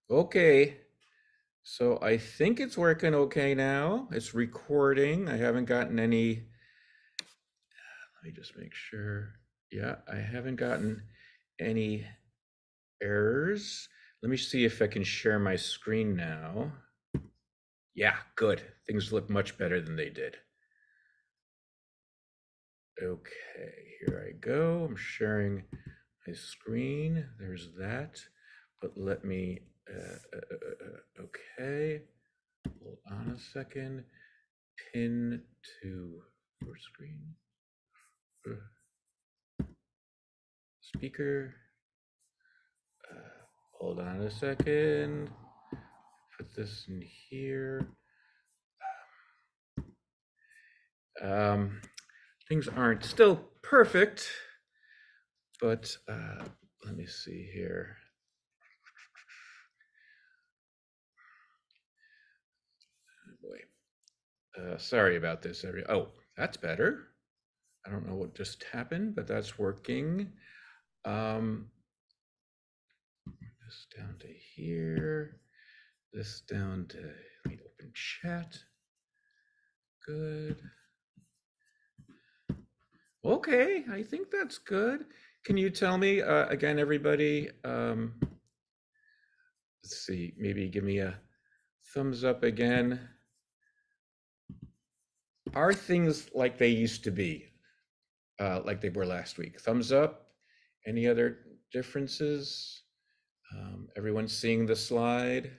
Okay, so I think it's working okay now. It's recording. I haven't gotten any, let me just make sure. Yeah, I haven't gotten any errors. Let me see if I can share my screen now. Yeah, good. Things look much better than they did. Okay, here I go. I'm sharing my screen. There's that. But let me, okay. Hold on a second. Pin to full screen. Speaker. Hold on a second. Put this in here. Um, Things aren't still perfect, but let me see here. Oh boy. Sorry about this. Oh, that's better. I don't know what just happened, but that's working. This down to here. This down to, let me open chat. Good. Okay, I think that's good. Can you tell me again, everybody? Let's see, maybe give me a thumbs up again. Are things like they used to be, like they were last week? Thumbs up. Any other differences? Everyone's seeing the slide?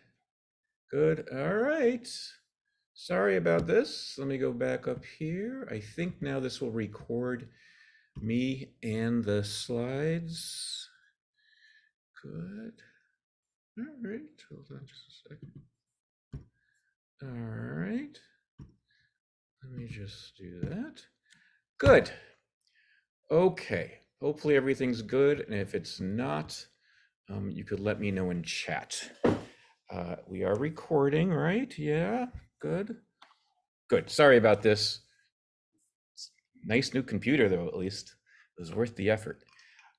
Good. All right. Sorry about this. Let me go back up here. I think now this will record me and the slides. Good. All right. Hold on just a second. All right. Let me just do that. Good. Okay. Hopefully everything's good. And if it's not, you could let me know in chat. We are recording, right? Yeah. Good. Good. Sorry about this. Nice new computer, though, at least. It was worth the effort.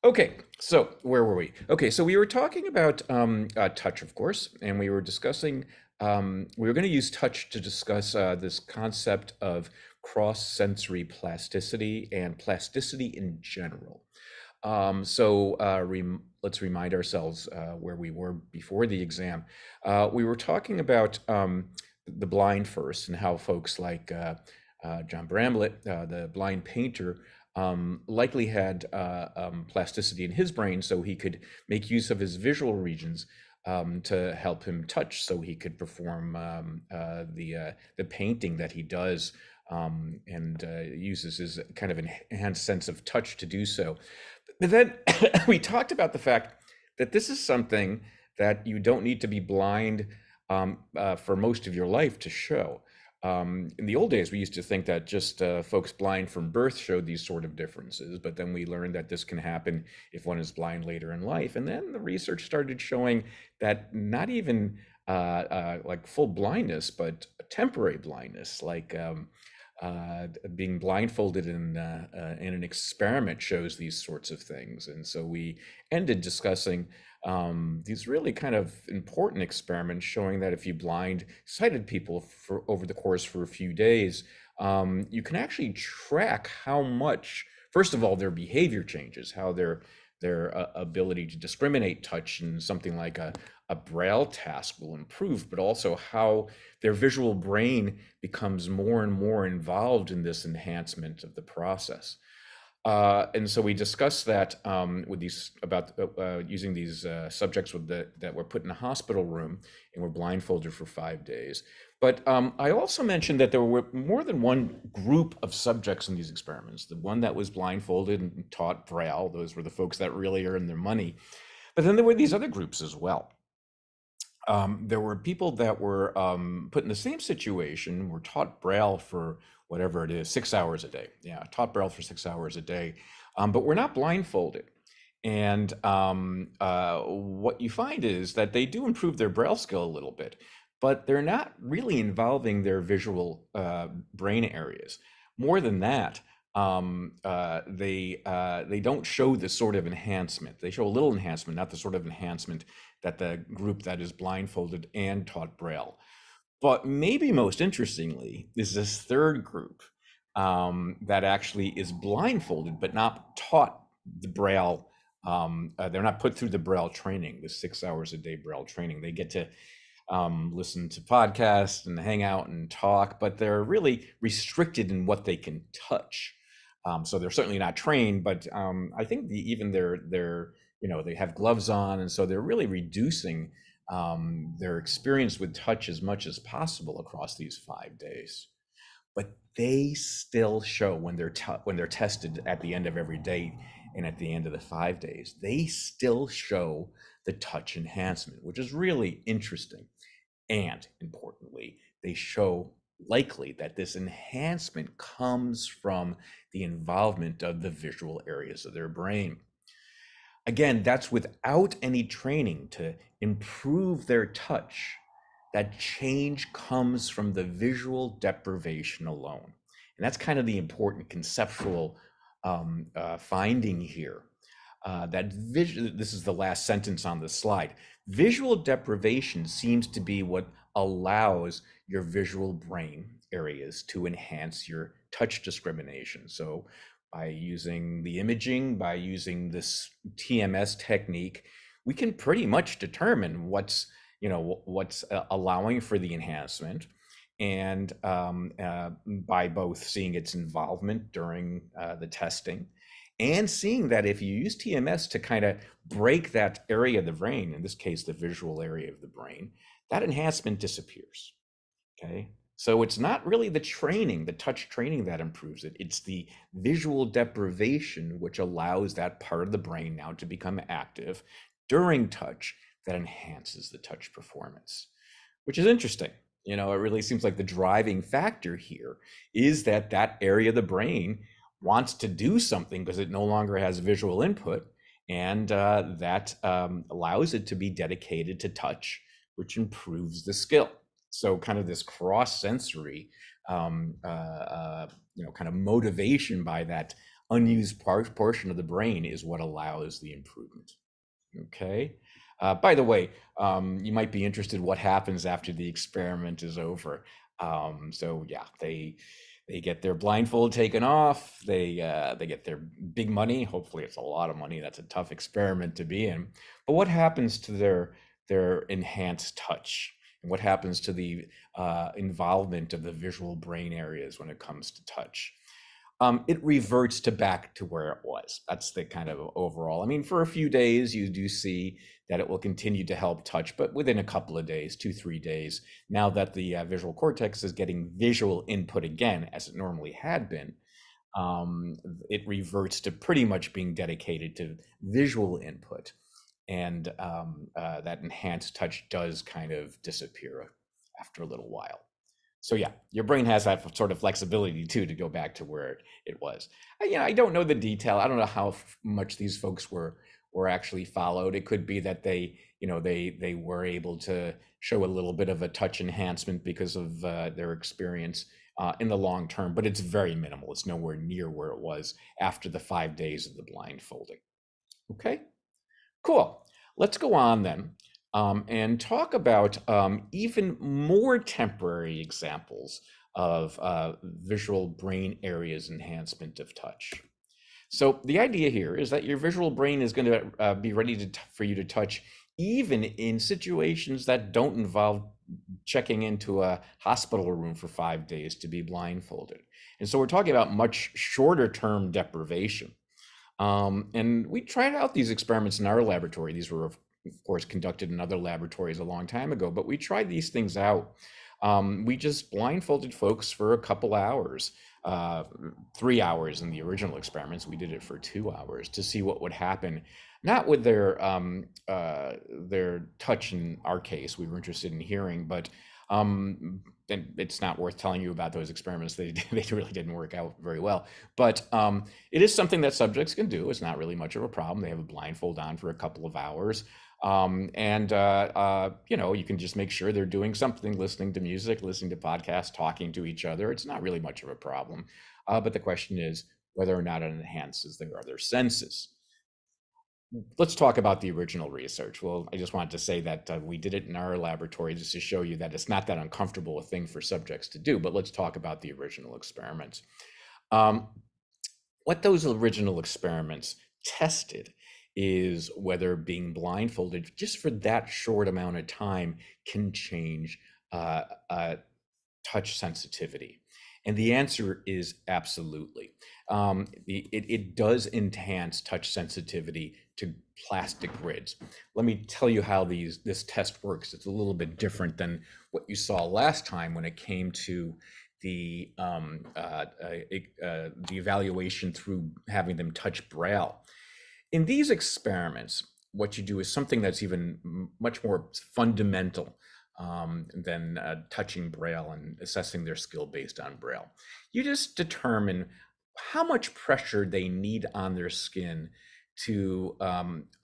Okay, so where were we? Okay, so we were talking about touch, of course, and we were discussing, we were going to use touch to discuss this concept of cross-sensory plasticity and plasticity in general. Let's remind ourselves where we were before the exam. We were talking about the blind first and how folks like John Bramlett, the blind painter, likely had plasticity in his brain, so he could make use of his visual regions to help him touch, so he could perform the painting that he does, and uses his kind of enhanced sense of touch to do so. But then we talked about the fact that this is something that you don't need to be blind for most of your life to show. In the old days, we used to think that just folks blind from birth showed these sort of differences, but then we learned that this can happen if one is blind later in life. And then the research started showing that not even like full blindness, but temporary blindness, like being blindfolded in an experiment shows these sorts of things. And so we ended discussing these really kind of important experiments showing that if you blind sighted people for over the course for a few days, you can actually track how much, first of all, their behavior changes, how their ability to discriminate touch in something like a braille task will improve, but also how their visual brain becomes more and more involved in this enhancement of the process. And so we discussed that with these about using these subjects that were put in a hospital room and were blindfolded for 5 days. But I also mentioned that there were more than one group of subjects in these experiments. The one that was blindfolded and taught Braille, those were the folks that really earned their money. But then there were these other groups as well. There were people that were put in the same situation, were taught Braille for whatever it is, 6 hours a day. Yeah, taught Braille for 6 hours a day, but we're not blindfolded. And what you find is that they do improve their Braille skill a little bit, but they're not really involving their visual brain areas. More than that, they don't show the sort of enhancement. They show a little enhancement, not the sort of enhancement that the group that is blindfolded and taught Braille. But maybe most interestingly is this third group that actually is blindfolded but not taught the Braille. They're not put through the Braille training, the 6 hours a day Braille training. They get to listen to podcasts and hang out and talk, but they're really restricted in what they can touch. So they're certainly not trained, but I think even they're they have gloves on, and so they're really reducing their experience with touch as much as possible across these 5 days. But they still show when they're tested at the end of every day and at the end of the 5 days, they still show the touch enhancement, which is really interesting. And importantly, they show likely that this enhancement comes from the involvement of the visual areas of their brain. Again, that's without any training to improve their touch. That change comes from the visual deprivation alone. And that's kind of the important conceptual finding here. This is the last sentence on the slide. Visual deprivation seems to be what allows your visual brain areas to enhance your touch discrimination. So by using the imaging, by using this TMS technique, we can pretty much determine what's allowing for the enhancement, and by both seeing its involvement during the testing and seeing that if you use TMS to kind of break that area of the brain, in this case, the visual area of the brain, that enhancement disappears. Okay. So it's not really the training, the touch training that improves it. It's the visual deprivation, which allows that part of the brain now to become active during touch, that enhances the touch performance, which is interesting. It really seems like the driving factor here is that area of the brain wants to do something because it no longer has visual input, and that allows it to be dedicated to touch, which improves the skill. So kind of this cross-sensory, kind of motivation by that unused portion of the brain is what allows the improvement. Okay. By the way, you might be interested what happens after the experiment is over. So yeah, they get their blindfold taken off. They get their big money. Hopefully, it's a lot of money. That's a tough experiment to be in. But what happens to their enhanced touch? And what happens to the involvement of the visual brain areas when it comes to touch? It reverts back to where it was. That's the kind of overall. I mean, for a few days, you do see that it will continue to help touch, but within a couple of days, 2-3 days, now that the visual cortex is getting visual input again, as it normally had been, it reverts to pretty much being dedicated to visual input. And that enhanced touch does kind of disappear after a little while. So yeah, your brain has that sort of flexibility too to go back to where it was. I don't know the detail. I don't know how much these folks were actually followed. It could be that they were able to show a little bit of a touch enhancement because of their experience in the long term, but it's very minimal. It's nowhere near where it was after the 5 days of the blindfolding. Okay, cool. Let's go on then. And talk about even more temporary examples of visual brain areas enhancement of touch. So the idea here is that your visual brain is going to be ready for you to touch even in situations that don't involve checking into a hospital room for 5 days to be blindfolded. And so we're talking about much shorter term deprivation. And we tried out these experiments in our laboratory. These were, of course, conducted in other laboratories a long time ago, but we tried these things out. We just blindfolded folks for a couple hours, 3 hours in the original experiments. We did it for 2 hours to see what would happen, not with their touch in our case. We were interested in hearing, but and it's not worth telling you about those experiments. They really didn't work out very well. But it is something that subjects can do. It's not really much of a problem. They have a blindfold on for a couple of hours. You can just make sure they're doing something, listening to music, listening to podcasts, talking to each other. It's not really much of a problem. But the question is whether or not it enhances their other senses. let's talk about the original research. Well, I just wanted to say that we did it in our laboratory just to show you that it's not that uncomfortable a thing for subjects to do, but let's talk about the original experiments. Um, what those original experiments tested is whether being blindfolded just for that short amount of time can change uh, uh, touch sensitivity? And the answer is absolutely. It does enhance touch sensitivity to plastic grids. Let me tell you how this test works. It's a little bit different than what you saw last time when it came to the the evaluation through having them touch braille. In these experiments, what you do is something that's even much more fundamental than touching Braille and assessing their skill based on Braille. You just determine how much pressure they need on their skin to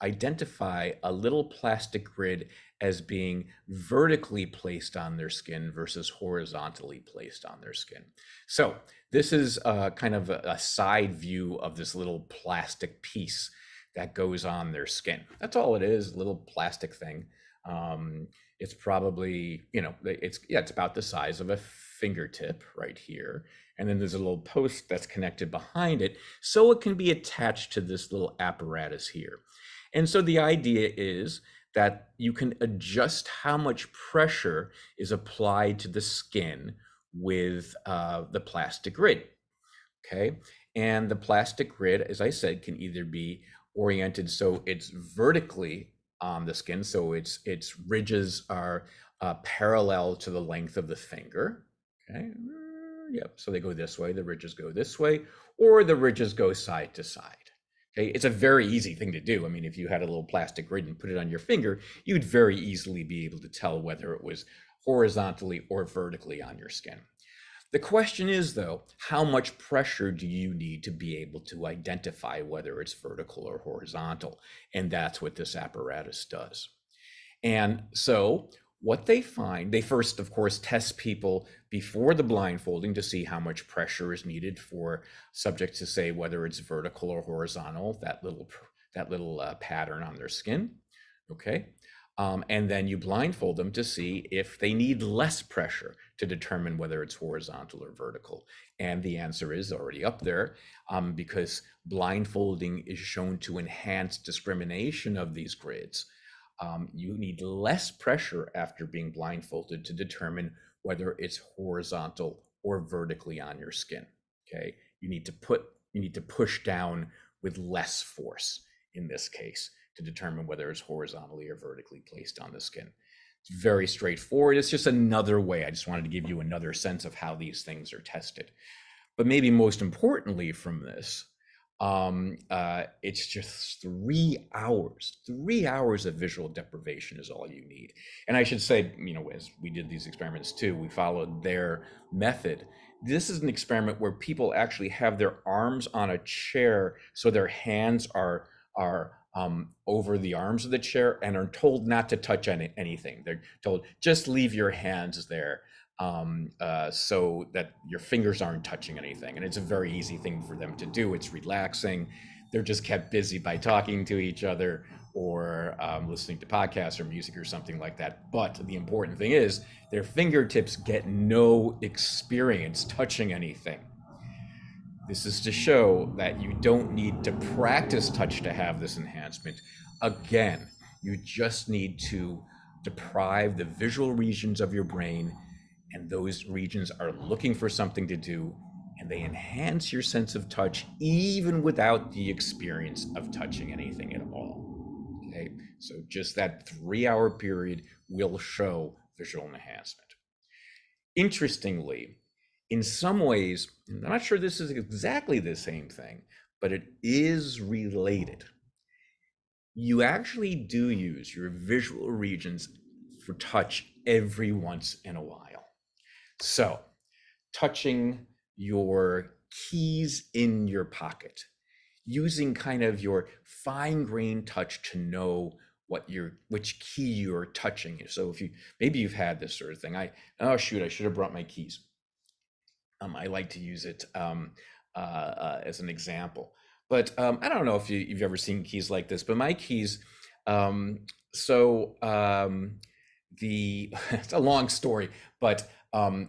identify a little plastic grid as being vertically placed on their skin versus horizontally placed on their skin. So this is kind of a side view of this little plastic piece that goes on their skin. That's all it is, a little plastic thing. It's probably, it's about the size of a fingertip right here. And then there's a little post that's connected behind it, so it can be attached to this little apparatus here. And so the idea is that you can adjust how much pressure is applied to the skin with the plastic grid. Okay. And the plastic grid, as I said, can either be oriented so it's vertically on the skin, so its ridges are parallel to the length of the finger. Okay. Yep. So they go this way, the ridges go this way, or the ridges go side to side. Okay. It's a very easy thing to do. I mean, if you had a little plastic grid and put it on your finger, you'd very easily be able to tell whether it was horizontally or vertically on your skin. The question is, though, how much pressure do you need to be able to identify whether it's vertical or horizontal? And that's what this apparatus does. And so what they find, they first, of course, test people before the blindfolding to see how much pressure is needed for subjects to say whether it's vertical or horizontal, that little pattern on their skin. Okay. And then you blindfold them to see if they need less pressure to determine whether it's horizontal or vertical. And the answer is already up there because blindfolding is shown to enhance discrimination of these grids. You need less pressure after being blindfolded to determine whether it's horizontal or vertically on your skin. Okay, you need to push down with less force in this case to determine whether it's horizontally or vertically placed on the skin. It's very straightforward. It's just another way. I just wanted to give you another sense of how these things are tested. But maybe most importantly from this, it's just 3 hours. 3 hours of visual deprivation is all you need. And I should say, as we did these experiments too, we followed their method. This is an experiment where people actually have their arms on a chair, so their hands are over the arms of the chair and are told not to touch anything. They're told just leave your hands there so that your fingers aren't touching anything. And it's a very easy thing for them to do. It's relaxing. They're just kept busy by talking to each other or listening to podcasts or music or something like that. But the important thing is their fingertips get no experience touching anything. This is to show that you don't need to practice touch to have this enhancement. Again, you just need to deprive the visual regions of your brain, and those regions are looking for something to do, and they enhance your sense of touch even without the experience of touching anything at all. Okay, so just that 3 hour period will show visual enhancement. Interestingly, in some ways, I'm not sure this is exactly the same thing, but it is related. You actually do use your visual regions for touch every once in a while. So, touching your keys in your pocket, using kind of your fine-grained touch to know which key you're touching. So if maybe you've had this sort of thing. Oh shoot, I should have brought my keys. I like to use it as an example. But I don't know if you've ever seen keys like this, but my keys, um, so the it's a long story, but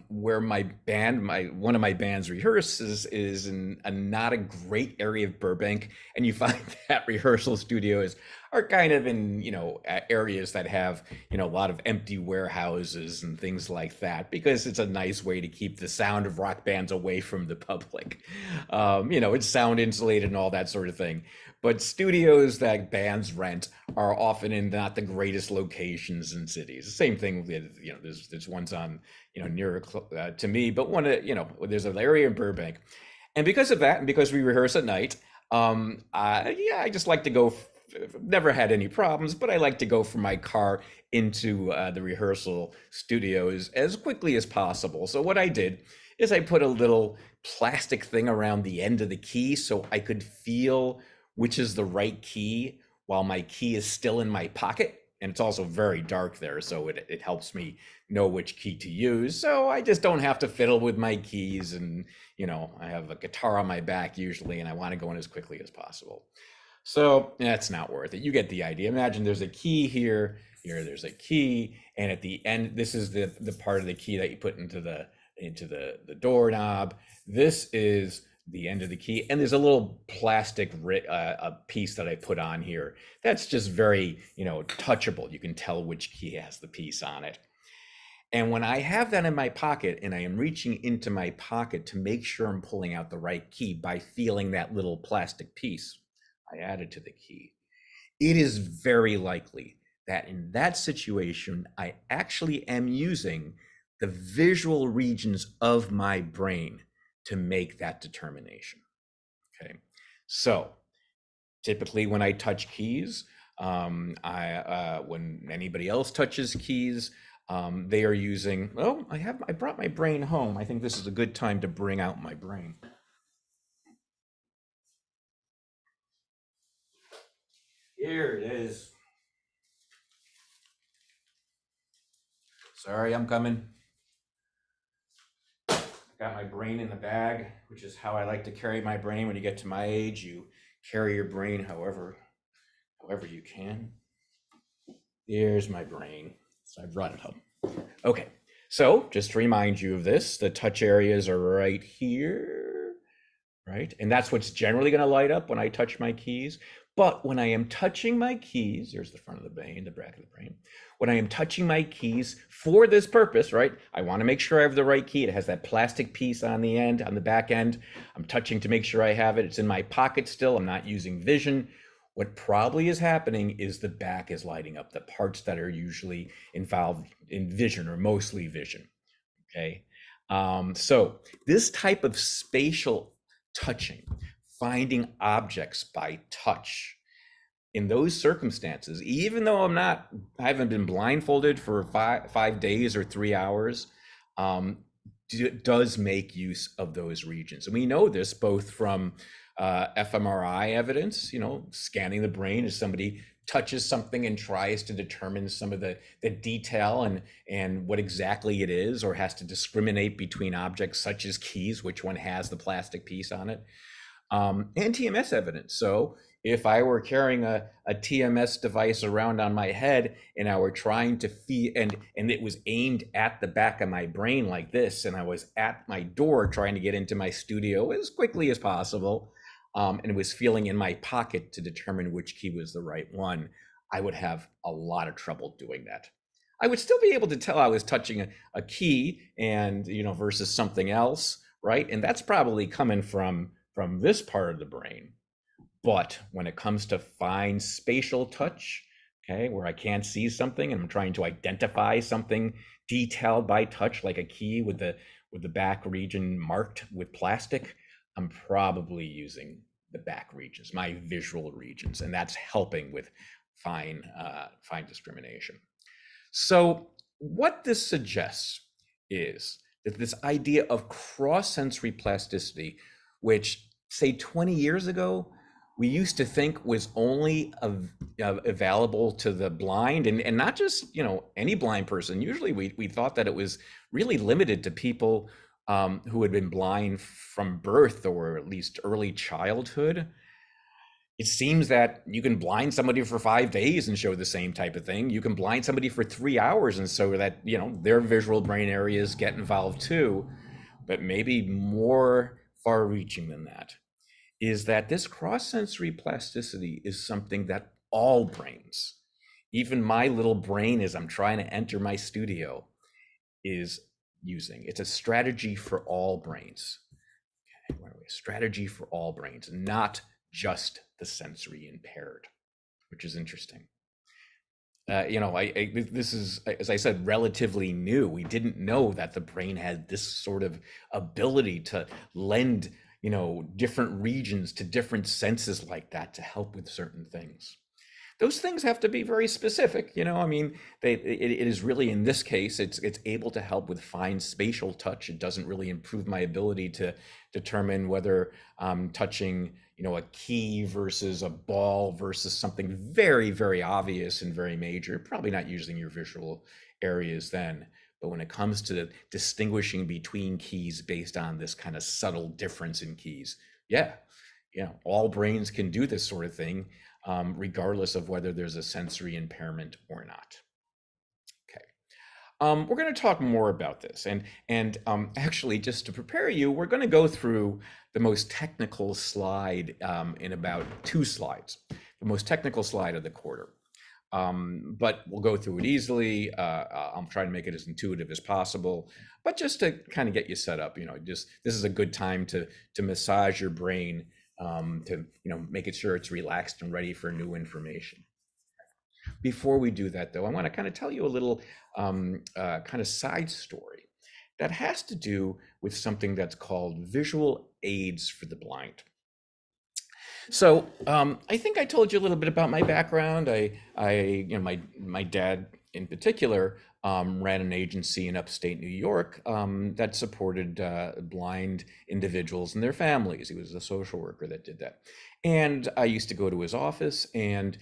where my band, my one of my bands rehearses is in a not a great area of Burbank, and you find that rehearsal studios are kind of in areas that have a lot of empty warehouses and things like that, because it's a nice way to keep the sound of rock bands away from the public. It's sound insulated and all that sort of thing. But studios that bands rent are often in not the greatest locations in cities. The same thing with, there's ones on, near to me, but there's an area in Burbank. And because of that, and because we rehearse at night, I just like to go. Never had any problems, but I like to go from my car into the rehearsal studios as quickly as possible. So what I did is I put a little plastic thing around the end of the key so I could feel which is the right key while my key is still in my pocket. And it's also very dark there, so it helps me know which key to use. So I just don't have to fiddle with my keys. And, I have a guitar on my back usually, and I want to go in as quickly as possible. So that's not worth it. You get the idea. Imagine there's a key here, there's a key, and at the end, this is the part of the key that you put into the doorknob. This is the end of the key, and there's a little plastic piece that I put on here. That's just very, touchable. You can tell which key has the piece on it. And when I have that in my pocket and I am reaching into my pocket to make sure I'm pulling out the right key by feeling that little plastic piece I added to the key, it is very likely that in that situation, I actually am using the visual regions of my brain to make that determination. Okay, so typically when I touch keys, when anybody else touches keys, they are using. Oh, I brought my brain home. I think this is a good time to bring out my brain. Here it is. Sorry, I'm coming. Got my brain in the bag, which is how I like to carry my brain. When you get to my age, you carry your brain however you can. Here's my brain. So I brought it home. Okay, so just to remind you of this, the touch areas are right here, right? And that's what's generally going to light up when I touch my keys. But when I am touching my keys, there's the front of the brain, the back of the brain. When I am touching my keys for this purpose, right? I want to make sure I have the right key. It has that plastic piece on the end, on the back end. I'm touching to make sure I have it. It's in my pocket still. I'm not using vision. What probably is happening is the back is lighting up, the parts that are usually involved in vision or mostly vision. Okay. So this type of spatial touching, finding objects by touch, in those circumstances, even though I haven't been blindfolded for five days or 3 hours, does make use of those regions. And we know this both from fMRI evidence, scanning the brain as somebody touches something and tries to determine some of the detail and what exactly it is, or has to discriminate between objects such as keys, which one has the plastic piece on it, and TMS evidence. So if I were carrying a TMS device around on my head and I were trying to feel, and it was aimed at the back of my brain like this, and I was at my door trying to get into my studio as quickly as possible, and it was feeling in my pocket to determine which key was the right one, I would have a lot of trouble doing that. I would still be able to tell I was touching a key and, versus something else, right? And that's probably coming from this part of the brain. But when it comes to fine spatial touch, okay, where I can't see something and I'm trying to identify something detailed by touch, like a key with the back region marked with plastic, I'm probably using the back regions, my visual regions, and that's helping with fine discrimination. So what this suggests is that this idea of cross-sensory plasticity, which say 20 years ago, we used to think was only available to the blind, and not just any blind person. Usually we thought that it was really limited to people who had been blind from birth or at least early childhood. It seems that you can blind somebody for 5 days and show the same type of thing. You can blind somebody for 3 hours and so that, their visual brain areas get involved too. But maybe more far reaching than that is that this cross-sensory plasticity is something that all brains, even my little brain as I'm trying to enter my studio, is using. It's a strategy for all brains. Okay, where are we? Strategy for all brains, not just the sensory impaired, which is interesting. This is, as I said, relatively new. We didn't know that the brain had this sort of ability to lend, different regions to different senses like that to help with certain things. Those things have to be very specific, I mean, it is really, in this case, it's able to help with fine spatial touch. It doesn't really improve my ability to determine whether I'm touching, a key versus a ball versus something very, very obvious and very major. Probably not using your visual areas then. But when it comes to distinguishing between keys based on this kind of subtle difference in keys, yeah, all brains can do this sort of thing, regardless of whether there's a sensory impairment or not. Okay. We're going to talk more about this, and actually, just to prepare you, we're going to go through the most technical slide in about 2 slides, the most technical slide of the quarter. But we'll go through it easily. I'll try to make it as intuitive as possible, but just to kind of get you set up, this is a good time to massage your brain, to make it sure it's relaxed and ready for new information. Before we do that, though, I want to kind of tell you a little kind of side story that has to do with something that's called visual aids for the blind. So I think I told you a little bit about my background. My dad in particular ran an agency in upstate New York that supported blind individuals and their families. He was a social worker that did that. And I used to go to his office and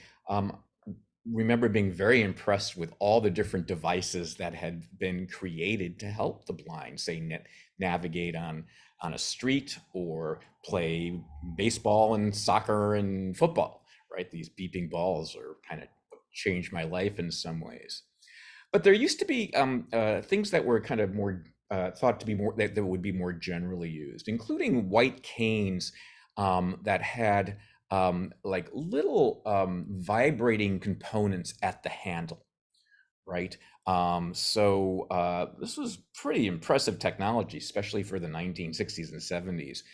remember being very impressed with all the different devices that had been created to help the blind, say, navigate on a street or play baseball and soccer and football, right? These beeping balls are kind of changed my life in some ways. But there used to be things that were kind of more thought to be more, that would be more generally used, including white canes that had like little vibrating components at the handle, right? This was pretty impressive technology, especially for the 1960s and 70s.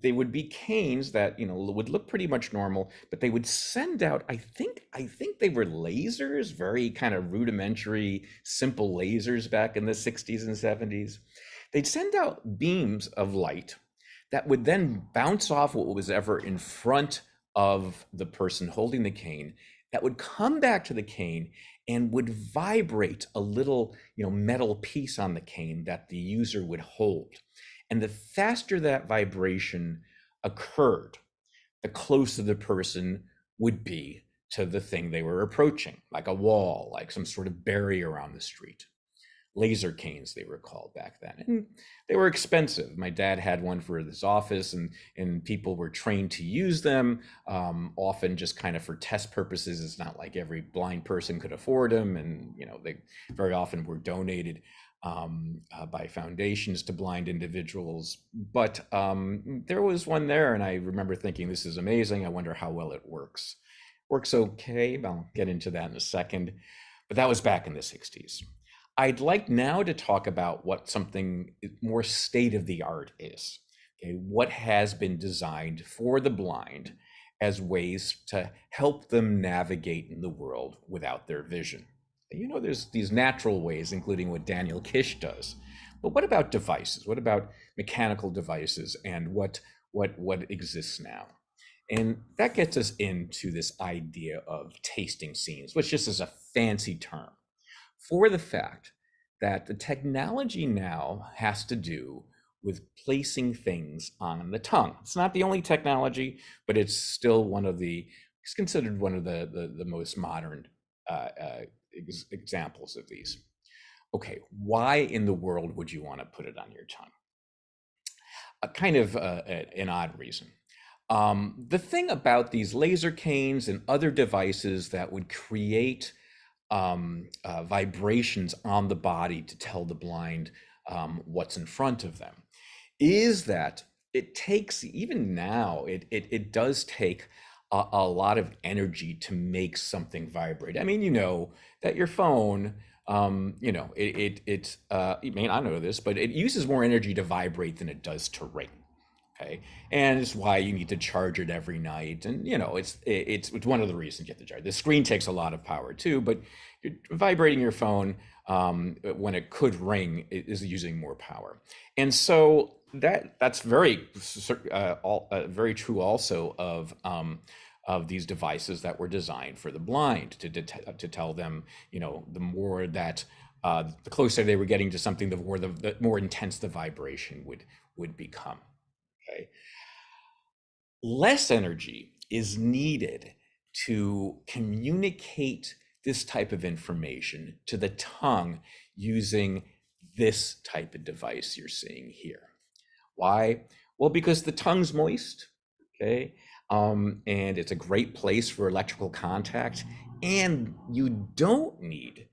They would be canes that would look pretty much normal, but they would send out, I think they were lasers, very kind of rudimentary, simple lasers back in the 60s and 70s. They'd send out beams of light that would then bounce off what was ever in front of the person holding the cane, that would come back to the cane and would vibrate a little, metal piece on the cane that the user would hold. And the faster that vibration occurred, the closer the person would be to the thing they were approaching, like a wall, like some sort of barrier on the street. Laser canes, they were called back then. And they were expensive. My dad had one for his office, and people were trained to use them, often just kind of for test purposes. It's not like every blind person could afford them. And, they very often were donated by foundations to blind individuals. But there was one there, and I remember thinking, this is amazing. I wonder how well it works. Works okay. I'll get into that in a second. But that was back in the 60s. I'd like now to talk about what something more state of the art is. Okay, what has been designed for the blind as ways to help them navigate in the world without their vision. There's these natural ways, including what Daniel Kish does. But what about devices? What about mechanical devices and what exists now? And that gets us into this idea of tasting scenes, which just is a fancy term for the fact that the technology now has to do with placing things on the tongue. It's not the only technology, but it's still it's considered one of the most modern examples of these. Okay, why in the world would you want to put it on your tongue? Kind of an odd reason. The thing about these laser canes and other devices that would create vibrations on the body to tell the blind what's in front of them is that it takes, even now, it does take a lot of energy to make something vibrate. I mean, you know that your phone, you know, you may not know this, but it uses more energy to vibrate than it does to ring. Okay, and it's why you need to charge it every night, and you know it's one of the reasons you have to charge. The screen takes a lot of power too, but you're vibrating your phone when it could ring is using more power, and so that's very very true also of these devices that were designed for the blind to tell them, you know, the more that the closer they were getting to something, the more intense the vibration would become. Okay. Less energy is needed to communicate this type of information to the tongue using this type of device you're seeing here. Why? Well, because the tongue's moist, okay? And it's a great place for electrical contact, and you don't need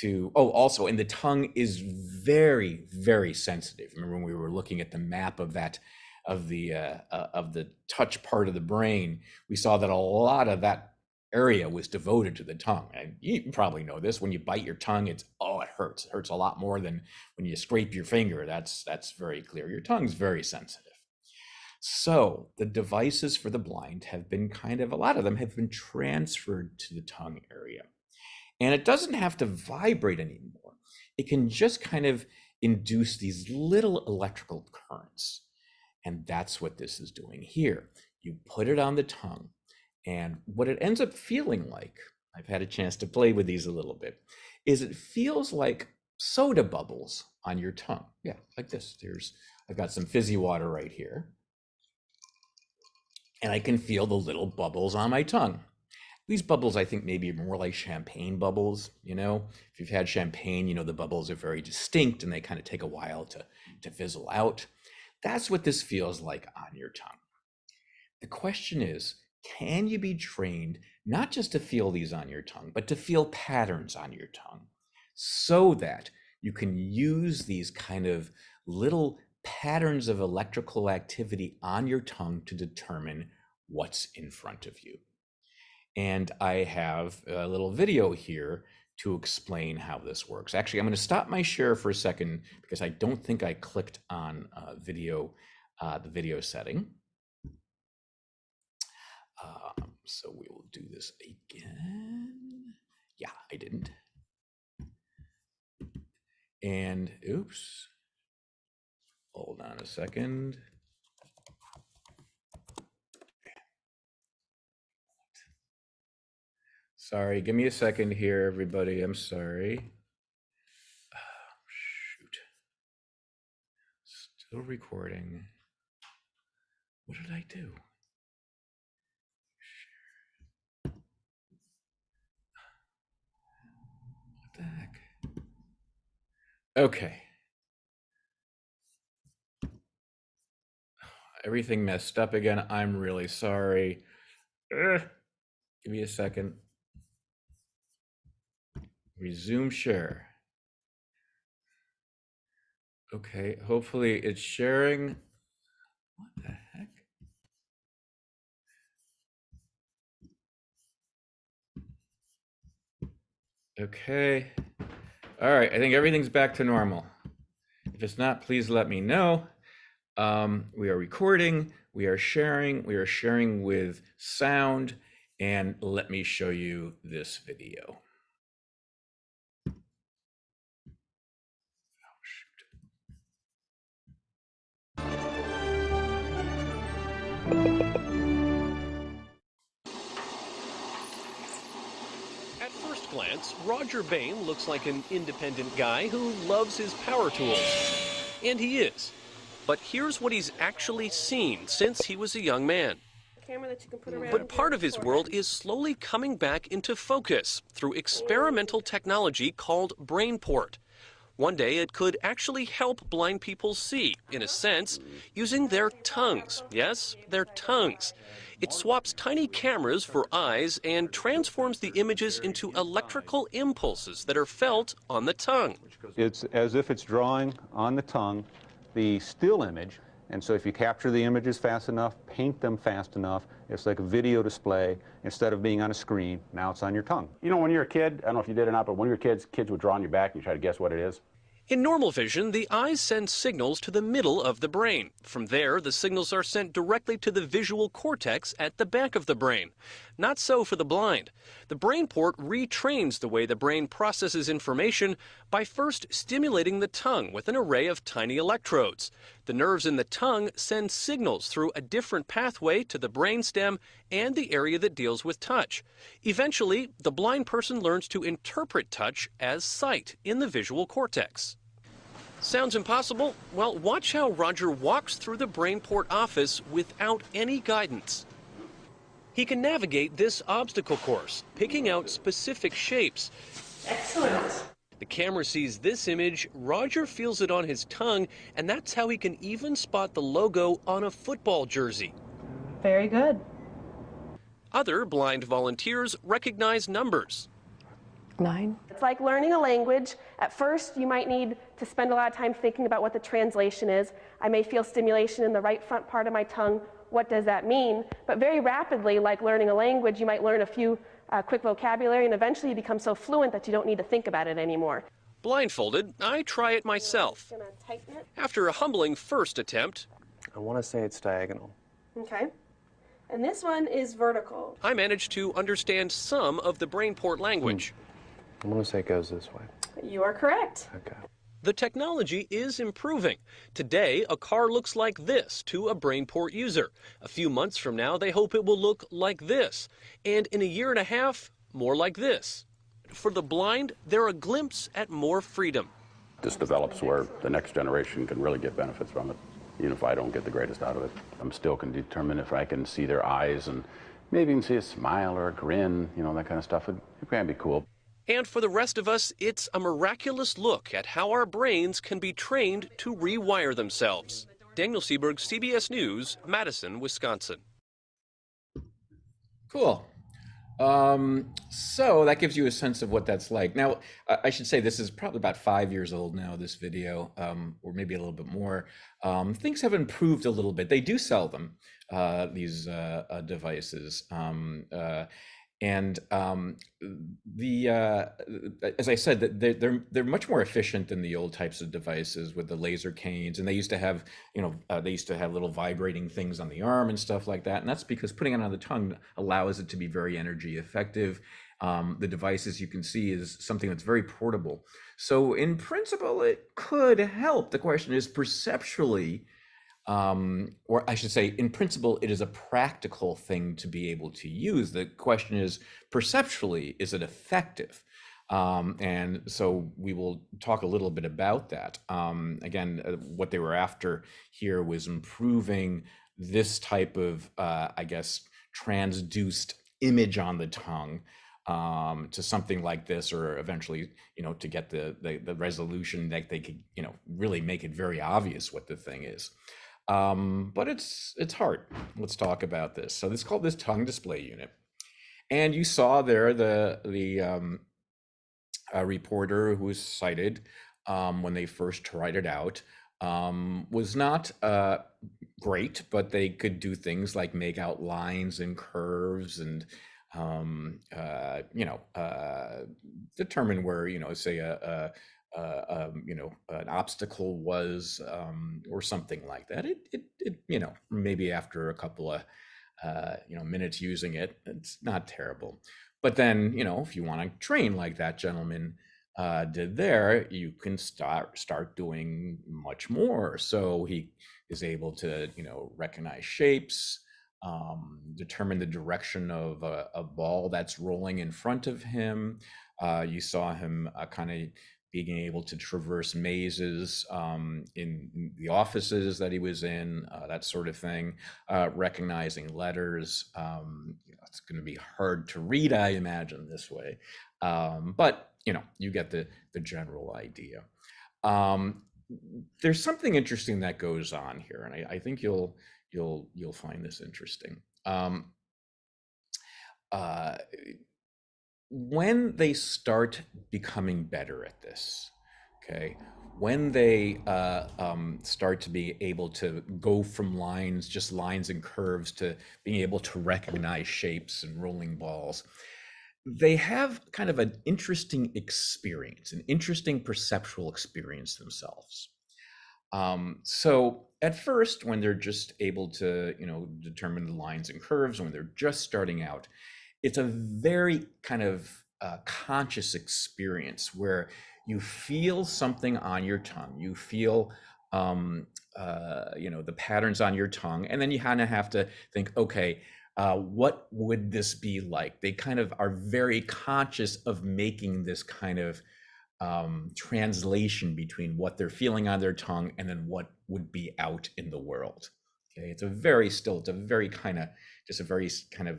to, oh, also, and the tongue is very, very sensitive. Remember when we were looking at the map of that, of the touch part of the brain, we saw that a lot of that area was devoted to the tongue. And you probably know this, when you bite your tongue, it hurts. It hurts a lot more than when you scrape your finger. That's very clear. Your tongue's very sensitive. So the devices for the blind have been a lot of them have been transferred to the tongue area. And it doesn't have to vibrate anymore. It can just kind of induce these little electrical currents. And that's what this is doing here. You put it on the tongue, and what it ends up feeling like, I've had a chance to play with these a little bit, is it feels like soda bubbles on your tongue. Yeah, like this. I've got some fizzy water right here, and I can feel the little bubbles on my tongue. These bubbles, I think, maybe more like champagne bubbles. You know, if you've had champagne, you know the bubbles are very distinct and they kind of take a while to fizzle out. That's what this feels like on your tongue. The question is, can you be trained not just to feel these on your tongue, but to feel patterns on your tongue so that you can use these kind of little patterns of electrical activity on your tongue to determine what's in front of you? And I have a little video here to explain how this works. Actually, I'm going to stop my share for a second because I don't think I clicked on video, the video setting. So we will do this again. Yeah, I didn't. And oops, hold on a second. Sorry, give me a second here, everybody. I'm sorry. Shoot. Still recording. What did I do? What the heck? Okay. Everything messed up again. I'm really sorry. Give me a second. Resume share. Okay, hopefully it's sharing. What the heck? Okay. All right, I think everything's back to normal. If it's not, please let me know. We are recording, we are sharing with sound, and let me show you this video. At first glance, Roger Bain looks like an independent guy who loves his power tools. And he is. But here's what he's actually seen since he was a young man. But part of his world is slowly coming back into focus through experimental technology called BrainPort. One day it could actually help blind people see, in a sense, using their tongues. Yes, their tongues. It swaps tiny cameras for eyes and transforms the images into electrical impulses that are felt on the tongue. It's as if it's drawing on the tongue the still image, and so if you capture the images fast enough, paint them fast enough, it's like a video display. Instead of being on a screen, now it's on your tongue. You know, when you're a kid, I don't know if you did or not, but when you were kids, kids would draw on your back and you try to guess what it is. In normal vision, the eyes send signals to the middle of the brain. From there, the signals are sent directly to the visual cortex at the back of the brain. Not so for the blind. The brain port retrains the way the brain processes information by first stimulating the tongue with an array of tiny electrodes. The nerves in the tongue send signals through a different pathway to the brainstem and the area that deals with touch. Eventually, the blind person learns to interpret touch as sight in the visual cortex. Sounds impossible? Well, watch how Roger walks through the BrainPort office without any guidance. He can navigate this obstacle course, picking out specific shapes. Excellent. The camera sees this image, Roger feels it on his tongue, and that's how he can even spot the logo on a football jersey. Very good. Other blind volunteers recognize numbers. 9. It's like learning a language. At first, you might need to spend a lot of time thinking about what the translation is. I may feel stimulation in the right front part of my tongue. What does that mean? But very rapidly, like learning a language, you might learn a few quick vocabulary, and eventually you become so fluent that you don't need to think about it anymore. Blindfolded, I try it myself. After a humbling first attempt, I want to say it's diagonal. Okay. And this one is vertical. I managed to understand some of the BrainPort language. I'm going to say it goes this way. You are correct. Okay. The technology is improving. Today, a car looks like this to a BrainPort user. A few months from now, they hope it will look like this. And in a year and a half, more like this. For the blind, they're a glimpse at more freedom. This develops where the next generation can really get benefits from it, even if I don't get the greatest out of it. I'm still can determine if I can see their eyes and maybe even see a smile or a grin, you know, that kind of stuff. It can be cool. And for the rest of us, it's a miraculous look at how our brains can be trained to rewire themselves. Daniel Seberg, CBS News, Madison, Wisconsin. Cool. So that gives you a sense of what that's like. Now, I should say this is probably about 5 years old now, this video, or maybe a little bit more. Things have improved a little bit. They do sell them, these devices. As I said, that they're much more efficient than the old types of devices with the laser canes, and they used to have, little vibrating things on the arm and stuff like that. And that's because putting it on the tongue allows it to be very energy effective. The device, as you can see, is something that's very portable. So in principle, it could help. The question is perceptually, or I should say, in principle, it is a practical thing to be able to use. The question is, perceptually, is it effective? And so we will talk a little bit about that. Again, what they were after here was improving this type of, transduced image on the tongue to something like this, or eventually, to get the resolution that they could, really make it very obvious what the thing is. But it's hard. Let's talk about this. So this is called this tongue display unit. And you saw there the reporter who was cited when they first tried it out was not great, but they could do things like make out lines and curves and determine where, say an obstacle was, or something like that. It maybe after a couple of minutes using it, it's not terrible. But then, if you want to train like that gentleman did there, you can start doing much more. So he is able to, recognize shapes, determine the direction of a ball that's rolling in front of him. You saw him kind of being able to traverse mazes in the offices that he was in, that sort of thing, recognizing letters. It's going to be hard to read, I imagine, this way. But, you get the general idea. Um, there's something interesting that goes on here, and I think you'll find this interesting. Uh, when they start becoming better at this, okay, when they start to be able to go from lines, just lines and curves, to being able to recognize shapes and rolling balls, they have kind of an interesting experience, an interesting perceptual experience themselves. So at first, when they're just able to, determine the lines and curves, when they're just starting out, it's a very kind of conscious experience where you feel something on your tongue. You feel, the patterns on your tongue, and then you kind of have to think, okay, what would this be like? They kind of are very conscious of making this kind of translation between what they're feeling on their tongue and then what would be out in the world. Okay, it's a very kind of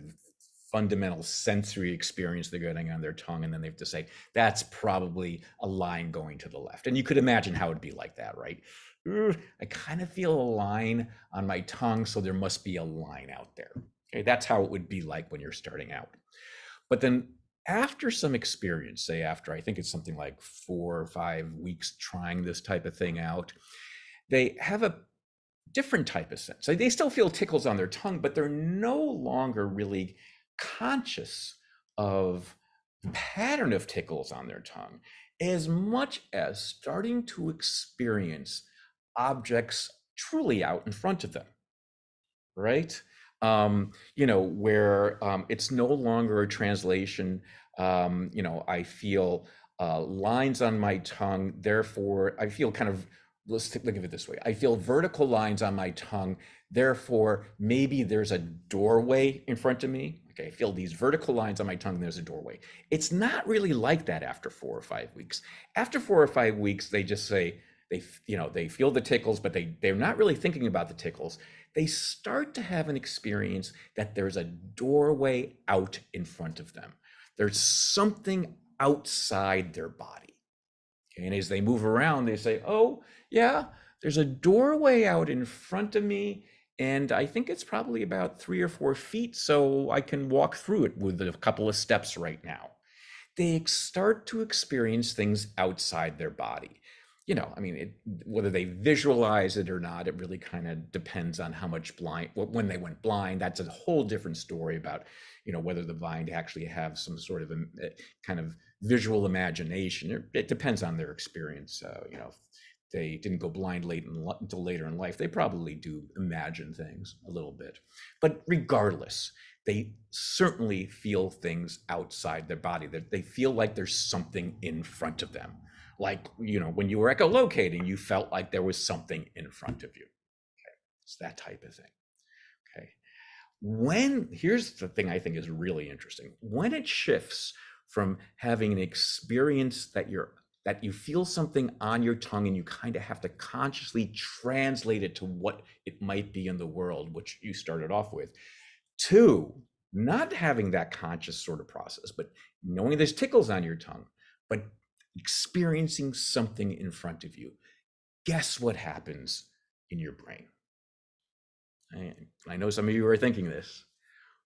fundamental sensory experience they're getting on their tongue, and then they have to say, that's probably a line going to the left. And you could imagine how it'd be like that, right? I kind of feel a line on my tongue, so there must be a line out there. Okay, that's how it would be like when you're starting out. But then after some experience, say after I think it's something like 4 or 5 weeks trying this type of thing out, they have a different type of sense. They still feel tickles on their tongue, but they're no longer really conscious of the pattern of tickles on their tongue as much as starting to experience objects truly out in front of them, right? Where it's no longer a translation. I feel lines on my tongue, therefore I feel kind of, let's think of it this way. I feel vertical lines on my tongue, therefore maybe there's a doorway in front of me. Okay, I feel these vertical lines on my tongue, there's a doorway. It's not really like that after 4 or 5 weeks. After 4 or 5 weeks, they just say, they feel the tickles, but they're not really thinking about the tickles. They start to have an experience that there's a doorway out in front of them. There's something outside their body. Okay, and as they move around, they say, oh, yeah, there's a doorway out in front of me, and I think it's probably about 3 or 4 feet, so I can walk through it with a couple of steps right now. They start to experience things outside their body. Whether they visualize it or not, it really kind of depends on how much when they went blind. That's a whole different story about, whether the blind actually have some sort of a kind of visual imagination. It depends on their experience. If they didn't go blind until later in life, they probably do imagine things a little bit. But regardless, they certainly feel things outside their body. That they feel like there's something in front of them. Like, when you were echolocating, you felt like there was something in front of you. Okay, it's that type of thing. Okay. Here's the thing I think is really interesting. When it shifts from having an experience that you feel something on your tongue and you kind of have to consciously translate it to what it might be in the world, which you started off with, to not having that conscious sort of process, but knowing there's tickles on your tongue, but experiencing something in front of you. Guess what happens in your brain? I know some of you are thinking this.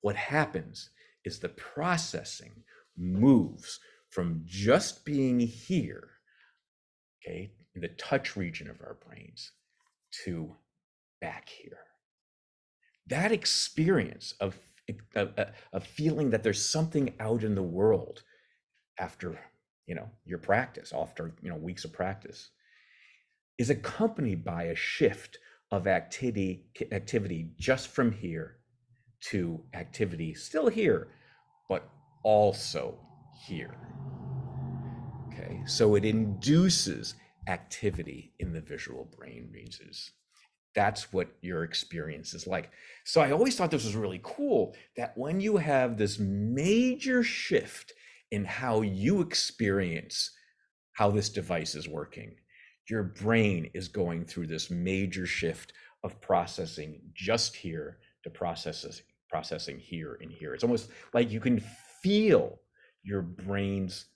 What happens is the processing moves from just being here, okay, in the touch region of our brains, to back here. That experience of feeling that there's something out in the world after your practice, after weeks of practice, is accompanied by a shift of activity just from here to activity still here, but also here. Okay, so it induces activity in the visual brain regions. That's what your experience is like. So I always thought this was really cool, that when you have this major shift in how you experience how this device is working, your brain is going through this major shift of processing just here to processing here and here. It's almost like you can feel your brain's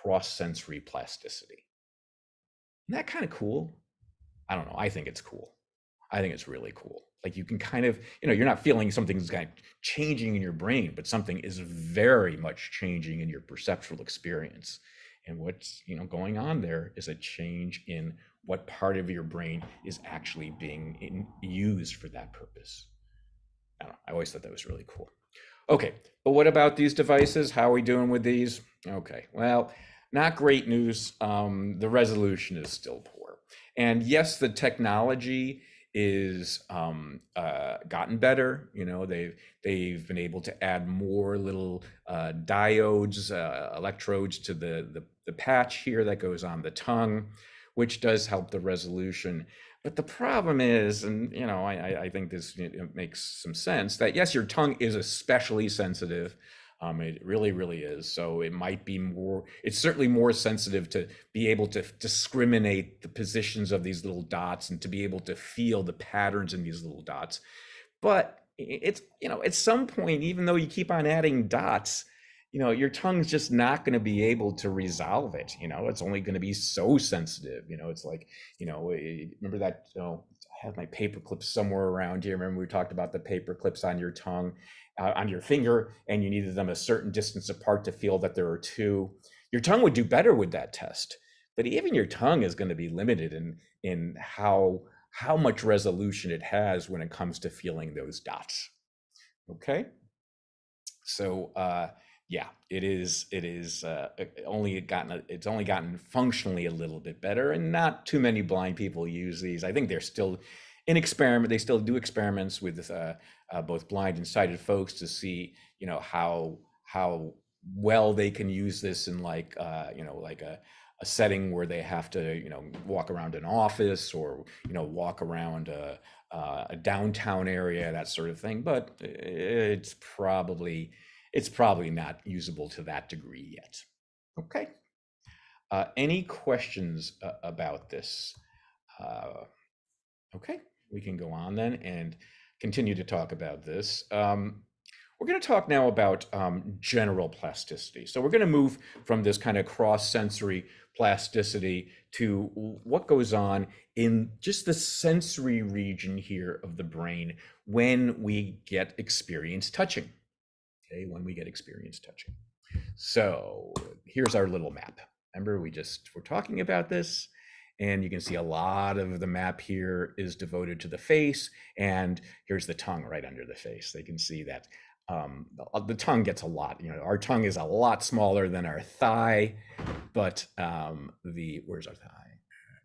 cross-sensory plasticity. Isn't that kind of cool? I don't know. I think it's cool. I think it's really cool. Like you can kind of, you're not feeling something's kind of changing in your brain, but something is very much changing in your perceptual experience. And what's, going on there is a change in what part of your brain is actually being used for that purpose. I don't know. I always thought that was really cool. Okay, but what about these devices? How are we doing with these? Okay, well, not great news. The resolution is still poor. And yes, the technology is gotten better. They've been able to add more little diodes, electrodes to the patch here that goes on the tongue, which does help the resolution. But the problem is, and I think this makes some sense, that yes, your tongue is especially sensitive. It really, really is. So it might be more, it's certainly more sensitive to be able to discriminate the positions of these little dots and to be able to feel the patterns in these little dots. But it's, at some point, even though you keep on adding dots, your tongue's just not going to be able to resolve it. It's only going to be so sensitive. It's like, remember that, I have my paper clips somewhere around here. Remember we talked about the paper clips on your tongue, on your finger, and you needed them a certain distance apart to feel that there are two. Your tongue would do better with that test, but even your tongue is going to be limited in how much resolution it has when it comes to feeling those dots. Okay, so yeah, it's only gotten functionally a little bit better, and not too many blind people use these. I think they're still in experiment. They still do experiments with both blind and sighted folks to see, how well they can use this in like a setting where they have to, walk around an office or, walk around a downtown area, that sort of thing. But it's probably not usable to that degree yet. Okay. Any questions about this? Okay, we can go on then and continue to talk about this. We're going to talk now about general plasticity. So we're going to move from this kind of cross-sensory plasticity to what goes on in just the sensory region here of the brain when we get experience touching. Okay, when we get experience touching. So here's our little map. Remember, we're talking about this, and you can see a lot of the map here is devoted to the face, and here's the tongue right under the face. They can see that the tongue gets a lot, our tongue is a lot smaller than our thigh, but where's our thigh?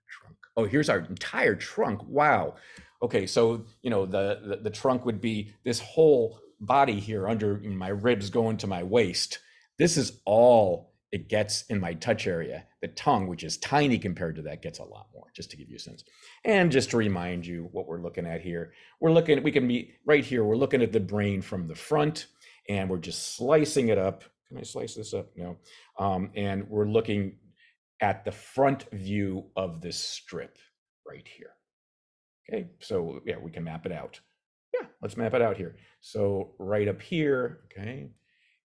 Trunk. Oh, here's our entire trunk. Wow. Okay, so, the trunk would be this whole body here under my ribs going to my waist. This is all it gets in my touch area. The tongue, which is tiny compared to that, gets a lot more, just to give you a sense. And just to remind you what we're looking at here, we can be right here, we're looking at the brain from the front, and we're just slicing it up. Can I slice this up? No. And we're looking at the front view of this strip right here. Okay, so yeah, we can map it out. Yeah, let's map it out here. So right up here, okay,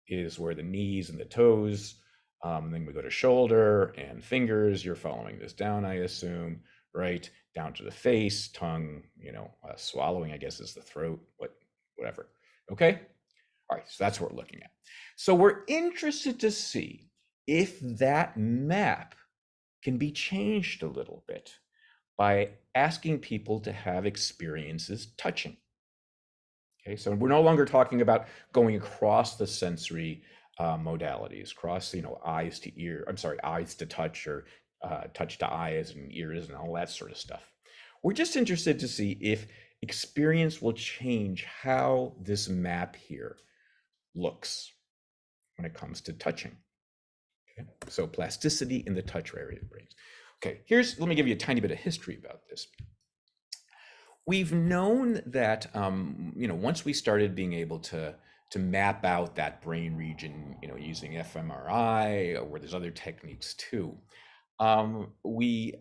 is where the knees and the toes, then we go to shoulder and fingers. You're following this down, I assume, right? Down to the face, tongue, swallowing, I guess, is the throat, whatever. Okay? All right, so that's what we're looking at. So we're interested to see if that map can be changed a little bit by asking people to have experiences touching. Okay, so we're no longer talking about going across the sensory modalities, cross, eyes to ear, eyes to touch, or touch to eyes and ears and all that sort of stuff. We're just interested to see if experience will change how this map here looks when it comes to touching. Okay, so plasticity in the touch area of the brain. Okay, let me give you a tiny bit of history about this. We've known that, once we started being able to map out that brain region, using fMRI, or there's other techniques too, we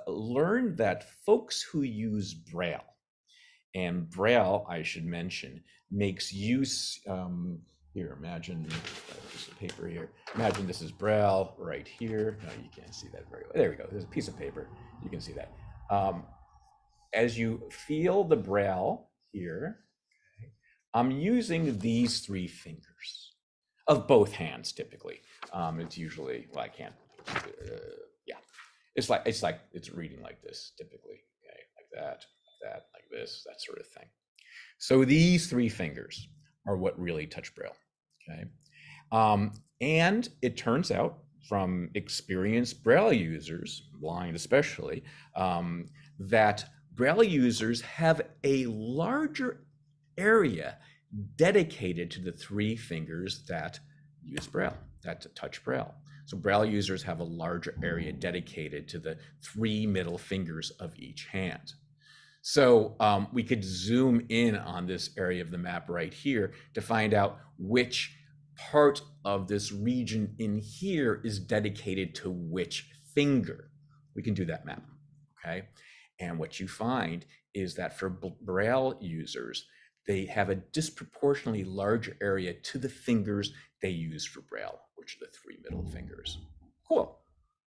learned that folks who use Braille, and Braille, I should mention, makes use, here, imagine a piece of paper here. Imagine this is Braille right here. No, you can't see that very well. There we go. There's a piece of paper. You can see that. As you feel the Braille here, okay, I'm using these 3 fingers of both hands typically. It's usually, well, I can't, yeah. It's like it's reading like this typically, okay, like that, like this, that sort of thing. So these 3 fingers are what really touch Braille, okay? And it turns out from experienced Braille users, blind especially, that Braille users have a larger area dedicated to the 3 fingers that use Braille, that touch Braille. So Braille users have a larger area dedicated to the 3 middle fingers of each hand. So we could zoom in on this area of the map right here to find out which part of this region in here is dedicated to which finger. We can do that map, okay? And what you find is that for Braille users, they have a disproportionately large area to the fingers they use for Braille, which are the 3 middle fingers. Cool,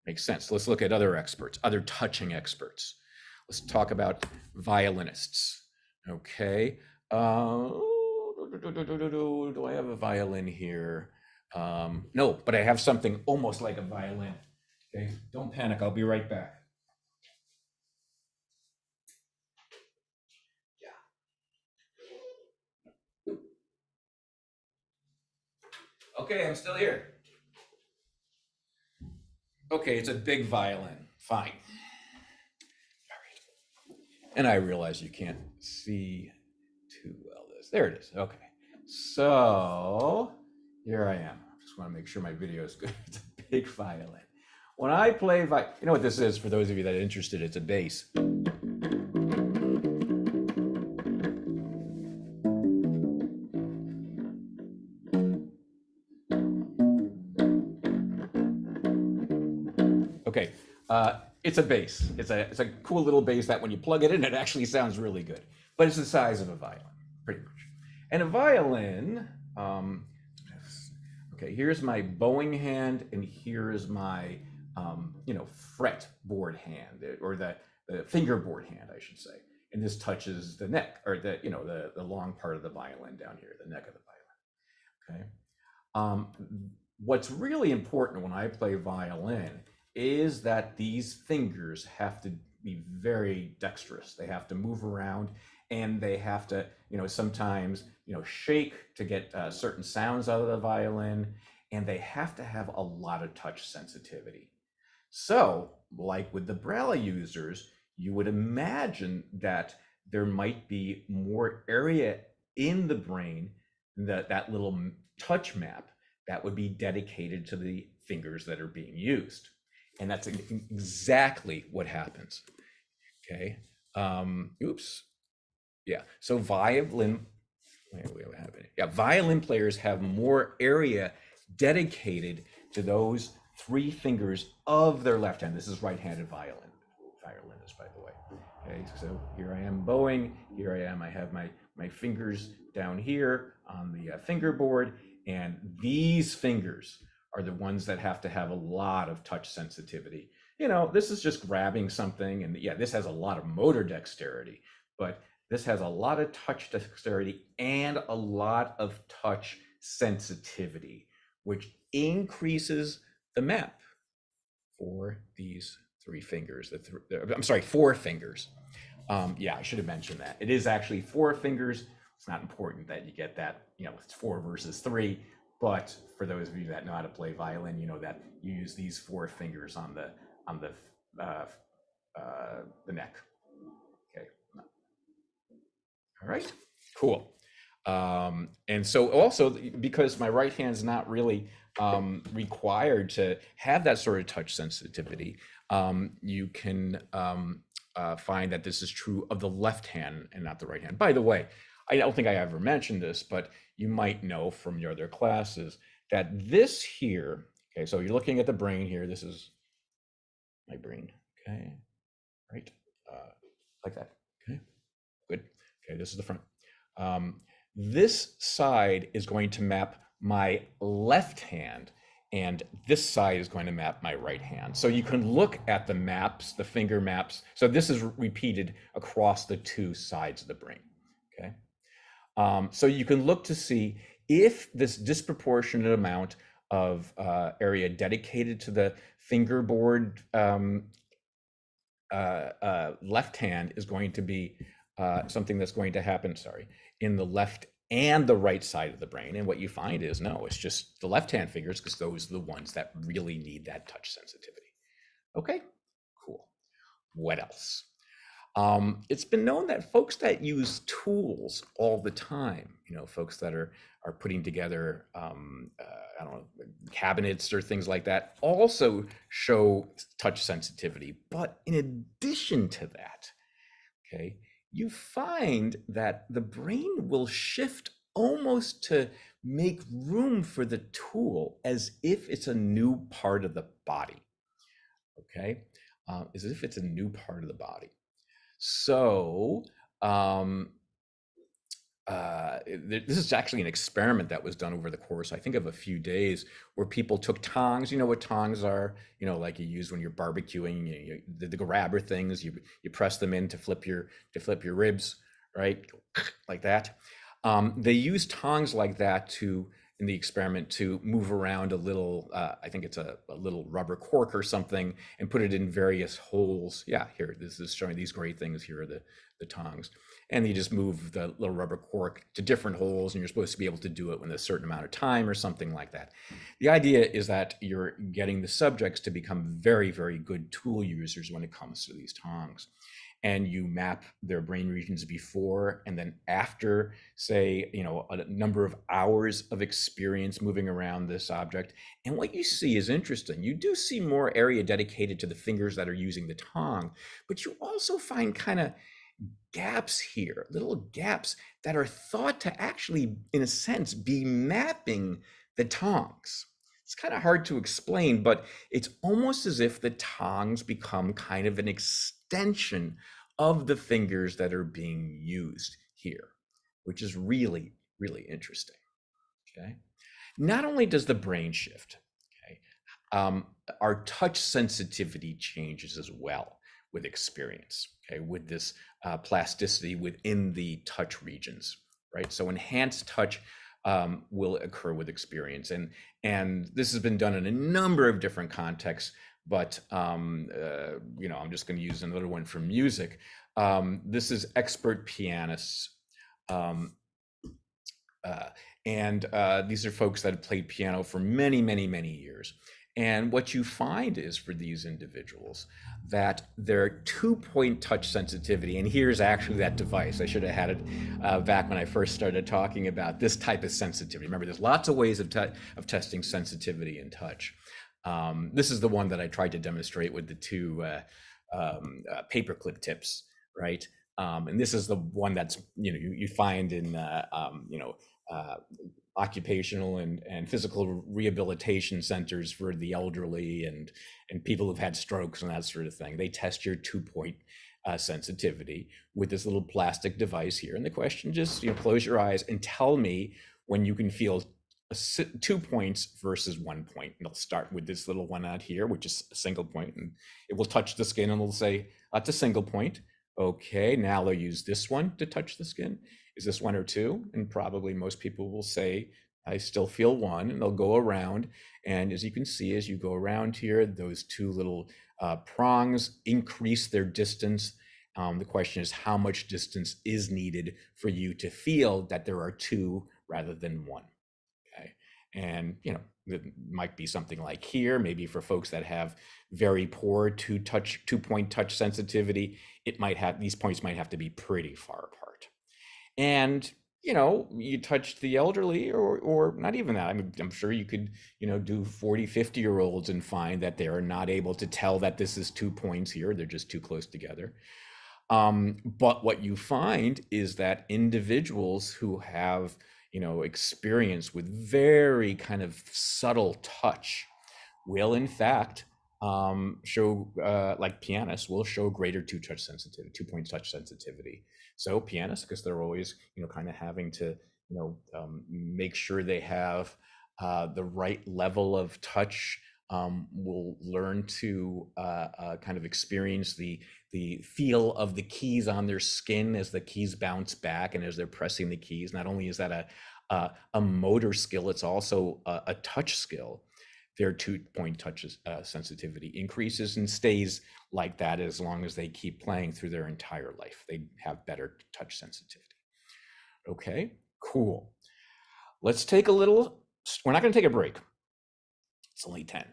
makes sense. Let's look at other experts, other touching experts. Let's talk about violinists, okay? Do I have a violin here? No, but I have something almost like a violin. Okay, don't panic, I'll be right back. Yeah. Okay, I'm still here. Okay, it's a big violin, fine. All right. And I realize you can't see too well this. There it is, okay. So here I am. I just want to make sure my video is good. It's a big violin. When I play, you know what this is, for those of you that are interested, it's a bass. Okay, it's a bass. It's a cool little bass that when you plug it in, it actually sounds really good. But it's the size of a violin, pretty much. And a violin, okay, here's my bowing hand, and here is my, fretboard hand, or the fingerboard hand, I should say. And this touches the neck, or the long part of the violin down here, the neck of the violin. Okay. What's really important when I play violin is that these fingers have to be very dexterous. They have to move around, and they have to, sometimes, shake to get certain sounds out of the violin, and they have to have a lot of touch sensitivity. So, like with the Braille users, you would imagine that there might be more area in the brain, that little touch map, that would be dedicated to the fingers that are being used. And that's exactly what happens, okay? Oops, yeah, so violin players have more area dedicated to those 3 fingers of their left hand. This is right-handed violinist, by the way. Okay, so here I am bowing, here I am, I have my fingers down here on the fingerboard, and these fingers are the ones that have to have a lot of touch sensitivity. This is just grabbing something, and yeah, this has a lot of motor dexterity, but this has a lot of touch dexterity and a lot of touch sensitivity, which increases the map for these 3 fingers. I'm sorry, 4 fingers. Yeah, I should have mentioned that. It is actually 4 fingers. It's not important that you get that, it's 4 versus 3. But for those of you that know how to play violin, you know that you use these 4 fingers on the neck. Okay. All right. Cool. And so also, because my right hand's not really required to have that sort of touch sensitivity, you can find that this is true of the left hand and not the right hand. By the way, I don't think I ever mentioned this, but you might know from your other classes that this here, okay, so you're looking at the brain here, this is my brain, okay, right, like that, okay, good, okay, this is the front. This side is going to map my left hand, and this side is going to map my right hand. So you can look at the maps, the finger maps. So this is repeated across the two sides of the brain, okay? So you can look to see if this disproportionate amount of area dedicated to the fingerboard left hand is going to be something that's going to happen, in the left and the right side of the brain. And what you find is, no, it's just the left hand fingers, because those are the ones that really need that touch sensitivity. Okay, cool. What else? It's been known that folks that use tools all the time, folks that are putting together, I don't know, cabinets or things like that, also show touch sensitivity. But in addition to that, okay, you find that the brain will shift almost to make room for the tool as if it's a new part of the body, okay? As if it's a new part of the body. So this is actually an experiment that was done over the course, I think, of a few days, where people took tongs. You know what tongs are? Like you use when you're barbecuing, the grabber things. You press them in to flip your ribs, right? Like that. They use tongs like that in the experiment to move around a little, I think it's a little rubber cork or something, and put it in various holes. Yeah, here, this is showing these great things. Here are the tongs. And you just move the little rubber cork to different holes, and you're supposed to be able to do it in a certain amount of time or something like that. The idea is that you're getting the subjects to become very, very good tool users when it comes to these tongs. And you map their brain regions before and then after, say, a number of hours of experience moving around this object. And what you see is interesting. You do see more area dedicated to the fingers that are using the tong, but you also find kind of gaps here, little gaps that are thought to actually, in a sense, be mapping the tongs. It's kind of hard to explain, but it's almost as if the tongs become kind of an extension of the fingers that are being used here, which is really, really interesting. Okay. Not only does the brain shift, okay, our touch sensitivity changes as well with experience, okay, with this plasticity within the touch regions, right? So enhanced touch will occur with experience. And this has been done in a number of different contexts, but I'm just going to use another one from music. This is expert pianists. These are folks that have played piano for many, many, many years. And what you find is, for these individuals, that their 2-point touch sensitivity, and here's actually that device. I should have had it back when I first started talking about this type of sensitivity. Remember, there's lots of ways of testing sensitivity in touch. This is the one that I tried to demonstrate with the two paperclip tips, right? And this is the one that's, you find in, occupational and physical rehabilitation centers for the elderly and people who've had strokes and that sort of thing. They test your 2-point sensitivity with this little plastic device here. And the question just, close your eyes and tell me when you can feel 2 points versus 1 point. And they'll start with this little one out here, which is a single point, and it will touch the skin and they'll say, that's a single point. Okay, now they'll use this one to touch the skin. Is this 1 or 2? And probably most people will say, I still feel 1, and they'll go around. And as you can see, as you go around here, those 2 little prongs increase their distance. The question is, how much distance is needed for you to feel that there are 2 rather than 1? Okay, and it might be something like here. Maybe for folks that have very poor 2-point touch sensitivity, these points might have to be pretty far apart. And you touch the elderly, or not even that. I mean, I'm sure you could do 40, 50-year-olds and find that they are not able to tell that this is 2 points here. They're just too close together. But what you find is that individuals who have experience with very kind of subtle touch will, in fact, show, like pianists, will show greater 2-point touch sensitivity. So pianists, because they're always kind of having to make sure they have the right level of touch, will learn to kind of experience the feel of the keys on their skin as the keys bounce back and as they're pressing the keys. Not only is that a motor skill, it's also a touch skill. Their 2-point touch sensitivity increases and stays like that as long as they keep playing through their entire life. They have better touch sensitivity. Okay, cool. Let's take a little, we're not going to take a break. It's only 10.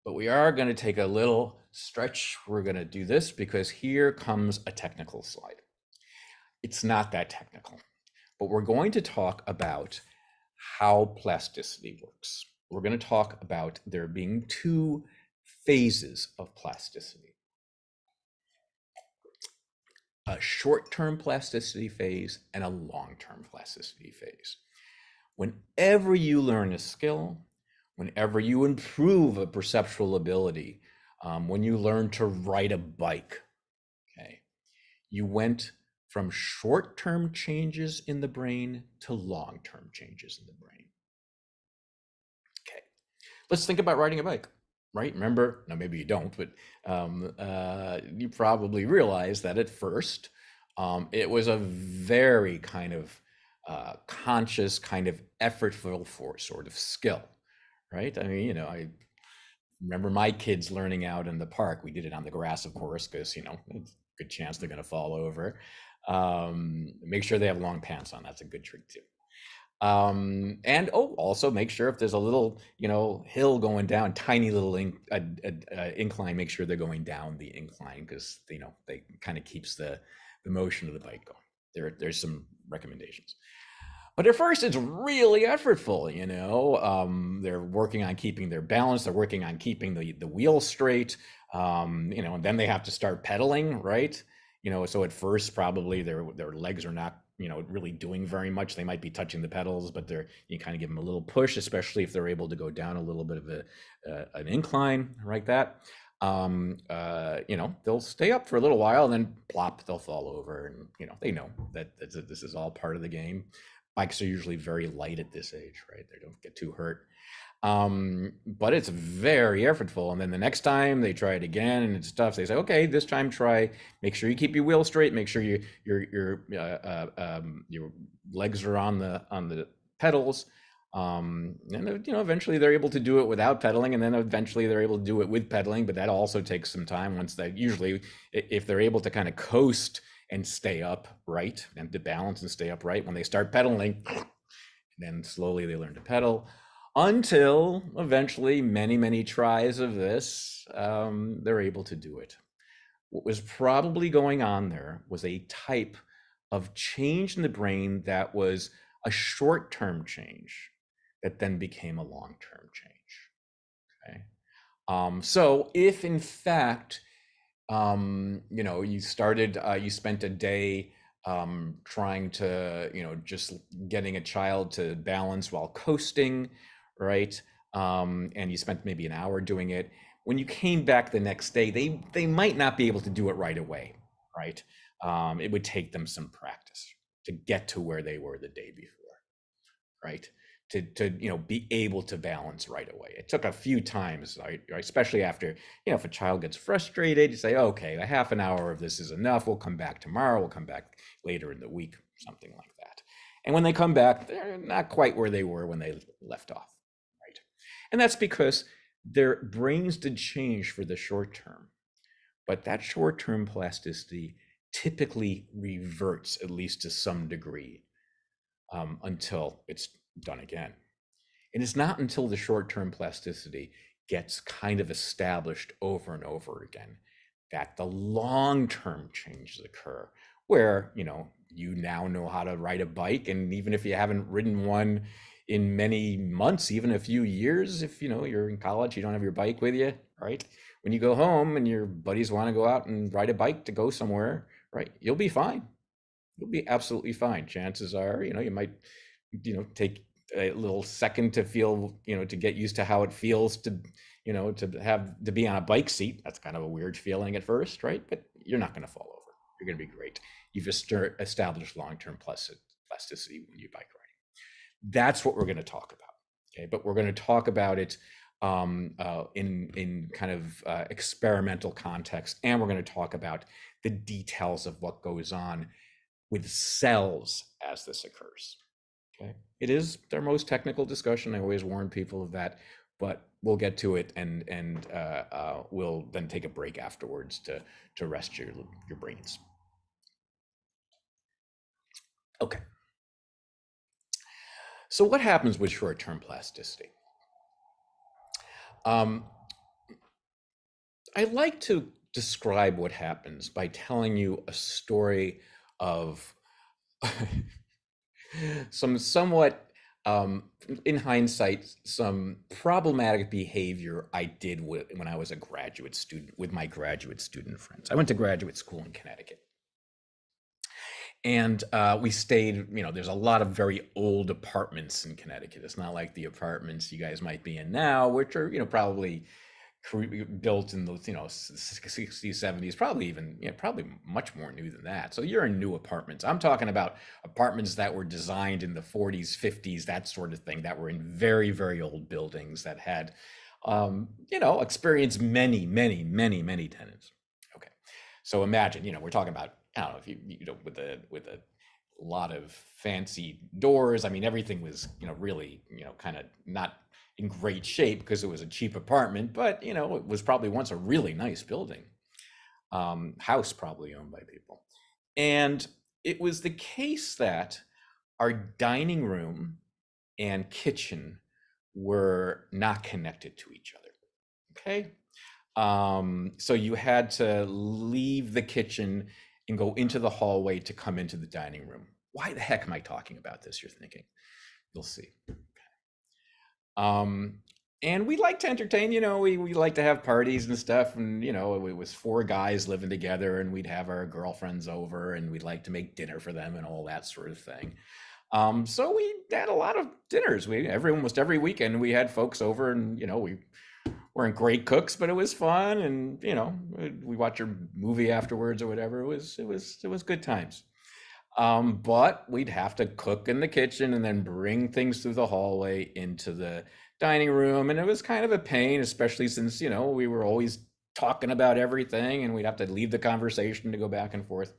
But we are going to take a little stretch. We're going to do this because here comes a technical slide. It's not that technical, but we're going to talk about how plasticity works. We're going to talk about there being 2 phases of plasticity. A short-term plasticity phase and a long-term plasticity phase. Whenever you learn a skill, whenever you improve a perceptual ability, when you learn to ride a bike, okay, you went from short-term changes in the brain to long-term changes in the brain. Okay, let's think about riding a bike, right? Remember, now maybe you don't, but you probably realize that at first, it was a very kind of conscious, kind of effortful for sort of skill, right? I mean, I remember my kids learning out in the park. We did it on the grass, of course, because, it's a good chance they're going to fall over. Make sure they have long pants on. That's a good trick too. And also make sure if there's a little, hill going down, tiny little incline, make sure they're going down the incline because, they kind of keeps the motion of the bike going. There's some recommendations. But at first, it's really effortful, they're working on keeping their balance. They're working on keeping the wheel straight, and then they have to start pedaling, right? So at first, probably their legs are not, really doing very much. They might be touching the pedals, but you kind of give them a little push, especially if they're able to go down a little bit of an incline like that. They'll stay up for a little while and then plop, they'll fall over, and, they know that this is all part of the game. Bikes are usually very light at this age, right? They don't get too hurt. But it's very effortful. And then the next time they try it again and it's tough, they say, okay, this time try, make sure you keep your wheel straight, make sure your legs are on the pedals. And eventually they're able to do it without pedaling, and then eventually they're able to do it with pedaling, but that also takes some time. Once they usually, if they're able to kind of coast and stay upright and to balance and stay upright, when they start pedaling, then slowly they learn to pedal until eventually many tries of this, they're able to do it. What was probably going on there was a type of change in the brain that was a short-term change that then became a long-term change. Okay. So if in fact, you spent a day trying to, just getting a child to balance while coasting, right? And you spent maybe an hour doing it. When you came back the next day, they might not be able to do it right away, right? It would take them some practice to get to where they were the day before, right? To be able to balance right away. It took a few times, right? Especially after, if a child gets frustrated, you say, okay, a half an hour of this is enough. We'll come back tomorrow. We'll come back later in the week, something like that. And when they come back, they're not quite where they were when they left off, right? And that's because their brains did change for the short term, but that short-term plasticity typically reverts, at least to some degree, until it's done again. And it's not until the short-term plasticity gets kind of established over and over again that the long-term changes occur, where you now know how to ride a bike, and even if you haven't ridden one in many months, even a few years, if you're in college, you don't have your bike with you, right? When you go home and your buddies want to go out and ride a bike to go somewhere, right, you'll be fine. You'll be absolutely fine. Chances are, you might take a little second to feel, to get used to how it feels to be on a bike seat. That's kind of a weird feeling at first, right? But you're not going to fall over. You're going to be great. You've established long-term plasticity when you're bike riding. That's what we're going to talk about. Okay, but we're going to talk about it in kind of experimental context, and we're going to talk about the details of what goes on with cells as this occurs. Okay, it is their most technical discussion. I always warn people of that, but we'll get to it, and we'll then take a break afterwards to rest your brains. Okay. So what happens with short-term plasticity? I like to describe what happens by telling you a story of some somewhat, in hindsight, some problematic behavior I did when I was a graduate student with my graduate student friends. I went to graduate school in Connecticut. And we stayed, there's a lot of very old apartments in Connecticut. It's not like the apartments you guys might be in now, which are, probably built in the, 60s, 70s, probably even, probably much more new than that. So you're in new apartments. I'm talking about apartments that were designed in the 40s, 50s, that sort of thing, that were in very, very old buildings that had, experienced many, many, many, many tenants. Okay. So imagine, we're talking about, I don't know if you with a lot of fancy doors. I mean, everything was, really, kind of not in great shape because it was a cheap apartment, but, it was probably once a really nice building, house probably owned by people. And it was the case that our dining room and kitchen were not connected to each other. Okay. So you had to leave the kitchen and go into the hallway to come into the dining room. Why the heck am I talking about this, you're thinking? You'll see. And we like to entertain, we like to have parties and stuff. And, it was 4 guys living together, and we'd have our girlfriends over, and we'd like to make dinner for them and all that sort of thing. So we had a lot of dinners. Almost every weekend we had folks over, and, we weren't great cooks, but it was fun. And, we watch a movie afterwards or whatever. It was good times. But we'd have to cook in the kitchen and then bring things through the hallway into the dining room. And it was kind of a pain, especially since, we were always talking about everything, and we'd have to leave the conversation to go back and forth.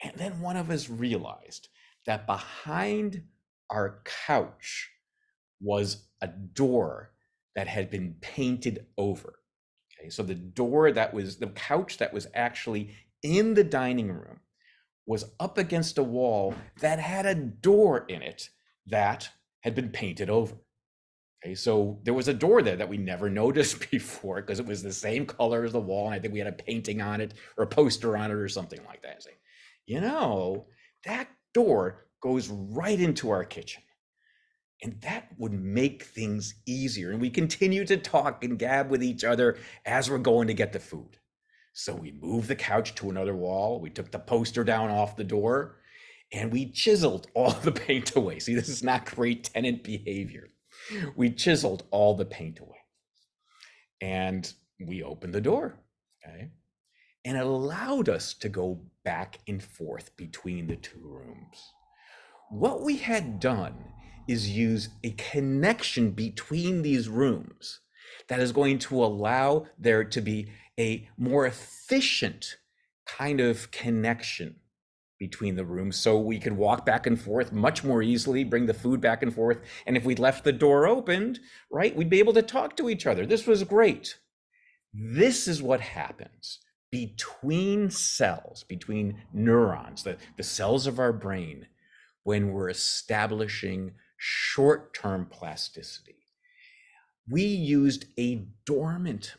And then one of us realized that behind our couch was a door that had been painted over. Okay, so the couch that was actually in the dining room was up against a wall that had a door in it that had been painted over. Okay, so there was a door there that we never noticed before because it was the same color as the wall, and I think we had a painting on it or a poster on it or something like that. Say, that door goes right into our kitchen. And that would make things easier. And we continue to talk and gab with each other as we're going to get the food. So we moved the couch to another wall. We took the poster down off the door, and we chiseled all the paint away. See, this is not great tenant behavior. We chiseled all the paint away. And we opened the door, okay? And it allowed us to go back and forth between the 2 rooms. What we had done is use a connection between these rooms that is going to allow there to be a more efficient kind of connection between the rooms, so we could walk back and forth much more easily, bring the food back and forth. And if we left the door opened, right, we'd be able to talk to each other. This was great. This is what happens between cells, between neurons, the cells of our brain, when we're establishing short-term plasticity. We used a dormant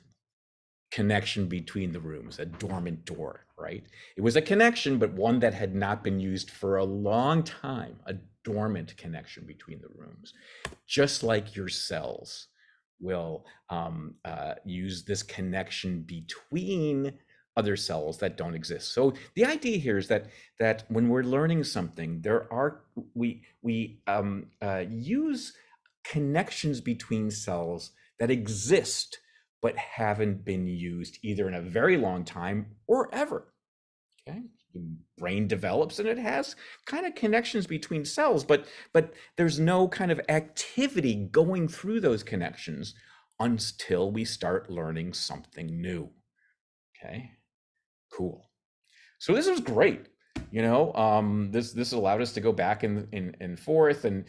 connection between the rooms, a dormant door, right? It was a connection, but one that had not been used for a long time, a dormant connection between the rooms. Just like your cells will use this connection between other cells that don't exist. So the idea here is that when we're learning something, we use connections between cells that exist but haven't been used either in a very long time or ever. Okay, brain develops, and it has kind of connections between cells, but there's no kind of activity going through those connections until we start learning something new. Okay, cool. So this was great. This allowed us to go back and forth, and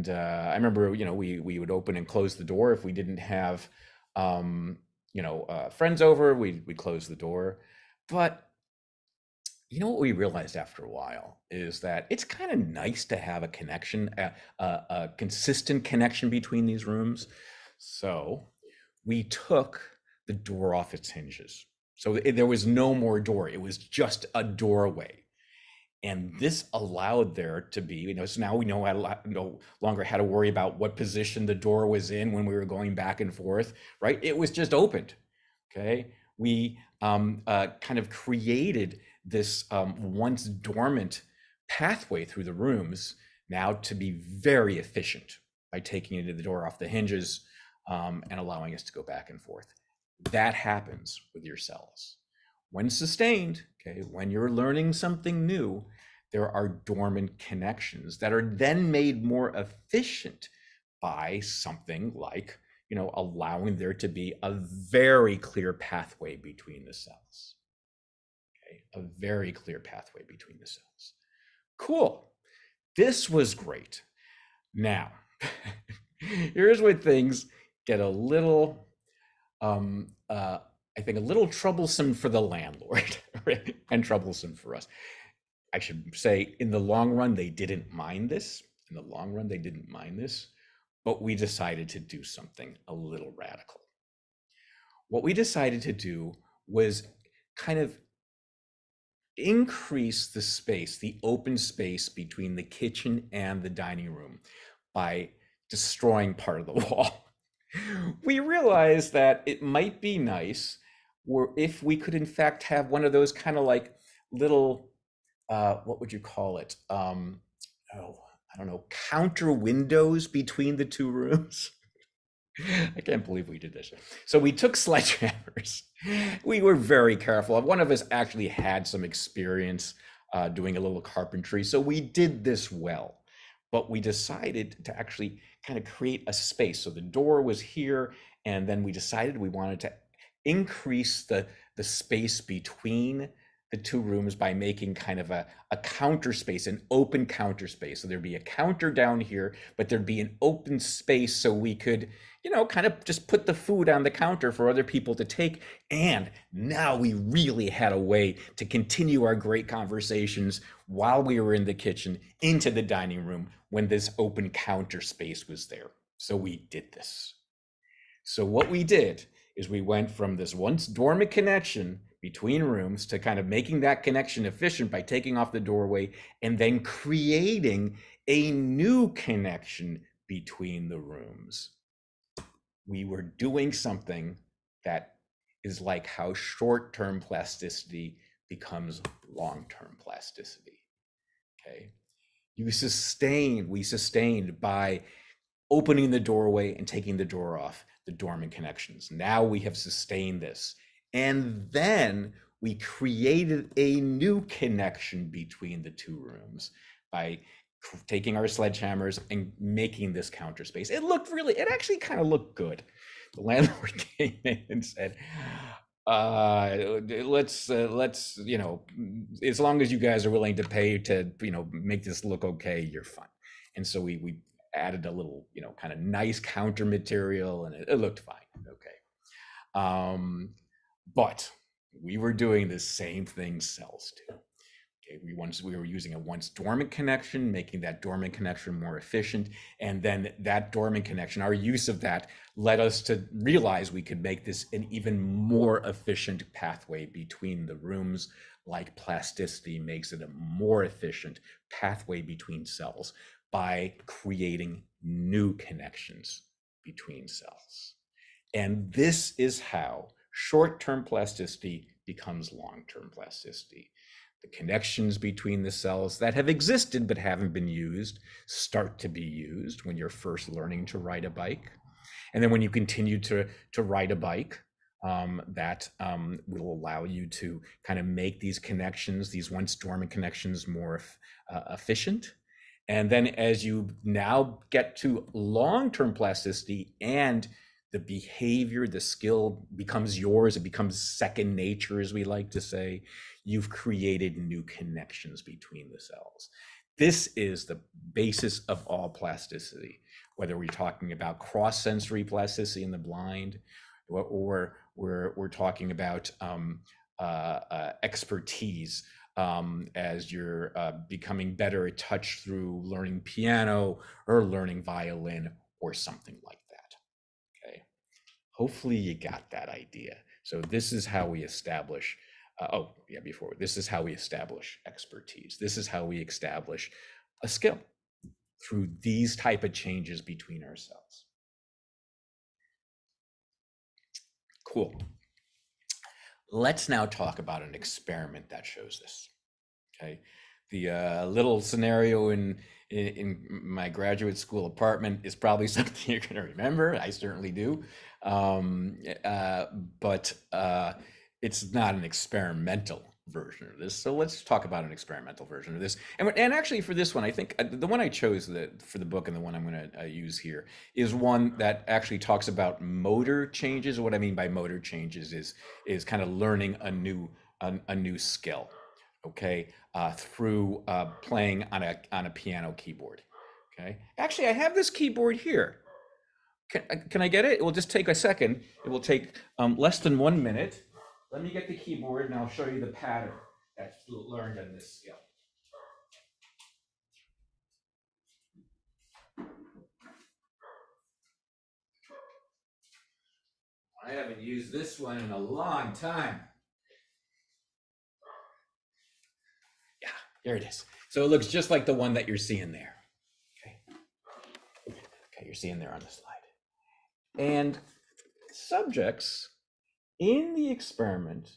I remember, we would open and close the door if we didn't have friends over. We'd close the door. But what we realized after a while is that it's kind of nice to have a connection, a consistent connection between these rooms. So we took the door off its hinges. So there was no more door. It was just a doorway. And this allowed there to be, so now we know no longer how to worry about what position the door was in when we were going back and forth, right? It was just opened, okay? We kind of created this once dormant pathway through the rooms now to be very efficient by taking the door off the hinges and allowing us to go back and forth. That happens with your cells. When sustained, okay, when you're learning something new, there are dormant connections that are then made more efficient by something like, allowing there to be a very clear pathway between the cells. Okay, a very clear pathway between the cells. Cool. This was great. Now, here's where things get a little, I think, a little troublesome for the landlord, right? And troublesome for us. I should say, in the long run, they didn't mind this. In the long run, they didn't mind this, but we decided to do something a little radical. What we decided to do was kind of increase the space, the open space between the kitchen and the dining room by destroying part of the wall. We realized that it might be nice if we could in fact have one of those kind of like little, what would you call it? I don't know, counter windows between the two rooms. I can't believe we did this. So we took sledgehammers. We were very careful. One of us actually had some experience doing a little carpentry, so we did this well. But we decided to actually kind of create a space. So the door was here, and then we decided we wanted to increase the space between the two rooms by making kind of a counter space, an open counter space. So there'd be a counter down here, but there'd be an open space so we could, kind of just put the food on the counter for other people to take. And now we really had a way to continue our great conversations while we were in the kitchen into the dining room when this open counter space was there. So we did this. So what we did is we went from this once dormant connection between rooms to kind of making that connection efficient by taking off the doorway and then creating a new connection between the rooms. We were doing something that is like how short-term plasticity becomes long-term plasticity. Okay, we sustained by opening the doorway and taking the door off the dormant connections. Now we have sustained this. And then we created a new connection between the two rooms by taking our sledgehammers and making this counter space. It actually kind of looked good. The landlord came in and said, let's, as long as you guys are willing to pay to, make this look okay, you're fine. And so we added a little, kind of nice counter material, and it looked fine. Okay. But we were doing the same thing cells do. Okay, we were using a once dormant connection, making that dormant connection more efficient, and then that dormant connection, our use of that led us to realize we could make this an even more efficient pathway between the rooms, like plasticity makes it a more efficient pathway between cells by creating new connections between cells. And this is how short-term plasticity becomes long-term plasticity. The connections between the cells that have existed but haven't been used start to be used when you're first learning to ride a bike. And then when you continue to ride a bike, that will allow you to kind of make these connections, these once dormant connections, more efficient. And then as you now get to long-term plasticity and the behavior, the skill becomes yours, it becomes second nature, as we like to say, you've created new connections between the cells. This is the basis of all plasticity, whether we're talking about cross-sensory plasticity in the blind, or we're talking about expertise as you're becoming better at touch through learning piano or learning violin or something like that. Okay, hopefully you got that idea. So this is how we establish. This is how we establish expertise. This is how we establish a skill through these type of changes between ourselves. Cool. Let's now talk about an experiment that shows this. Okay, the little scenario in my graduate school apartment is probably something you're going to remember. I certainly do, but it's not an experimental version of this. So let's talk about an experimental version of this. And actually, for this one, I think the one I chose for the book and the one I'm going to use here is one that actually talks about motor changes. What I mean by motor changes is kind of learning a new skill. Okay, through playing on a piano keyboard. Okay, actually, I have this keyboard here. Can I get it? It will just take a second. It will take less than 1 minute. Let me get the keyboard and I'll show you the pattern that's learned in this skill. I haven't used this one in a long time. Yeah, here it is. So it looks just like the one that you're seeing there. Okay, you're seeing there on the slide. And subjects in the experiment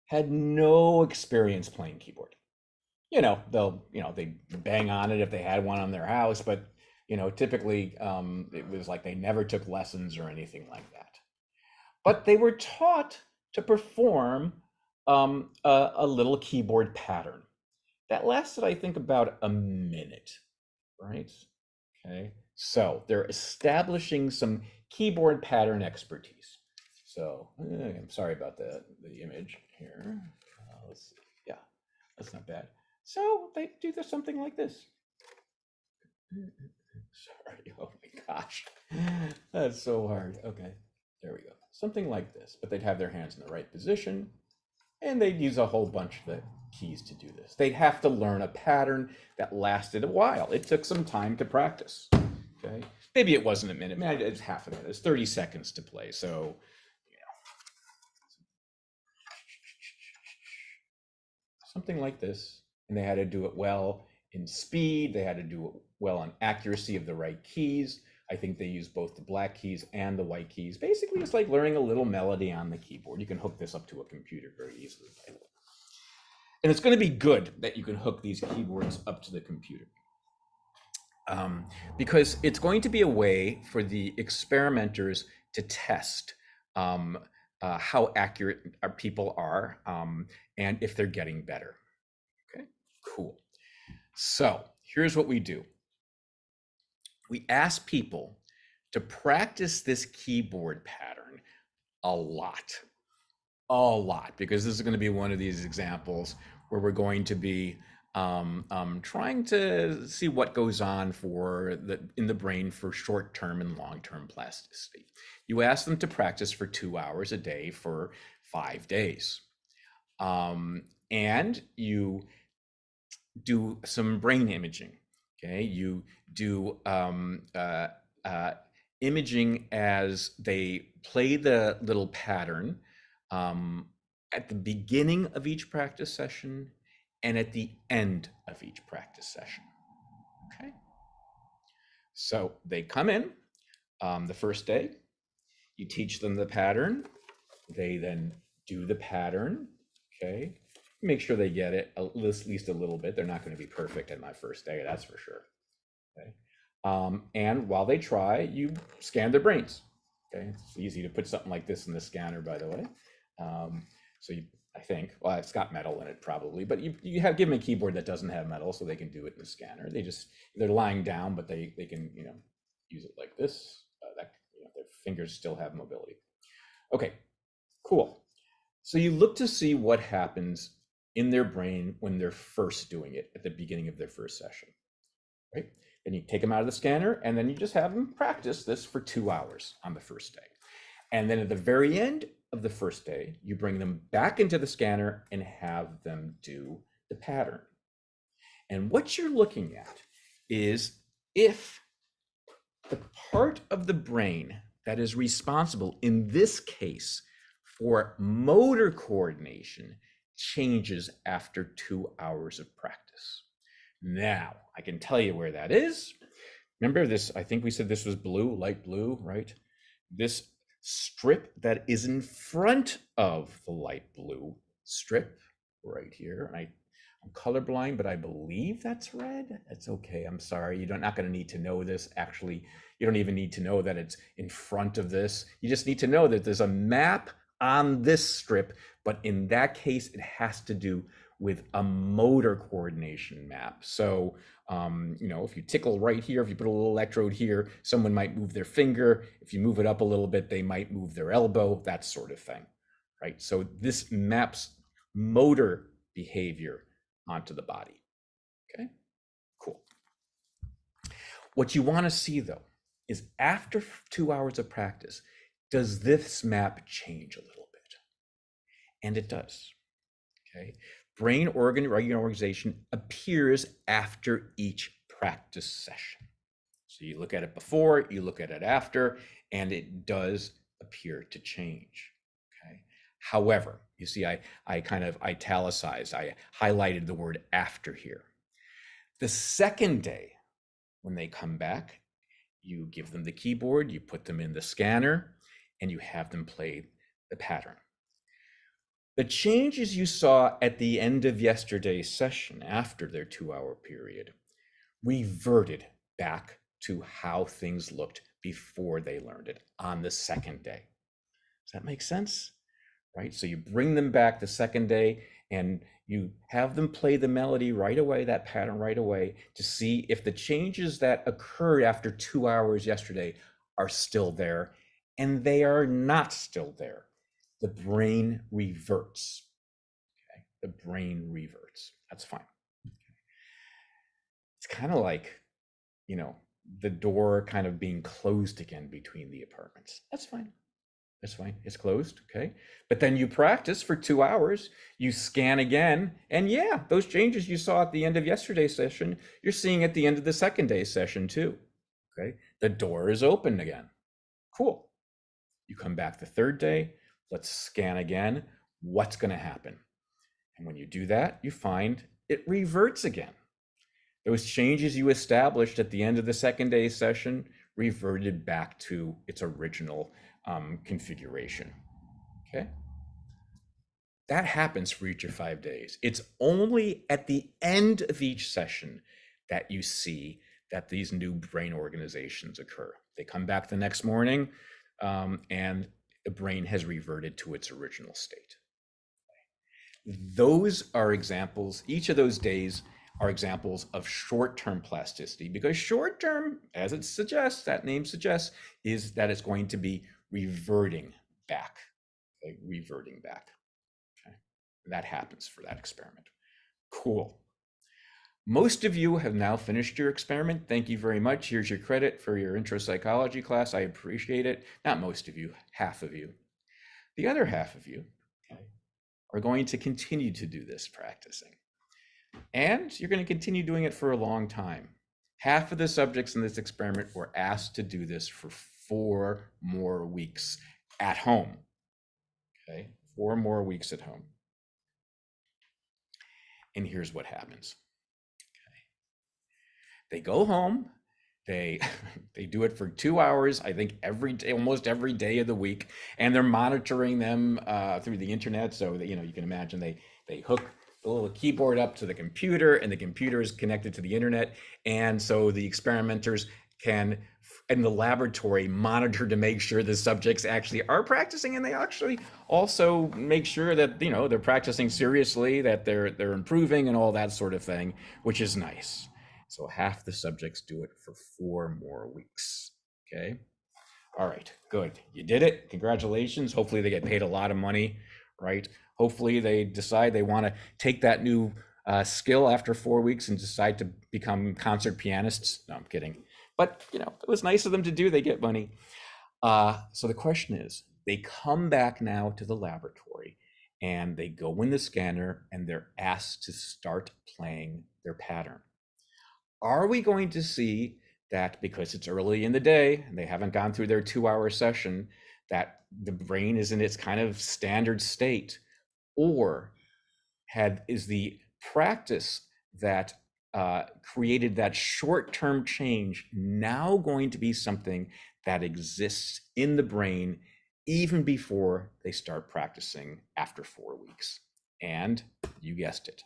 had no experience playing keyboard. They bang on it if they had one on their house, but typically it was like they never took lessons or anything like that. But they were taught to perform a little keyboard pattern that lasted, I think, about a minute, right? Okay, so they're establishing some keyboard pattern expertise. So I'm sorry about the image here. Let's see. Yeah, that's not bad. So they do something like this. Sorry, oh my gosh, that's so hard. Okay, there we go. Something like this, but they'd have their hands in the right position, and they'd use a whole bunch of the keys to do this. They'd have to learn a pattern that lasted a while. It took some time to practice. Okay, maybe it wasn't a minute. Maybe it's half a minute. It's 30 seconds to play. So, something like this. And they had to do it well in speed. They had to do it well on accuracy of the right keys. I think they use both the black keys and the white keys. Basically, it's like learning a little melody on the keyboard. You can hook this up to a computer very easily, by the way. And it's going to be good that you can hook these keyboards up to the computer. Because it's going to be a way for the experimenters to test how accurate our people are and if they're getting better. Okay, cool. So here's what we do. We ask people to practice this keyboard pattern a lot, because this is going to be one of these examples where we're going to be trying to see what goes on in the brain for short-term and long-term plasticity. You ask them to practice for 2 hours a day for 5 days. And you do some brain imaging. Okay, you do imaging as they play the little pattern at the beginning of each practice session and at the end of each practice session. Okay, so they come in the first day, you teach them the pattern, they then do the pattern. Okay, make sure they get it at least a little bit. They're not going to be perfect in my first day, that's for sure. Okay, and while they try, you scan their brains. Okay, it's easy to put something like this in the scanner, by the way. So I think, well, it's got metal in it probably, but you give them a keyboard that doesn't have metal, so they can do it in the scanner. They're lying down, but they can use it like this. Their fingers still have mobility. Okay, cool. So you look to see what happens in their brain when they're first doing it at the beginning of their first session, right? Then you take them out of the scanner, and then you just have them practice this for 2 hours on the first day. And then at the very end of the first day, you bring them back into the scanner and have them do the pattern. And what you're looking at is if the part of the brain that is responsible in this case for motor coordination changes after 2 hours of practice. Now, I can tell you where that is. Remember this, I think we said this was blue, light blue, right? This strip that is in front of the light blue strip right here. I'm colorblind, but I believe that's red. That's okay, I'm sorry. You're not gonna need to know this. Actually, you don't even need to know that it's in front of this. You just need to know that there's a map on this strip, but in that case, it has to do with a motor coordination map. So, if you tickle right here, if you put a little electrode here, someone might move their finger. If you move it up a little bit, they might move their elbow, that sort of thing, right? So this maps motor behavior onto the body, okay? Cool. What you wanna see though, is after 2 hours of practice, does this map change a little bit? And it does, okay? Brain organ organization appears after each practice session. So you look at it before, you look at it after, and it does appear to change, okay? However, you see, I kind of italicized, I highlighted the word after here. The second day, when they come back, you give them the keyboard, you put them in the scanner, and you have them play the pattern. The changes you saw at the end of yesterday's session after their 2-hour period reverted back to how things looked before they learned it on the second day. Does that make sense? Right? So you bring them back the second day and you have them play the melody right away, that pattern right away, to see if the changes that occurred after 2 hours yesterday are still there, and they are not still there. The brain reverts, okay? The brain reverts, that's fine. It's kind of like, the door kind of being closed again between the apartments. That's fine, it's closed, okay? But then you practice for 2 hours, you scan again, and yeah, those changes you saw at the end of yesterday's session, you're seeing at the end of the second day's session too, okay? The door is open again, cool. You come back the third day, let's scan again. What's going to happen? And when you do that, you find it reverts again. Those changes you established at the end of the second day session reverted back to its original configuration, okay? That happens for each of 5 days. It's only at the end of each session that you see that these new brain organizations occur. They come back the next morning, and the brain has reverted to its original state. Those are examples, each of those days are examples of short-term plasticity, because short-term, as it suggests, that name suggests, is that it's going to be reverting back, okay? Reverting back, okay? That happens for that experiment. Cool. Most of you have now finished your experiment. Thank you very much. Here's your credit for your intro psychology class. I appreciate it. Not most of you, half of you. The other half of you, okay, are going to continue to do this practicing. And you're going to continue doing it for a long time. Half of the subjects in this experiment were asked to do this for 4 more weeks at home. Okay, 4 more weeks at home. And here's what happens. They go home, they do it for 2 hours, I think every day, almost every day of the week, and they're monitoring them through the internet. So that, you can imagine they hook the little keyboard up to the computer, and the computer is connected to the internet. And so the experimenters can in the laboratory monitor to make sure the subjects actually are practicing, and they actually also make sure that they're practicing seriously, that they're improving and all that sort of thing, which is nice. So half the subjects do it for 4 more weeks. Okay. All right, good. You did it. Congratulations. Hopefully they get paid a lot of money, right? Hopefully they decide they want to take that new skill after 4 weeks and decide to become concert pianists. No, I'm kidding. But, it was nice of them to do. They get money. So the question is, they come back now to the laboratory and they go in the scanner and they're asked to start playing their pattern. Are we going to see that because it's early in the day and they haven't gone through their 2-hour session, that the brain is in its kind of standard state? Or is the practice that created that short-term change now going to be something that exists in the brain even before they start practicing after 4 weeks? And you guessed it,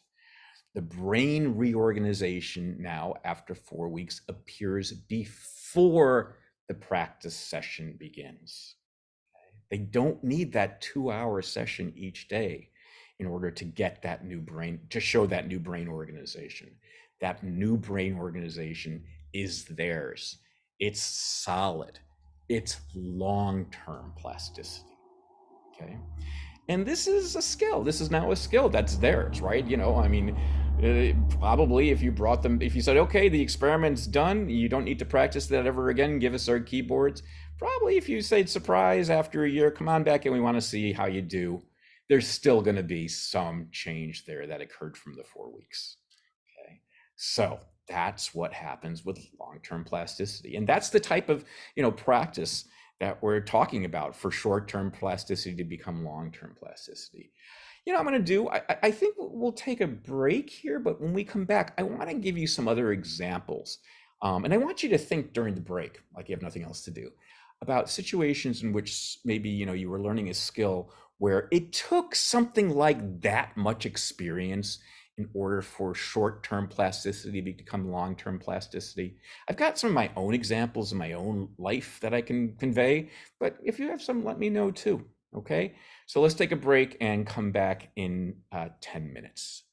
the brain reorganization now after 4 weeks appears before the practice session begins. They don't need that 2-hour session each day in order to get that new brain, to show that new brain organization. That new brain organization is theirs. It's solid. It's long-term plasticity. Okay. And this is a skill. This is now a skill that's theirs, right? Probably if you said, okay, the experiment's done, you don't need to practice that ever again, give us our keyboards. Probably if you say, surprise, after a year, come on back and we want to see how you do, there's still going to be some change there that occurred from the 4 weeks. Okay. So that's what happens with long-term plasticity. And that's the type of, practice that we're talking about for short-term plasticity to become long-term plasticity. I'm going to do, I think we'll take a break here, but when we come back, I want to give you some other examples. And I want you to think during the break, like you have nothing else to do, about situations in which maybe, you were learning a skill where it took something like that much experience in order for short-term plasticity to become long-term plasticity. I've got some of my own examples in my own life that I can convey, but if you have some, let me know too, okay? So let's take a break and come back in 10 minutes.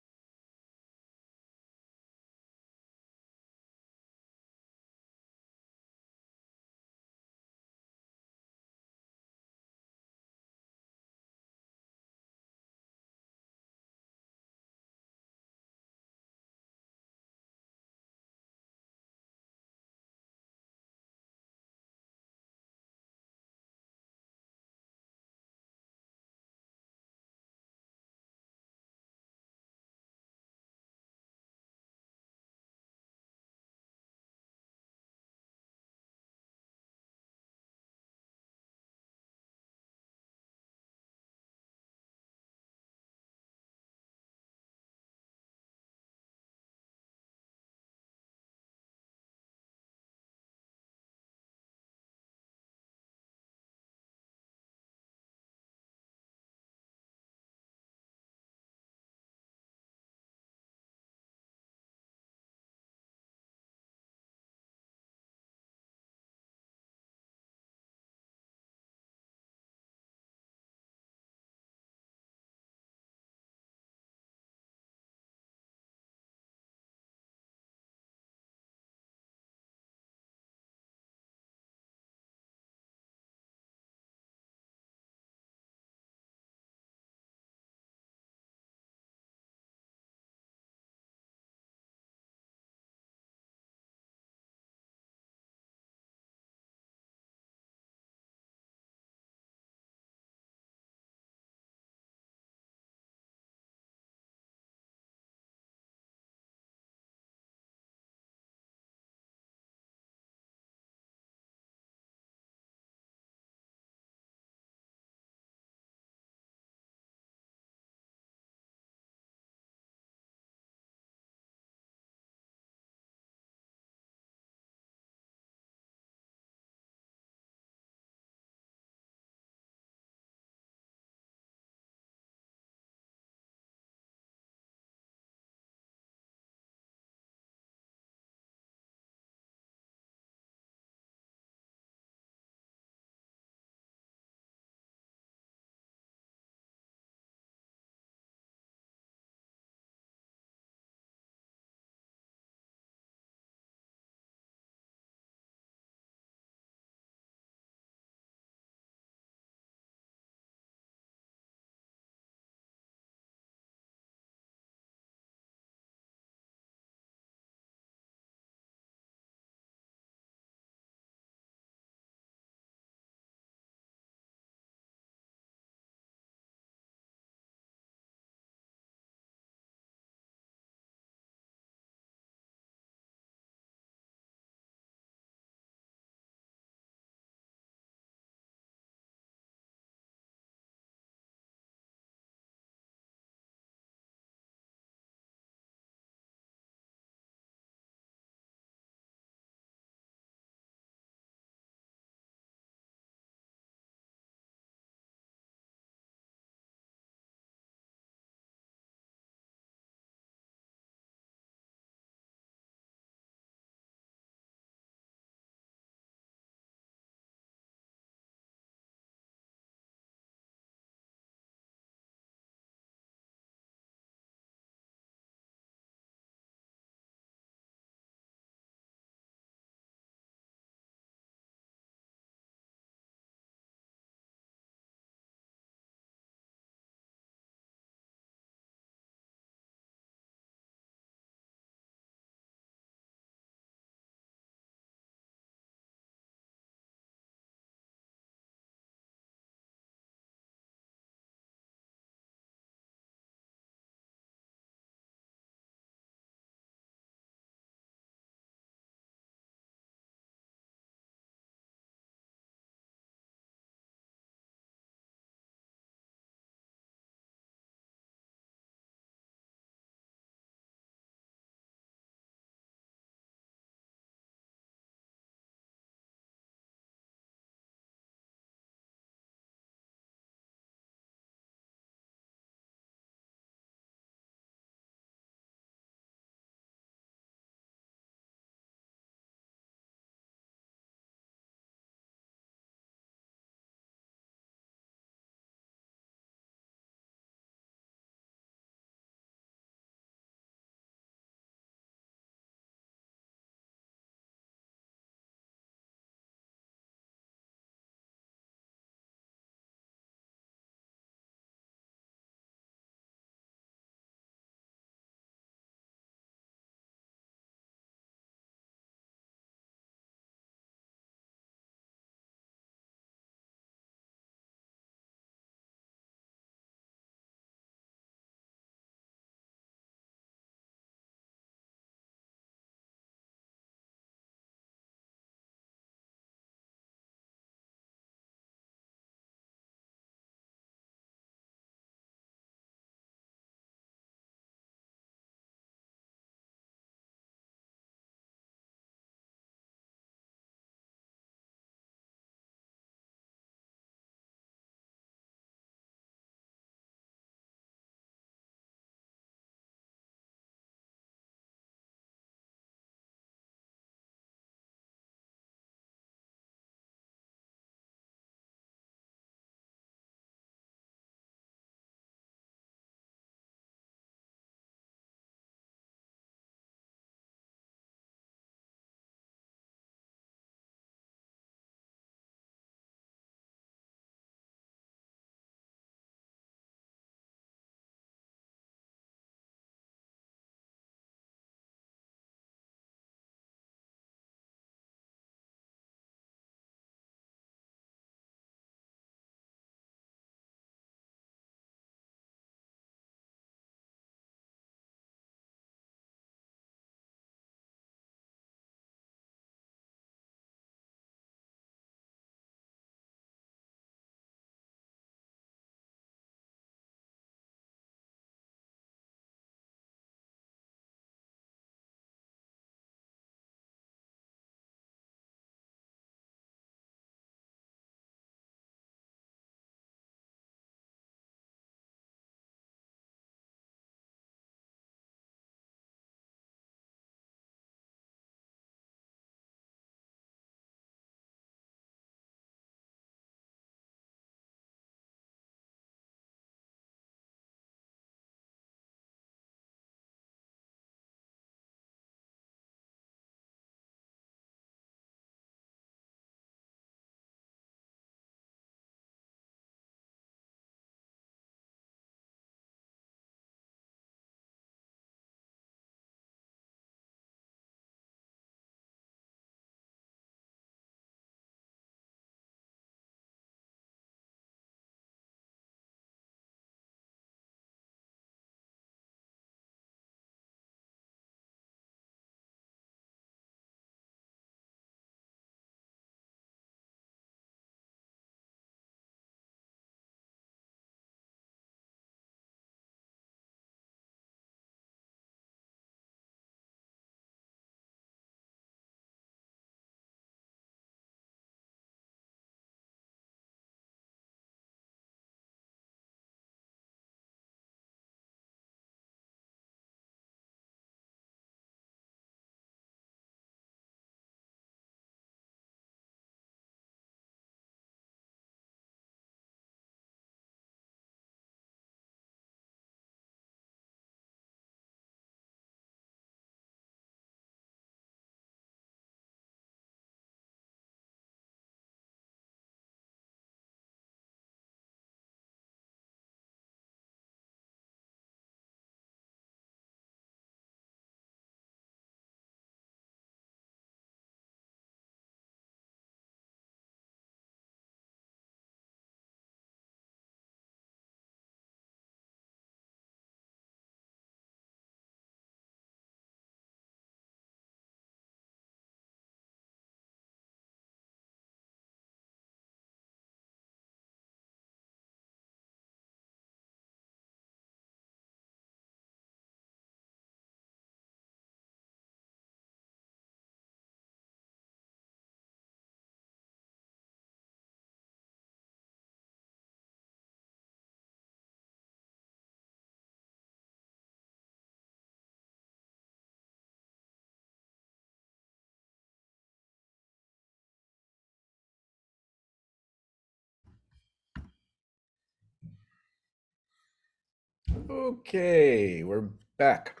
Okay, we're back.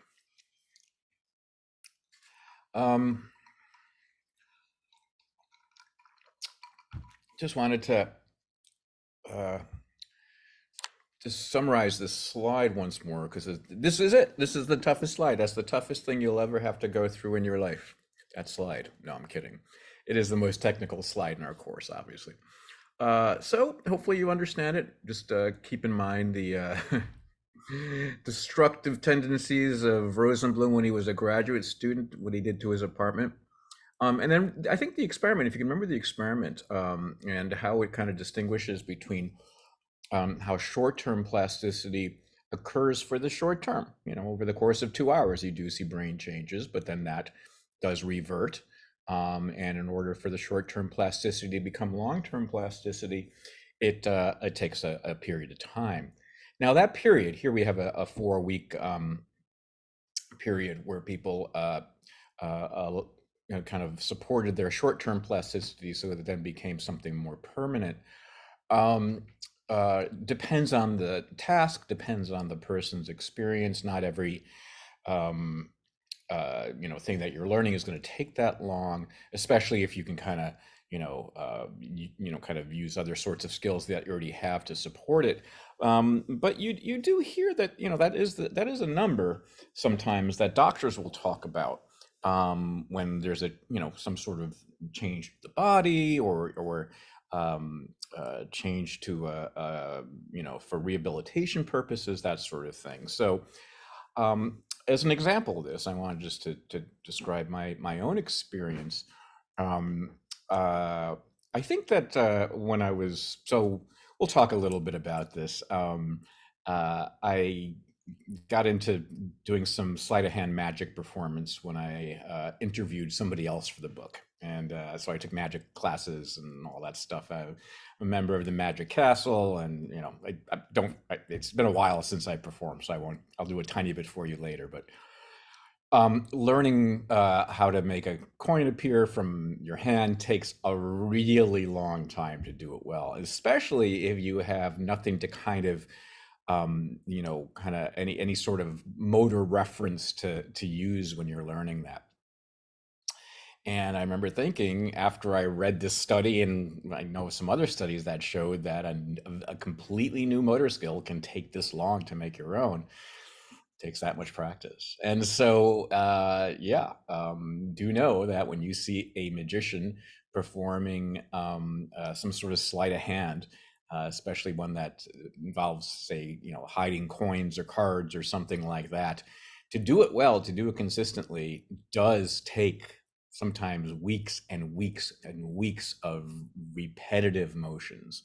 Just wanted to just summarize this slide once more because this is it. This is the toughest slide. That's the toughest thing you'll ever have to go through in your life. That slide. No, I'm kidding. It is the most technical slide in our course, obviously. So hopefully you understand it. Just keep in mind the destructive tendencies of Rosenblum when he was a graduate student, what he did to his apartment. And then I think the experiment, if you can remember the experiment and how it kind of distinguishes between how short-term plasticity occurs for the short term. Over the course of 2 hours, you do see brain changes, but then that does revert. And in order for the short-term plasticity to become long-term plasticity, it takes a period of time. Now that period, here we have a 4-week period where people kind of supported their short-term plasticity so that it then became something more permanent. Depends on the task, depends on the person's experience. Not every thing that you're learning is going to take that long, especially if you can kind of kind of use other sorts of skills that you already have to support it. But you do hear that that is a number sometimes that doctors will talk about when there's some sort of change to the body or change to for rehabilitation purposes, that sort of thing. So as an example of this, I wanted just to describe my own experience. I think that when I was, so we'll talk a little bit about this. I got into doing some sleight of hand magic performance when I interviewed somebody else for the book. And so I took magic classes and all that stuff. I'm a member of the Magic Castle, and it's been a while since I performed, so I'll do a tiny bit for you later. But learning how to make a coin appear from your hand takes a really long time to do it well, especially if you have nothing to kind of any sort of motor reference to use when you're learning that. And I remember thinking, after I read this study, and I know some other studies that showed that a completely new motor skill can take this long to make your own. It takes that much practice. And so, do know that when you see a magician performing some sort of sleight of hand, especially one that involves, say, hiding coins or cards or something like that, to do it well, to do it consistently, does take sometimes weeks and weeks and weeks of repetitive motions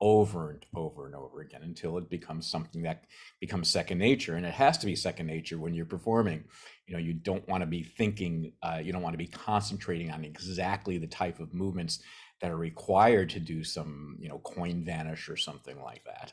over and over and over again until it becomes something that becomes second nature. And it has to be second nature when you're performing. You don't want to be thinking, you don't want to be concentrating on exactly the type of movements that are required to do some, coin vanish or something like that.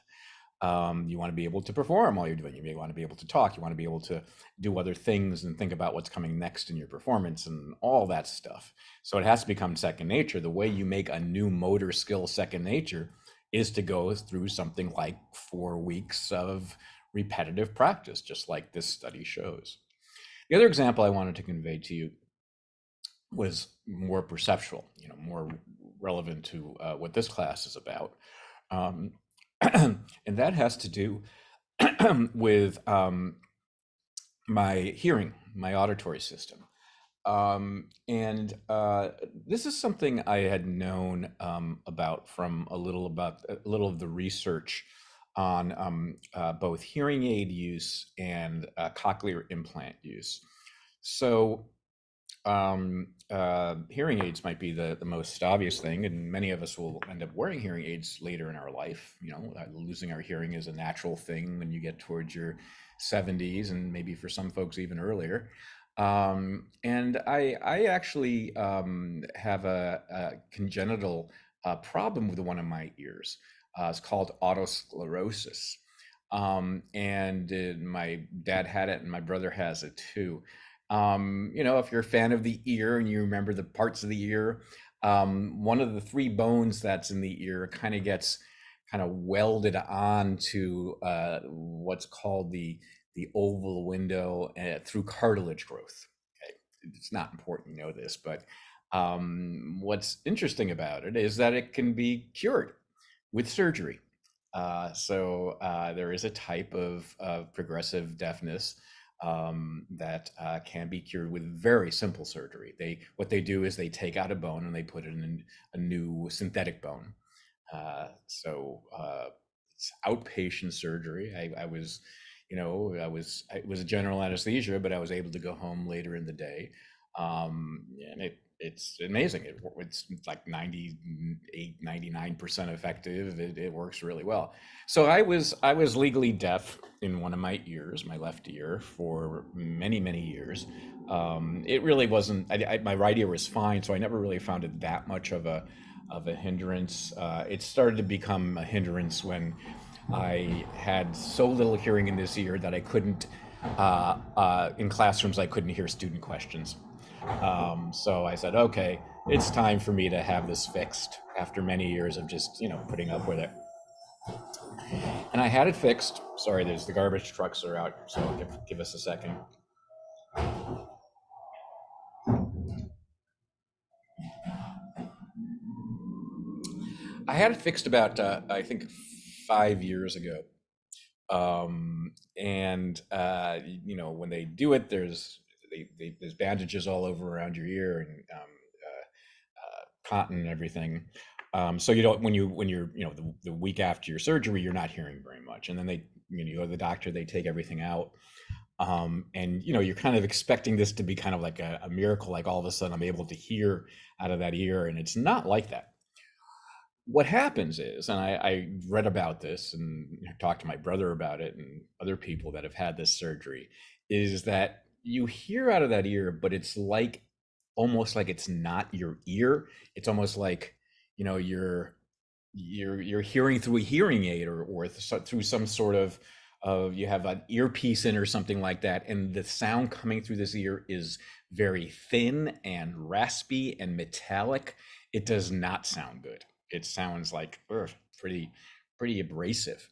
You want to be able to perform while you're doing it. You may want to be able to talk. You want to be able to do other things and think about what's coming next in your performance and all that stuff. So it has to become second nature. The way you make a new motor skill second nature is to go through something like 4 weeks of repetitive practice, just like this study shows. The other example I wanted to convey to you was more perceptual, more relevant to what this class is about. And that has to do with my hearing, my auditory system. And this is something I had known about from a little of the research on both hearing aid use and cochlear implant use. So hearing aids might be the most obvious thing, and many of us will end up wearing hearing aids later in our life. Losing our hearing is a natural thing when you get towards your 70s, and maybe for some folks even earlier. And I actually have a congenital problem with one of my ears. It's called otosclerosis. And my dad had it, and my brother has it too. If you're a fan of the ear and you remember the parts of the ear, one of the 3 bones that's in the ear kind of gets kind of welded on to what's called the oval window through cartilage growth. Okay, it's not important you know this, but what's interesting about it is that it can be cured with surgery. There is a type of progressive deafness that can be cured with very simple surgery. What they do is they take out a bone and they put in a new synthetic bone. It's outpatient surgery. I was, you know, it was a general anesthesia, but I was able to go home later in the day. And it's amazing. It's like 98, 99% effective. It works really well. So I was legally deaf in one of my ears, my left ear, for many, many years. It really wasn't, my right ear was fine, so I never really found it that much of a hindrance. It started to become a hindrance when I had so little hearing in this ear that I couldn't, in classrooms, I couldn't hear student questions. So I said, okay, it's time for me to have this fixed after many years of just, you know, putting up with it. And I had it fixed. Sorry, the garbage trucks are out, so give us a second. I had it fixed about, I think, 5 years ago. You know, when they do it, there's bandages all over around your ear and cotton and everything. So you don't, when you're, you know, the week after your surgery, you're not hearing very much. And then you go to the doctor, they take everything out. And, you know, you're kind of expecting this to be kind of like a miracle, like all of a sudden I'm able to hear out of that ear, and it's not like that. What happens is, and I read about this and talked to my brother about it and other people that have had this surgery, is that you hear out of that ear, but it's like almost like it's not your ear. It's almost like, you know, you're hearing through a hearing aid or through some sort of you have an earpiece in or something like that, and the sound coming through this ear is very thin and raspy and metallic. It does not sound good. It sounds like pretty abrasive.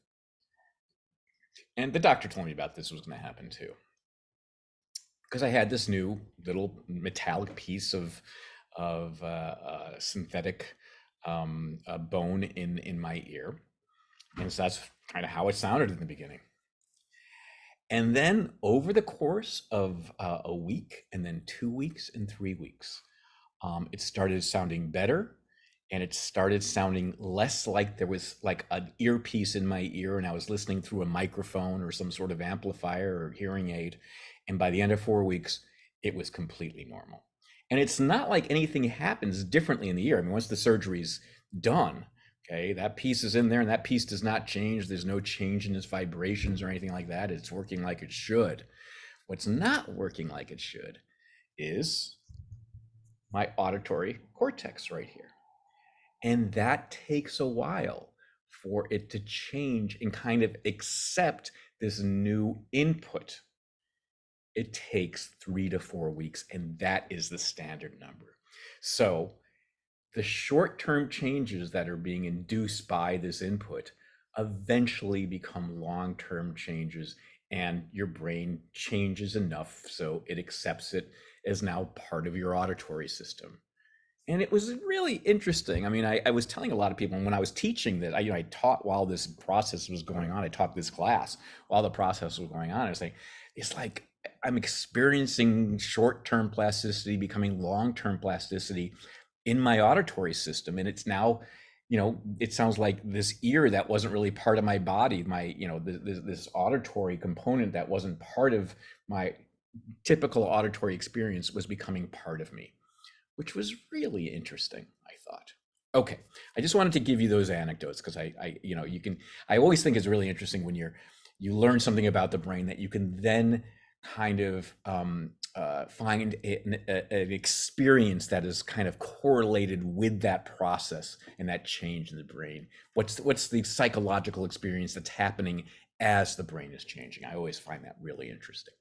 And the doctor told me about this was going to happen too, because I had this new little metallic piece of synthetic bone in my ear, and so that's kind of how it sounded in the beginning. And then over the course of a week, and then 2 weeks and 3 weeks, it started sounding better. And it started sounding less like there was like an earpiece in my ear and I was listening through a microphone or some sort of amplifier or hearing aid. And by the end of 4 weeks, it was completely normal. And it's not like anything happens differently in the ear. I mean, once the surgery's done, okay, that piece is in there and that piece does not change. There's no change in its vibrations or anything like that. It's working like it should. What's not working like it should is my auditory cortex right here. And that takes a while for it to change and kind of accept this new input. It takes 3 to 4 weeks, and that is the standard number. So the short-term changes that are being induced by this input eventually become long-term changes, and your brain changes enough so it accepts it as now part of your auditory system. And it was really interesting. I mean, I was telling a lot of people, and when I was teaching that, I taught while this process was going on. I taught this class while the process was going on. I was saying, it's like I'm experiencing short-term plasticity becoming long-term plasticity in my auditory system. And it's now, you know, it sounds like this ear that wasn't really part of my body, my, you know, this auditory component that wasn't part of my typical auditory experience was becoming part of me, which was really interesting, I thought. Okay, I just wanted to give you those anecdotes because you know, I always think it's really interesting when you learn something about the brain that you can then kind of find an experience that is kind of correlated with that process and that change in the brain. What's the psychological experience that's happening as the brain is changing? I always find that really interesting.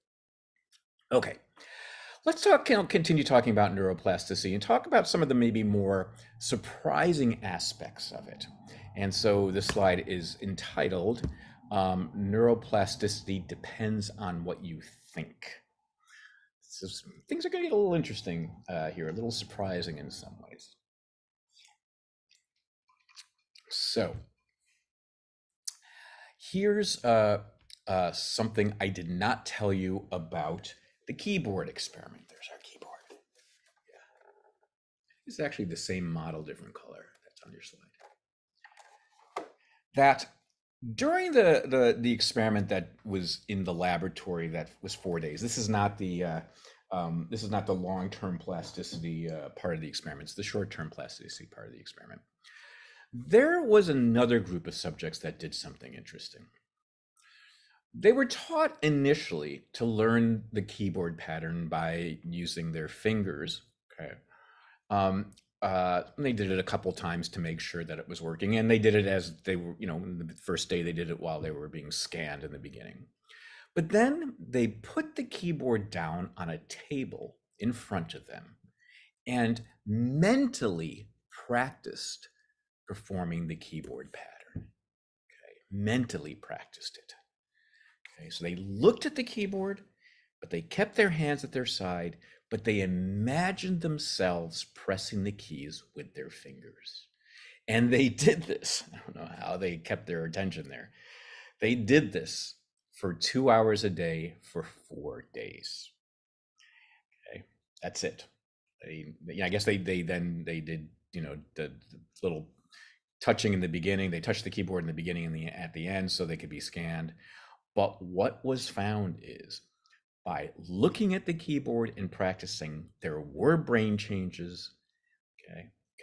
Okay. Let's continue talking about neuroplasticity and talk about some of the maybe more surprising aspects of it. And so this slide is entitled Neuroplasticity Depends on What You Think. So things are going to get a little interesting here, a little surprising in some ways. So here's something I did not tell you about the keyboard experiment. There's our keyboard. Yeah. It's actually the same model, different color. That's on your slide. That during the experiment that was in the laboratory that was 4 days. This is not the long-term plasticity part of the experiment. It's the short-term plasticity part of the experiment. There was another group of subjects that did something interesting. They were taught initially to learn the keyboard pattern by using their fingers. Okay. They did it a couple times to make sure that it was working, and they did it as they were, the first day they did it while they were being scanned in the beginning. But then they put the keyboard down on a table in front of them and mentally practiced performing the keyboard pattern. Okay, mentally practiced it. Okay, so they looked at the keyboard, but they kept their hands at their side, but they imagined themselves pressing the keys with their fingers. And they did this. I don't know how they kept their attention there. They did this for 2 hours a day for 4 days. Okay, that's it. I guess they did, the little touching in the beginning. They touched the keyboard in the beginning and at the end so they could be scanned. But what was found is by looking at the keyboard and practicing, there were brain changes.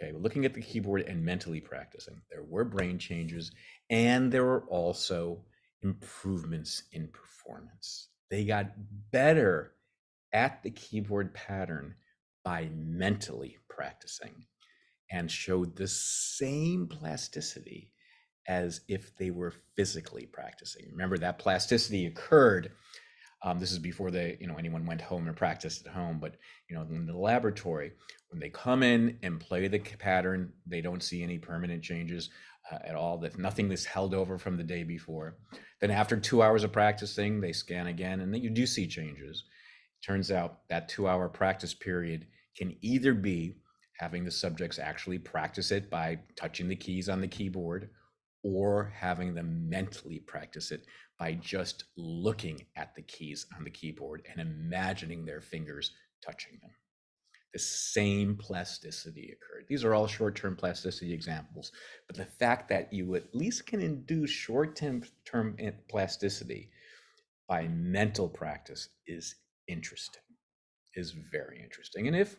Okay, looking at the keyboard and mentally practicing, there were brain changes, and there were also improvements in performance. They got better at the keyboard pattern by mentally practicing and showed the same plasticity as if they were physically practicing. Remember, that plasticity occurred. This is before anyone went home and practiced at home, but in the laboratory, when they come in and play the pattern, they don't see any permanent changes at all. That nothing is held over from the day before. Then after 2 hours of practicing, they scan again, and then you do see changes. It turns out that 2-hour practice period can either be having the subjects actually practice it by touching the keys on the keyboard, or having them mentally practice it by just looking at the keys on the keyboard and imagining their fingers touching them. The same plasticity occurred. These are all short-term plasticity examples, but the fact that you at least can induce short-term plasticity by mental practice is interesting, is very interesting. And if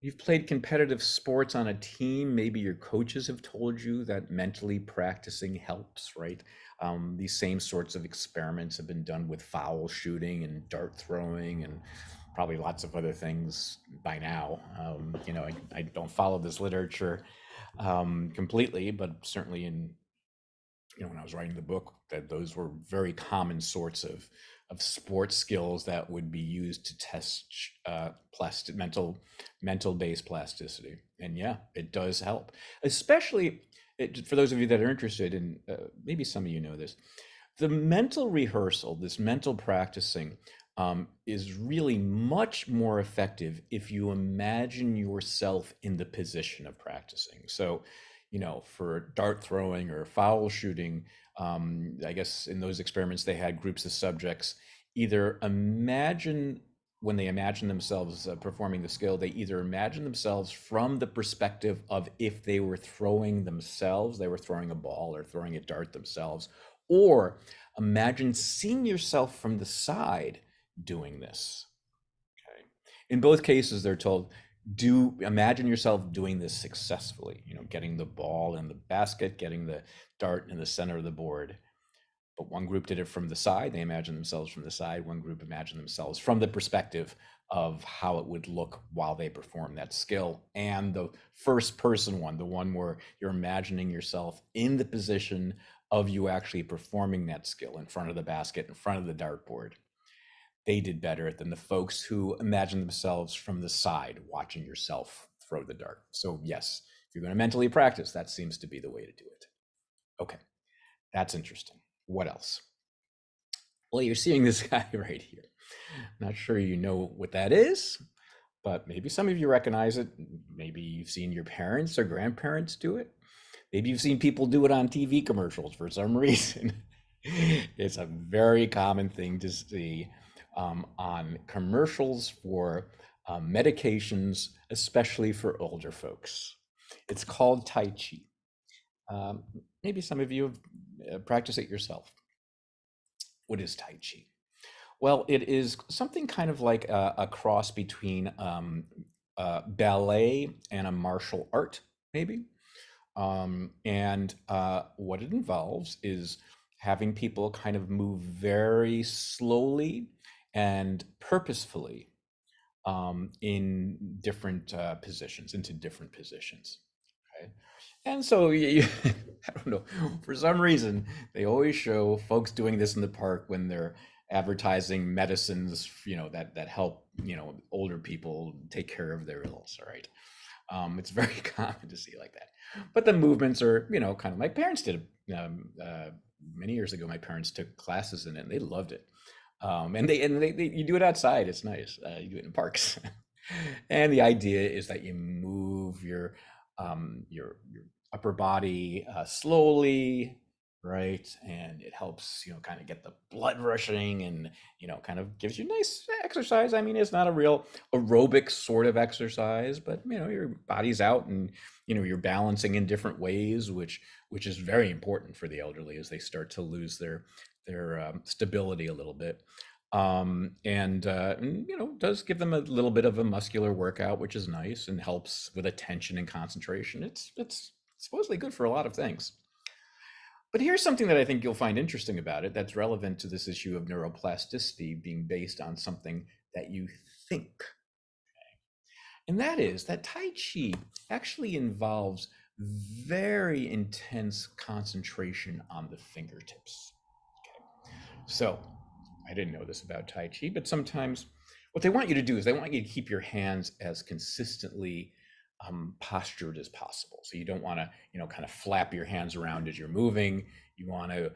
you've played competitive sports on a team, maybe your coaches have told you that mentally practicing helps, right? These same sorts of experiments have been done with foul shooting and dart throwing and probably lots of other things by now. I don't follow this literature completely, but certainly when I was writing the book, that those were very common sorts of sports skills that would be used to test mental based plasticity. And yeah, it does help, especially for those of you that are interested in, maybe some of you know this, the mental rehearsal, this mental practicing is really much more effective if you imagine yourself in the position of practicing. So, for dart throwing or foul shooting, I guess in those experiments, they had groups of subjects either when they imagine themselves performing the skill, they either imagine themselves from the perspective of if they were throwing themselves, they were throwing a ball or throwing a dart themselves, or imagine seeing yourself from the side doing this. Okay. In both cases, they're told, imagine yourself doing this successfully, getting the ball in the basket, getting the dart in the center of the board. But one group did it from the side. They imagined themselves from the side. One group imagined themselves from the perspective of how it would look while they perform that skill. And the first person one, the one where you're imagining yourself in the position of you actually performing that skill in front of the basket, in front of the dartboard, they did better than the folks who imagined themselves from the side watching yourself throw the dart. So yes, If you're going to mentally practice, that seems to be the way to do it. Okay, that's interesting. What else? Well, you're seeing this guy right here. Not sure you know what that is, but maybe some of you recognize it. Maybe you've seen your parents or grandparents do it. Maybe you've seen people do it on TV commercials for some reason. It's a very common thing to see on commercials for medications, especially for older folks. It's called Tai Chi. Maybe some of you have practiced it yourself. What is Tai Chi? Well, it is something kind of like a cross between ballet and a martial art, maybe. And what it involves is having people kind of move very slowly and purposefully in different positions, into different positions. Okay. And so I don't know, for some reason, they always show folks doing this in the park when they're advertising medicines, that help, older people take care of their ills, all right? It's very common to see like that. But the movements are, kind of, my parents did it many years ago. My parents took classes in it and they loved it. And they you do it outside. It's nice. You do it in parks. And the idea is that you move your upper body slowly, right? And it helps, kind of get the blood rushing and, kind of gives you nice exercise. I mean, it's not a real aerobic sort of exercise, but, your body's out and, you're balancing in different ways, which is very important for the elderly as they start to lose their stability a little bit. And does give them a little bit of a muscular workout, which is nice and helps with attention and concentration. It's supposedly good for a lot of things. But here's something that I think you'll find interesting about it that's relevant to this issue of neuroplasticity being based on something that you think. Okay? And that is that Tai Chi actually involves very intense concentration on the fingertips. Okay? So I didn't know this about Tai Chi, but sometimes what they want you to do is they want you to keep your hands as consistently postured as possible. So you don't want to, kind of flap your hands around as you're moving. You want to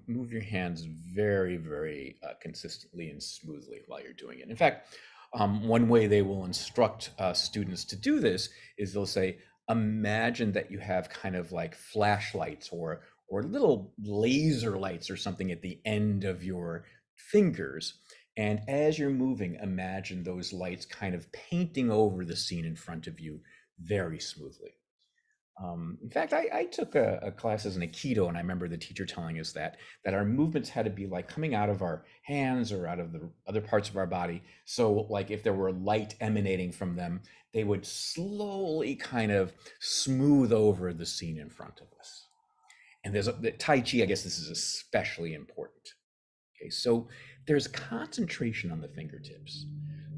move your hands very, very consistently and smoothly while you're doing it. In fact, one way they will instruct students to do this is they'll say, imagine that you have kind of like flashlights or little laser lights or something at the end of your fingers. And as you're moving, imagine those lights kind of painting over the scene in front of you very smoothly. In fact, I took a class as an Aikido, and I remember the teacher telling us that our movements had to be like coming out of our hands or out of the other parts of our body. So like if there were light emanating from them, they would slowly kind of smooth over the scene in front of us. And there's the Tai Chi, I guess this is especially important. Okay, so there's concentration on the fingertips,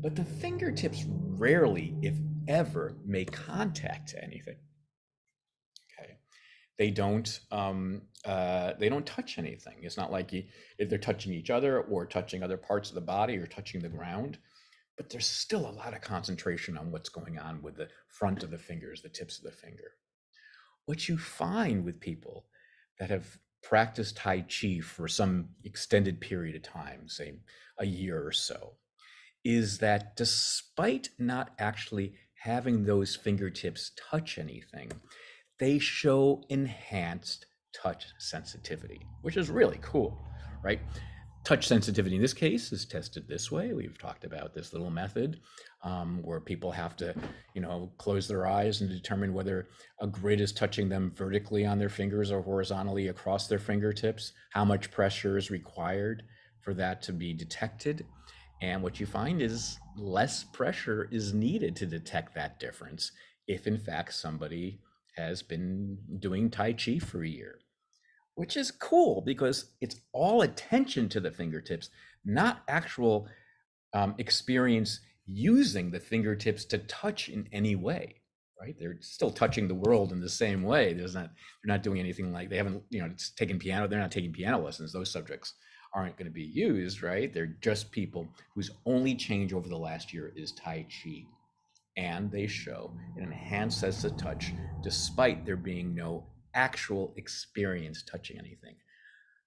but the fingertips rarely, if ever, make contact to anything. Okay, they don't touch anything. It's not like if they're touching each other or touching other parts of the body or touching the ground, but there's still a lot of concentration on what's going on with the front of the fingers, the tips of the finger. What you find with people that have practiced Tai Chi for some extended period of time, say a year or so, is that despite not actually having those fingertips touch anything, they show enhanced touch sensitivity, which is really cool, right? Touch sensitivity in this case is tested this way. We've talked about this little method where people have to, close their eyes and determine whether a grid is touching them vertically on their fingers or horizontally across their fingertips, how much pressure is required for that to be detected. And what you find is less pressure is needed to detect that difference if in fact somebody has been doing Tai Chi for a year, which is cool because it's all attention to the fingertips, not actual experience using the fingertips to touch in any way, right? They're still touching the world in the same way. They're not doing anything like they haven't, taken piano. They're not taking piano lessons. Those subjects aren't going to be used, right? They're just people whose only change over the last year is Tai Chi. and they show an enhanced sense of touch despite there being no actual experience touching anything.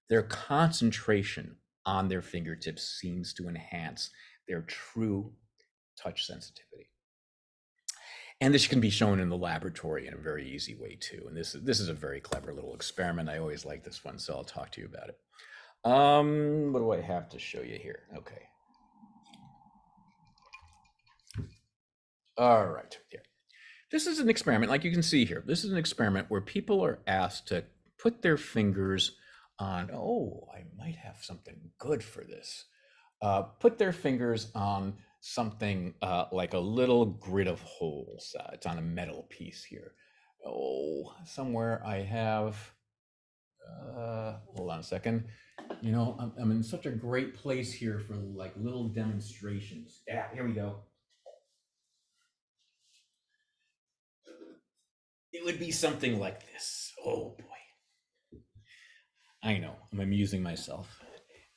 Their concentration on their fingertips seems to enhance their true touch sensitivity. And this can be shown in the laboratory in a very easy way too. And this is a very clever little experiment. I always like this one, so I'll talk to you about it. What do I have to show you here? Okay. All right, here. This is an experiment, like you can see here. This is an experiment where people are asked to put their fingers on, oh, I might have something good for this. Put their fingers on something like a little grid of holes. It's on a metal piece here. Oh, somewhere I have, hold on a second. You know, I'm in such a great place here for like little demonstrations. Yeah, here we go. It would be something like this. Oh boy. I know, I'm amusing myself.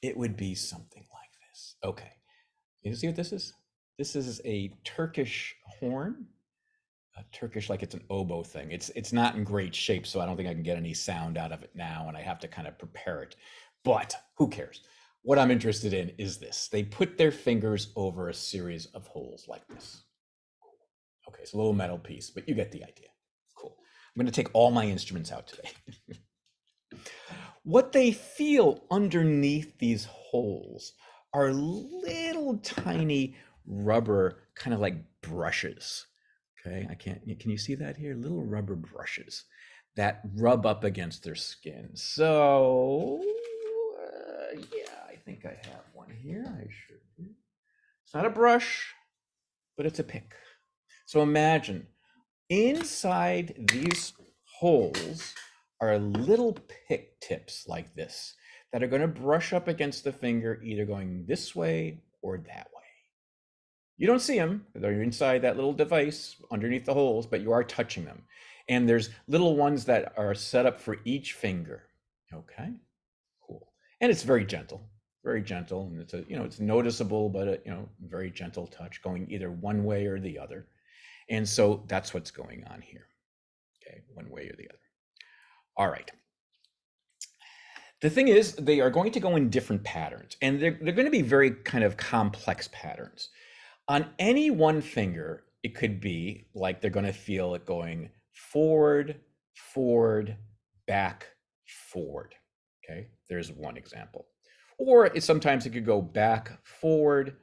It would be something like this. Okay. You see what this is? This is a Turkish horn. A Turkish, like it's an oboe thing. It's not in great shape, so I don't think I can get any sound out of it now, and I have to kind of prepare it. But who cares? What I'm interested in is this. They put their fingers over a series of holes like this. Okay, it's a little metal piece, but you get the idea. Cool. I'm going to take all my instruments out today. What they feel underneath these holes are little tiny rubber, kind of like brushes. Okay, can you see that here? Little rubber brushes that rub up against their skin. So, yeah, I think I have one here. I should do. It's not a brush, but it's a pick. So imagine inside these holes are little pick tips like this that are going to brush up against the finger, either going this way or that way. You don't see them, they're inside that little device underneath the holes, but you are touching them. And there's little ones that are set up for each finger. Okay, cool. And it's very gentle, and it's it's noticeable, but very gentle touch going either one way or the other. And so that's what's going on here. Okay, one way or the other. All right. The thing is, they are going to go in different patterns, and they're going to be very kind of complex patterns. On any one finger, it could be like they're going to feel it going forward, forward, back, forward. Okay, there's one example. Or sometimes it could go back, forward,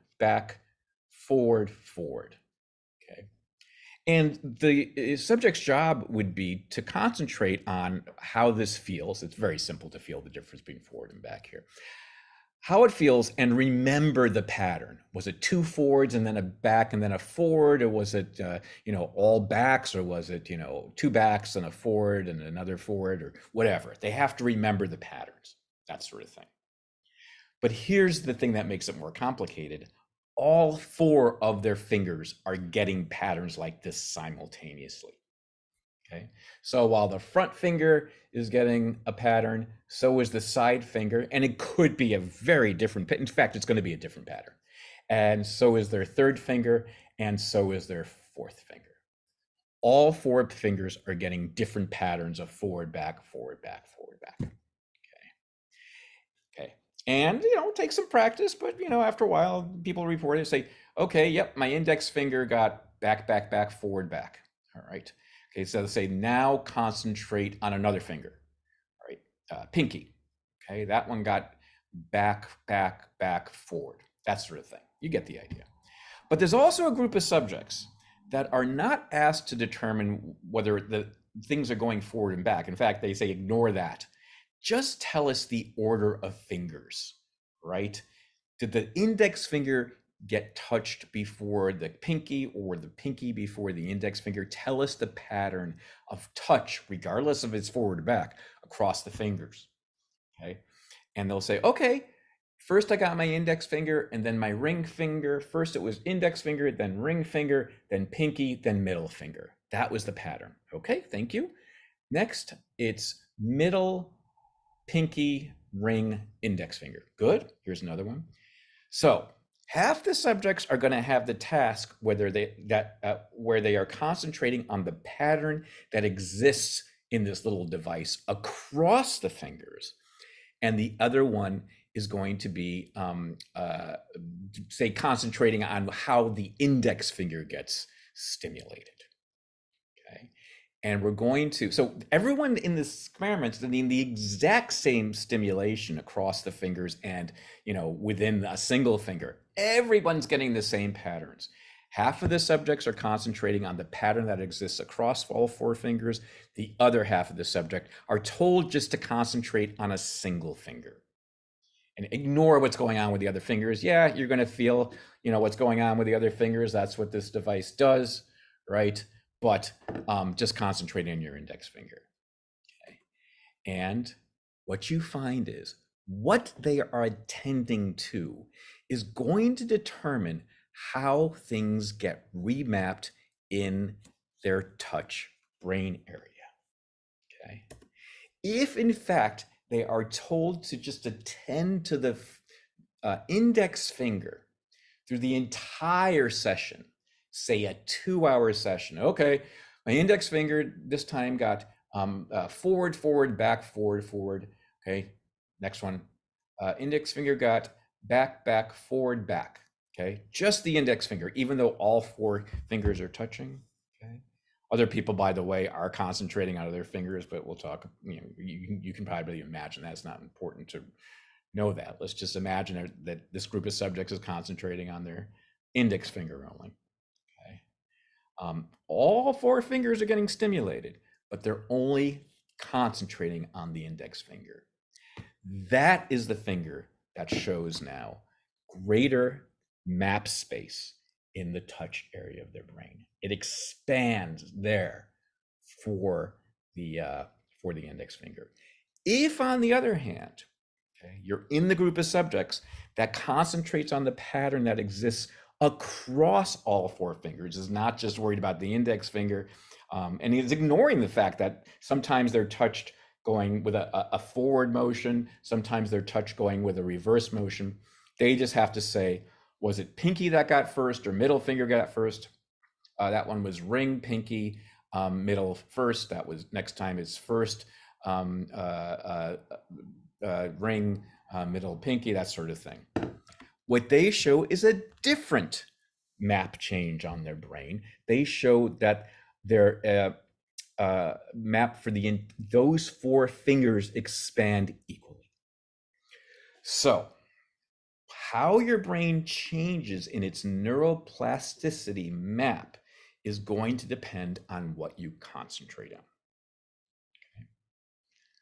forward. Okay. And the subject's job would be to concentrate on how this feels. It's very simple to feel the difference between forward and back here. How it feels, and remember the pattern. Was it two forwards and then a back and then a forward, or was it all backs, or was it two backs and a forward and another forward, or whatever? They have to remember the patterns, that sort of thing. But here's the thing that makes it more complicated. All four of their fingers are getting patterns like this simultaneously. Okay, so while the front finger is getting a pattern, so is the side finger, and it could be a very different, in fact, it's going to be a different pattern. And so is their third finger, and so is their fourth finger. All four fingers are getting different patterns of forward, back, forward, back, forward, back. Okay. And, it takes some practice, but, after a while, people report it, say, okay, yep, my index finger got back, back, back, forward, back. All right. Okay, so let's say now concentrate on another finger. All right, pinky. Okay, that one got back, back, back, forward. That sort of thing. You get the idea. But there's also a group of subjects that are not asked to determine whether the things are going forward and back. In fact, they say ignore that. Just tell us the order of fingers, right? Did the index finger get touched before the pinky, or the pinky before the index finger? Tell us the pattern of touch, regardless of its forward or back, across the fingers. Okay, and they'll say, okay, first I got my index finger and then my ring finger. First it was index finger, then ring finger, then pinky, then middle finger. That was the pattern. Okay, thank you. Next, it's middle, pinky, ring, index finger. Good. Here's another one. So Half the subjects are going to have the task where they are concentrating on the pattern that exists in this little device across the fingers, and the other one is going to be, say, concentrating on how the index finger gets stimulated. Okay, and we're going to, so everyone in this experiment is doing the exact same stimulation across the fingers and, within a single finger. Everyone's getting the same patterns. Half of the subjects are concentrating on the pattern that exists across all 4 fingers. The other half of the subject are told just to concentrate on a single finger and ignore what's going on with the other fingers. Yeah, you're going to feel, what's going on with the other fingers. That's what this device does, right? But just concentrate on your index finger. Okay. And what you find is what they are attending to is going to determine how things get remapped in their touch brain area. Okay. If in fact they are told to just attend to the index finger through the entire session, say a 2-hour session. Okay, my index finger this time got forward, forward, back, forward, forward. Okay, next one. Index finger got back, back, forward, back. Okay, just the index finger, even though all 4 fingers are touching. Okay. Other people, by the way, are concentrating on other fingers, but we'll talk, you can probably imagine that's not important to know that. Let's just imagine that this group of subjects is concentrating on their index finger only. Okay. All 4 fingers are getting stimulated, but they're only concentrating on the index finger. That is the finger that shows now greater map space in the touch area of their brain. It expands there for the index finger. If, on the other hand, okay, you're in the group of subjects that concentrates on the pattern that exists across all 4 fingers, is not just worried about the index finger, and is ignoring the fact that sometimes they're touched going with a forward motion, sometimes they're touched going with a reverse motion. They just have to say, was it pinky that got first or middle finger got first? That one was ring, pinky, middle first. That was next time is first, ring, middle, pinky, that sort of thing. What they show is a different map change on their brain. They show that their map for those 4 fingers expand equally. So how your brain changes in its neuroplasticity map is going to depend on what you concentrate on. Okay.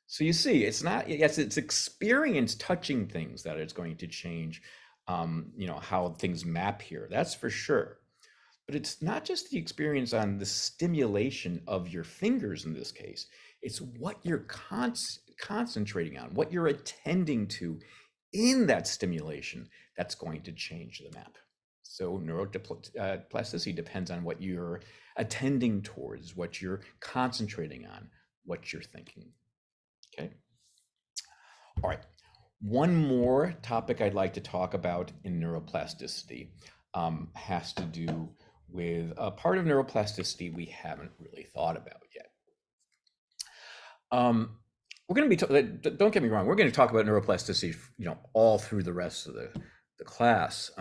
So you see, it's not, yes, it's experience touching things that is going to change, how things map here. That's for sure. But it's not just the experience on the stimulation of your fingers in this case. It's what you're concentrating on, what you're attending to in that stimulation that's going to change the map. So neuroplasticity depends on what you're attending towards, what you're concentrating on, what you're thinking. Okay. All right. One more topic I'd like to talk about in neuroplasticity has to do with a part of neuroplasticity we haven't really thought about yet. We're going to be, don't get me wrong, we're going to talk about neuroplasticity, all through the rest of the class,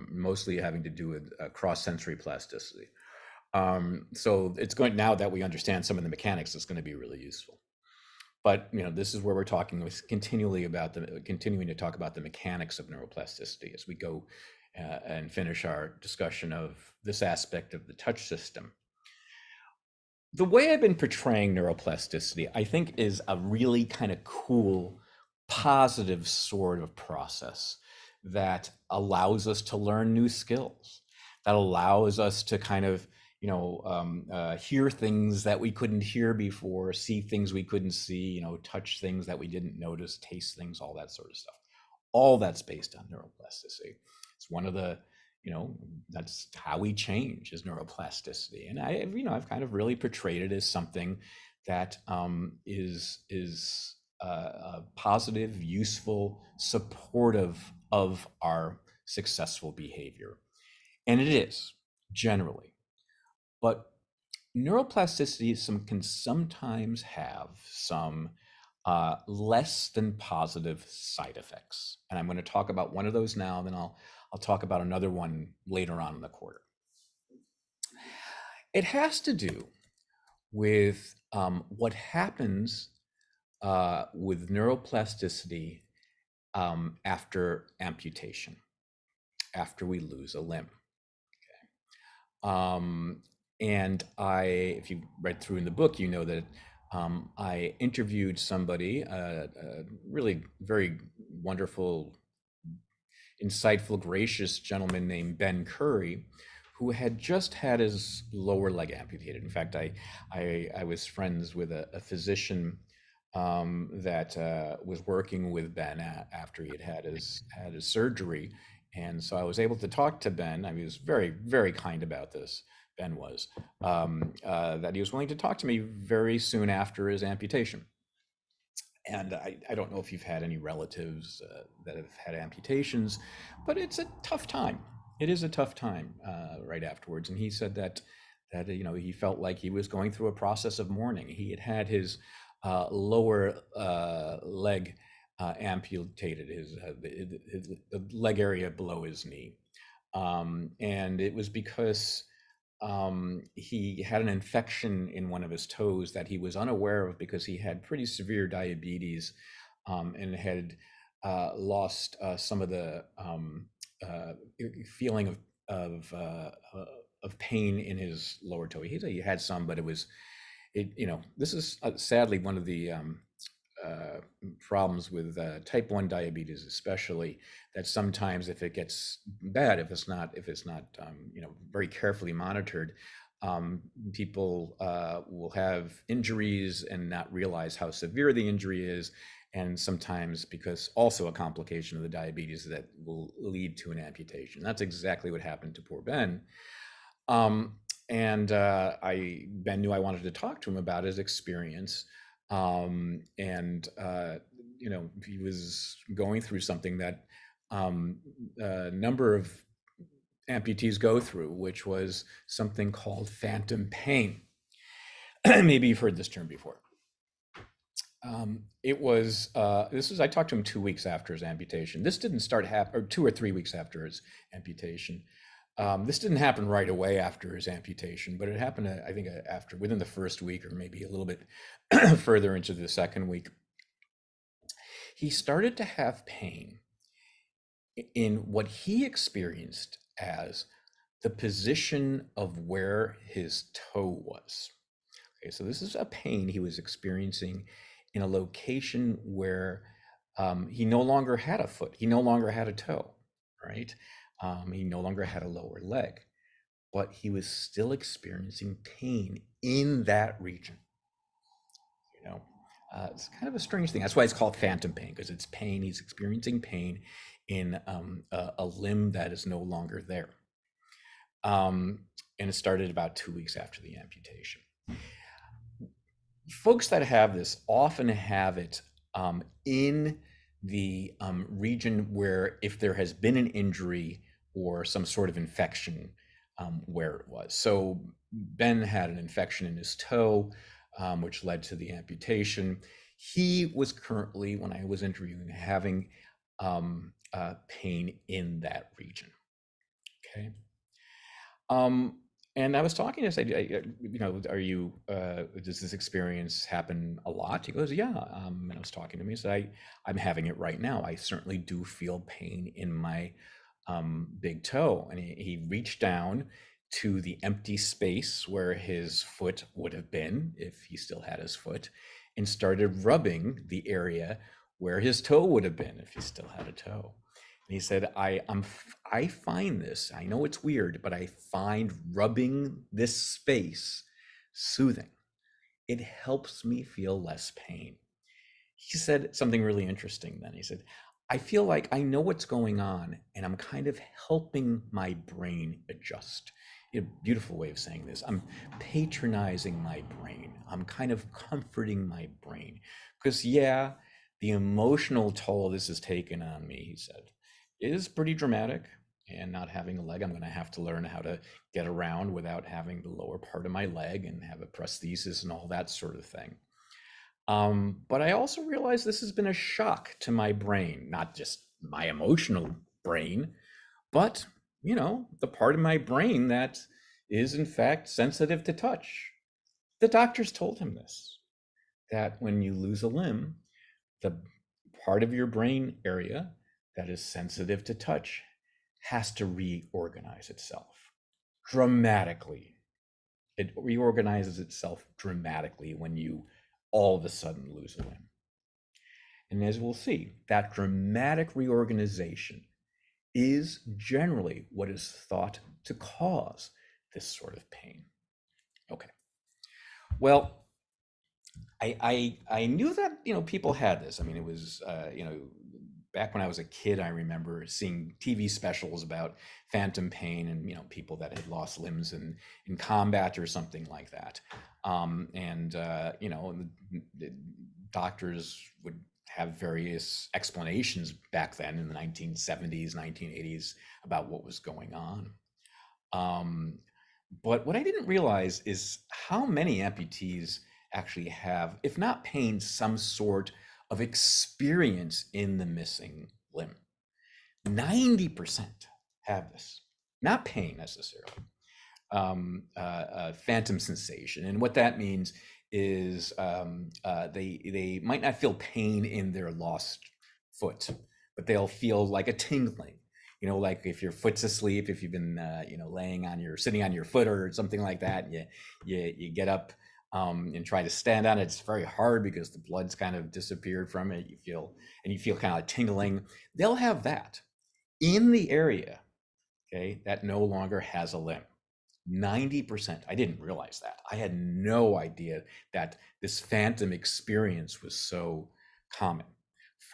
mostly having to do with cross-sensory plasticity. So it's going, now that we understand some of the mechanics, it's going to be really useful. But this is where we're talking continuing to talk about the mechanics of neuroplasticity as we go and finish our discussion of this aspect of the touch system. The way I've been portraying neuroplasticity, I think, is a really kind of cool, positive sort of process that allows us to learn new skills, that allows us to kind of, hear things that we couldn't hear before, see things we couldn't see, touch things that we didn't notice, taste things, all that sort of stuff. All that's based on neuroplasticity. It's one of the, that's how we change, is neuroplasticity. And I've kind of really portrayed it as something that is positive, useful, supportive of our successful behavior. And it is, generally. But neuroplasticity can sometimes have some less than positive side effects. And I'm going to talk about one of those now, then I'll talk about another one later on in the quarter. It has to do with what happens with neuroplasticity after amputation, after we lose a limb. And if you read through in the book, you know that I interviewed somebody, a really very wonderful, insightful, gracious gentleman named Ben Curry, who had just had his lower leg amputated. In fact, I was friends with a physician that was working with Ben after he had his surgery. And so I was able to talk to Ben. I mean, he was very, very kind about this, Ben was, that he was willing to talk to me very soon after his amputation. And I don't know if you've had any relatives that have had amputations, but it's a tough time. It is a tough time right afterwards. And he said that he felt like he was going through a process of mourning. He had had his lower leg amputated, the leg area below his knee. And it was because he had an infection in one of his toes that he was unaware of because he had pretty severe diabetes and had lost some of the feeling of pain in his lower toe. He had some, but this is sadly one of the problems with type 1 diabetes, especially, that sometimes if it gets bad, if it's not very carefully monitored, people will have injuries and not realize how severe the injury is, and sometimes because also a complication of the diabetes that will lead to an amputation. That's exactly what happened to poor Ben. Ben knew I wanted to talk to him about his experience. He was going through something that a number of amputees go through, which was something called phantom pain. Maybe you've heard this term before. I talked to him 2 weeks after his amputation. This didn't start or 2 or 3 weeks after his amputation. This didn't happen right away after his amputation, but it happened, I think, within the first week, or maybe a little bit further into the second week. He started to have pain in what he experienced as the position of where his toe was. Okay, so this is a pain he was experiencing in a location where he no longer had a foot, he no longer had a toe, right? He no longer had a lower leg, but he was still experiencing pain in that region. It's kind of a strange thing. That's why it's called phantom pain, because it's pain. He's experiencing pain in a limb that is no longer there. And it started about 2 weeks after the amputation. Folks that have this often have it in the region where, if there has been an injury or some sort of infection, where it was. So Ben had an infection in his toe, which led to the amputation. He was currently, when I was interviewing, having pain in that region. Okay. And I was talking to him, does this experience happen a lot? He goes, yeah. And I was talking to him, he said, I'm having it right now. I certainly do feel pain in my big toe. And he reached down to the empty space where his foot would have been if he still had his foot, and started rubbing the area where his toe would have been if he still had a toe. And he said, I find this, I know it's weird, but I find rubbing this space soothing. It helps me feel less pain. He said something really interesting then. He said, I feel like I know what's going on, and I'm kind of helping my brain adjust. A beautiful way of saying this. I'm patronizing my brain. I'm kind of comforting my brain. Because, the emotional toll this has taken on me, he said, is pretty dramatic. and not having a leg, I'm going to have to learn how to get around without having the lower part of my leg and have a prosthesis and all that sort of thing. But I also realized this has been a shock to my brain, not just my emotional brain, but, you know, the part of my brain that is in fact sensitive to touch. The doctors told him this, that when you lose a limb, the part of your brain area that is sensitive to touch has to reorganize itself dramatically. It reorganizes itself dramatically when you all of a sudden lose a limb. And as we'll see, that dramatic reorganization is generally what is thought to cause this sort of pain. Okay. Well, I knew that, you know, people had this. I mean, it was, you know, back when I was a kid, I remember seeing TV specials about phantom pain and, you know, people that had lost limbs in combat or something like that. You know, the doctors would have various explanations back then in the 1970s, 1980s about what was going on. But what I didn't realize is how many amputees actually have, if not pain, some sort of experience in the missing limb. 90% have this, not pain necessarily, phantom sensation. And what that means is they might not feel pain in their lost foot, but they'll feel like a tingling. You know, like if your foot's asleep, if you've been, you know, sitting on your foot or something like that, you get up and try to stand on it. It's very hard because the blood's kind of disappeared from it. You feel kind of tingling. They'll have that in the area, okay, that no longer has a limb. 90%. I didn't realize that. I had no idea that this phantom experience was so common.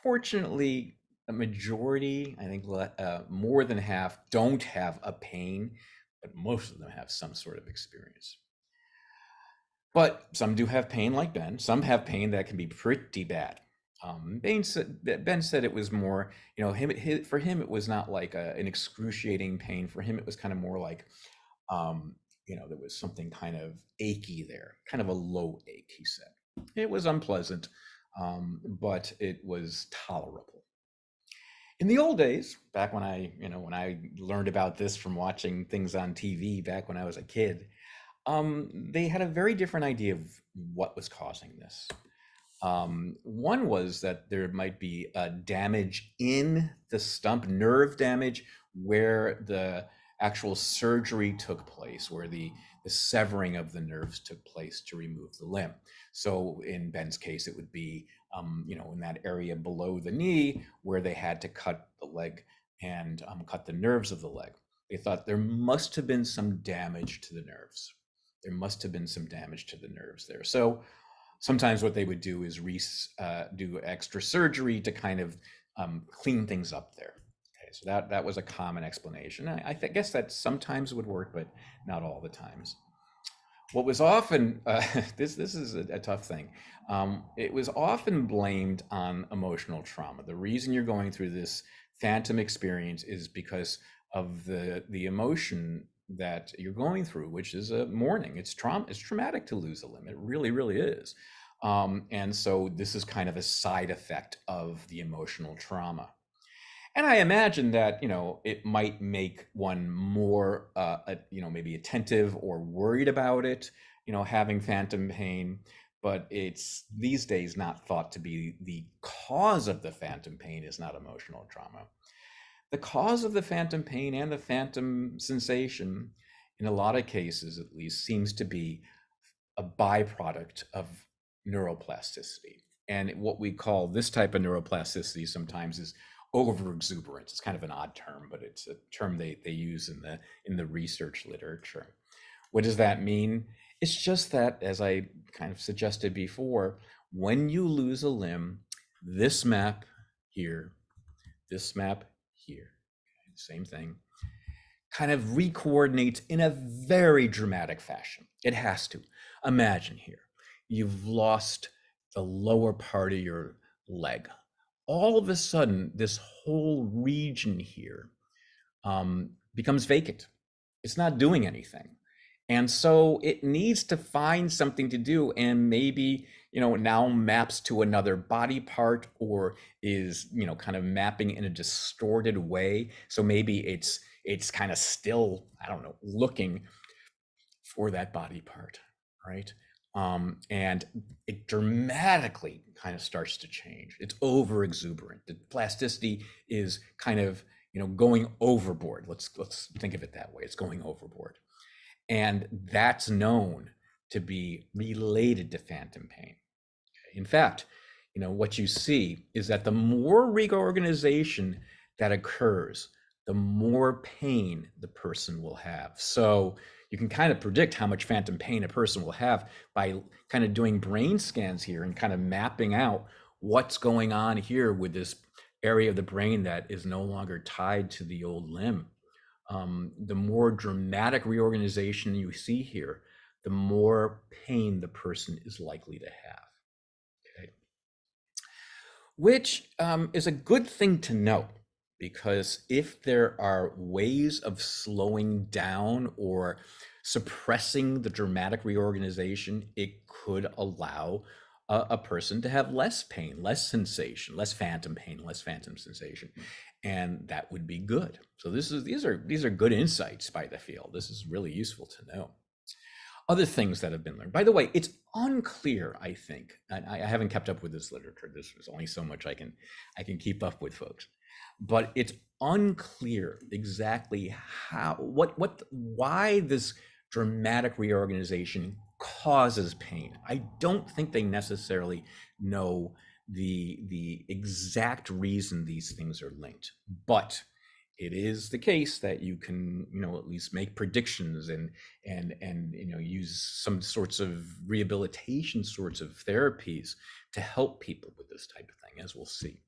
Fortunately, a majority, I think more than half, don't have a pain, but most of them have some sort of experience. But some do have pain, like Ben. Some have pain that can be pretty bad. Ben said it was more, you know, for him, it was not like an excruciating pain. For him, it was kind of more like, you know, there was something kind of achy there, kind of a low ache, he said. It was unpleasant, but it was tolerable. In the old days, back when when I learned about this from watching things on TV back when I was a kid, they had a very different idea of what was causing this. One was that there might be damage in the stump, nerve damage, where the actual surgery took place, where the severing of the nerves took place to remove the limb. So in Ben's case, it would be, you know, in that area below the knee where they had to cut the leg and cut the nerves of the leg. They thought there must have been some damage to the nerves. There must have been some damage to the nerves there. So sometimes what they would do is do extra surgery to kind of clean things up there. Okay, so that was a common explanation. I guess that sometimes would work, but not all the times. What was often, this is a tough thing. It was often blamed on emotional trauma. The reason you're going through this phantom experience is because of the emotion that you're going through, which is a mourning. It's traumatic to lose a limb. It really, really is. And so this is kind of a side effect of the emotional trauma. And I imagine that, you know, it might make one more, you know, maybe attentive or worried about it, you know, having phantom pain, but it's these days not thought to be the cause of the phantom pain is not emotional trauma. The cause of the phantom pain and the phantom sensation, in a lot of cases at least, seems to be a byproduct of neuroplasticity. And what we call this type of neuroplasticity sometimes is overexuberance. It's kind of an odd term, but it's a term they use in the research literature. What does that mean? It's just that, as I kind of suggested before, when you lose a limb, this map here, this map here, okay, same thing, kind of recoordinates in a very dramatic fashion. It has to. Imagine here, you've lost the lower part of your leg. All of a sudden, this whole region here becomes vacant. It's not doing anything. And so it needs to find something to do, and maybe, now maps to another body part, or is, kind of mapping in a distorted way. So maybe it's kind of still, I don't know, looking for that body part, right? And it dramatically kind of starts to change. It's over exuberant. The plasticity is kind of, going overboard. Let's think of it that way. It's going overboard. And that's known to be related to phantom pain. Okay? In fact, what you see is that the more reorganization that occurs, the more pain the person will have. So you can kind of predict how much phantom pain a person will have by kind of doing brain scans here and kind of mapping out what's going on here with this area of the brain that is no longer tied to the old limb. The more dramatic reorganization you see here, the more pain the person is likely to have. Okay. Which is a good thing to know, because if there are ways of slowing down or suppressing the dramatic reorganization, it could allow a person to have less pain, less sensation, less phantom pain, less phantom sensation, and that would be good. So these are good insights by the field. This is really useful to know. Other things that have been learned. By the way, it's unclear, I think, and I haven't kept up with this literature. This is only so much I can keep up with, folks. But it's unclear exactly why this dramatic reorganization causes pain. I don't think they necessarily know the exact reason these things are linked, but it is the case that you can, at least make predictions and use some sorts of rehabilitation sorts of therapies to help people with this type of thing, as we'll see.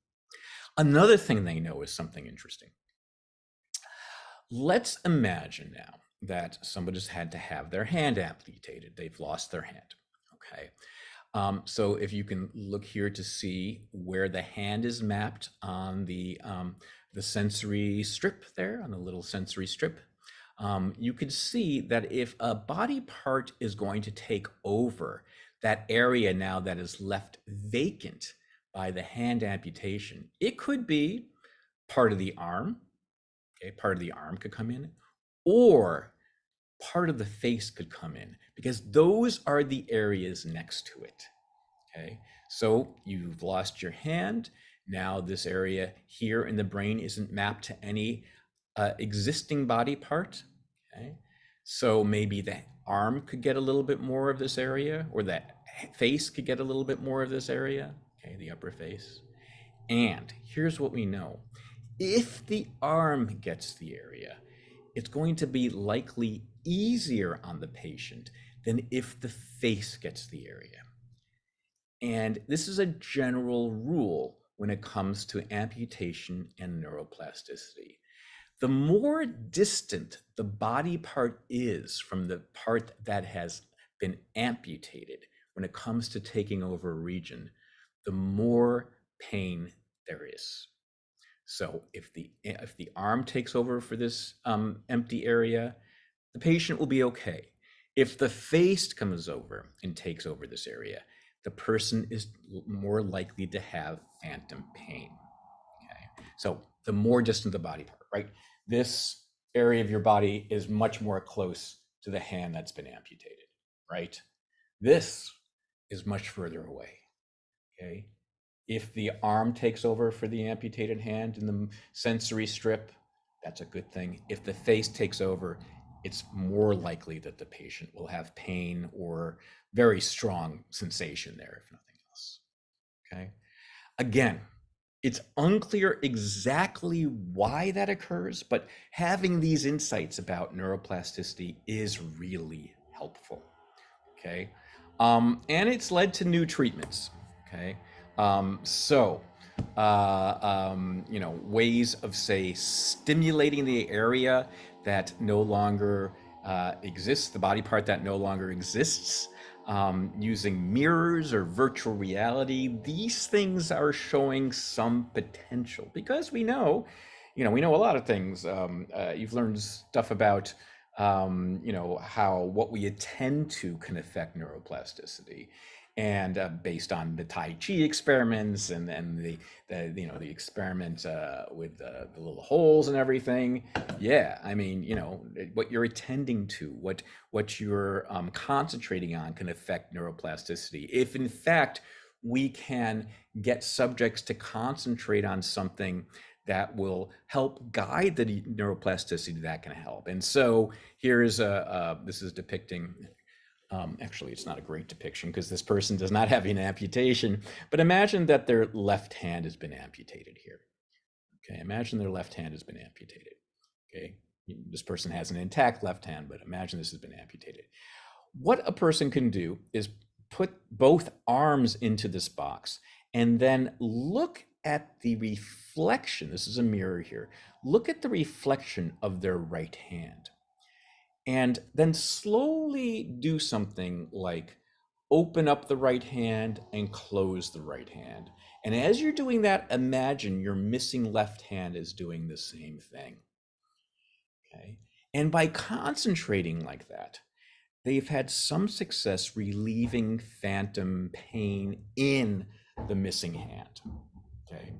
Another thing they know is something interesting. Let's imagine now that somebody's had to have their hand amputated. They've lost their hand. Okay. So if you can look here to see where the hand is mapped on the sensory strip there, on the little sensory strip, you could see that if a body part is going to take over that area now that is left vacant by the hand amputation, it could be part of the arm. Okay, part of the arm could come in, or part of the face could come in, because those are the areas next to it. Okay, so you've lost your hand. Now this area here in the brain isn't mapped to any existing body part. Okay, so maybe the arm could get a little bit more of this area, or the face could get a little bit more of this area. Okay, the upper face. And here's what we know. If the arm gets the area, it's going to be likely easier on the patient than if the face gets the area. And this is a general rule when it comes to amputation and neuroplasticity. The more distant the body part is from the part that has been amputated when it comes to taking over a region, the more pain there is. So if the arm takes over for this empty area, the patient will be okay. If the face comes over and takes over this area, the person is more likely to have phantom pain. Okay, so the more distant the body part, right? This area of your body is much more close to the hand that's been amputated, right? This is much further away. Okay. If the arm takes over for the amputated hand in the sensory strip, that's a good thing. If the face takes over, it's more likely that the patient will have pain or very strong sensation there, if nothing else. Okay. Again, it's unclear exactly why that occurs, but having these insights about neuroplasticity is really helpful. Okay. And it's led to new treatments. Okay. Ways of, say, stimulating the area that no longer exists, the body part that no longer exists, using mirrors or virtual reality. These things are showing some potential, because we know, we know a lot of things. You've learned stuff about, how what we attend to can affect neuroplasticity, and based on the Tai Chi experiments and the experiment with the little holes and everything. Yeah, I mean, what you're attending to, what you're concentrating on can affect neuroplasticity. If in fact we can get subjects to concentrate on something that will help guide the neuroplasticity, that can help. And so here's this is depicting, actually it's not a great depiction because this person does not have an amputation, but imagine that their left hand has been amputated here. Okay, imagine their left hand has been amputated. Okay, this person has an intact left hand, but imagine this has been amputated. What a person can do is put both arms into this box and then look at the reflection. This is a mirror here. Look at the reflection of their right hand. And then slowly do something like open up the right hand and close the right hand. And as you're doing that, imagine your missing left hand is doing the same thing. Okay. And by concentrating like that, they've had some success relieving phantom pain in the missing hand. Okay,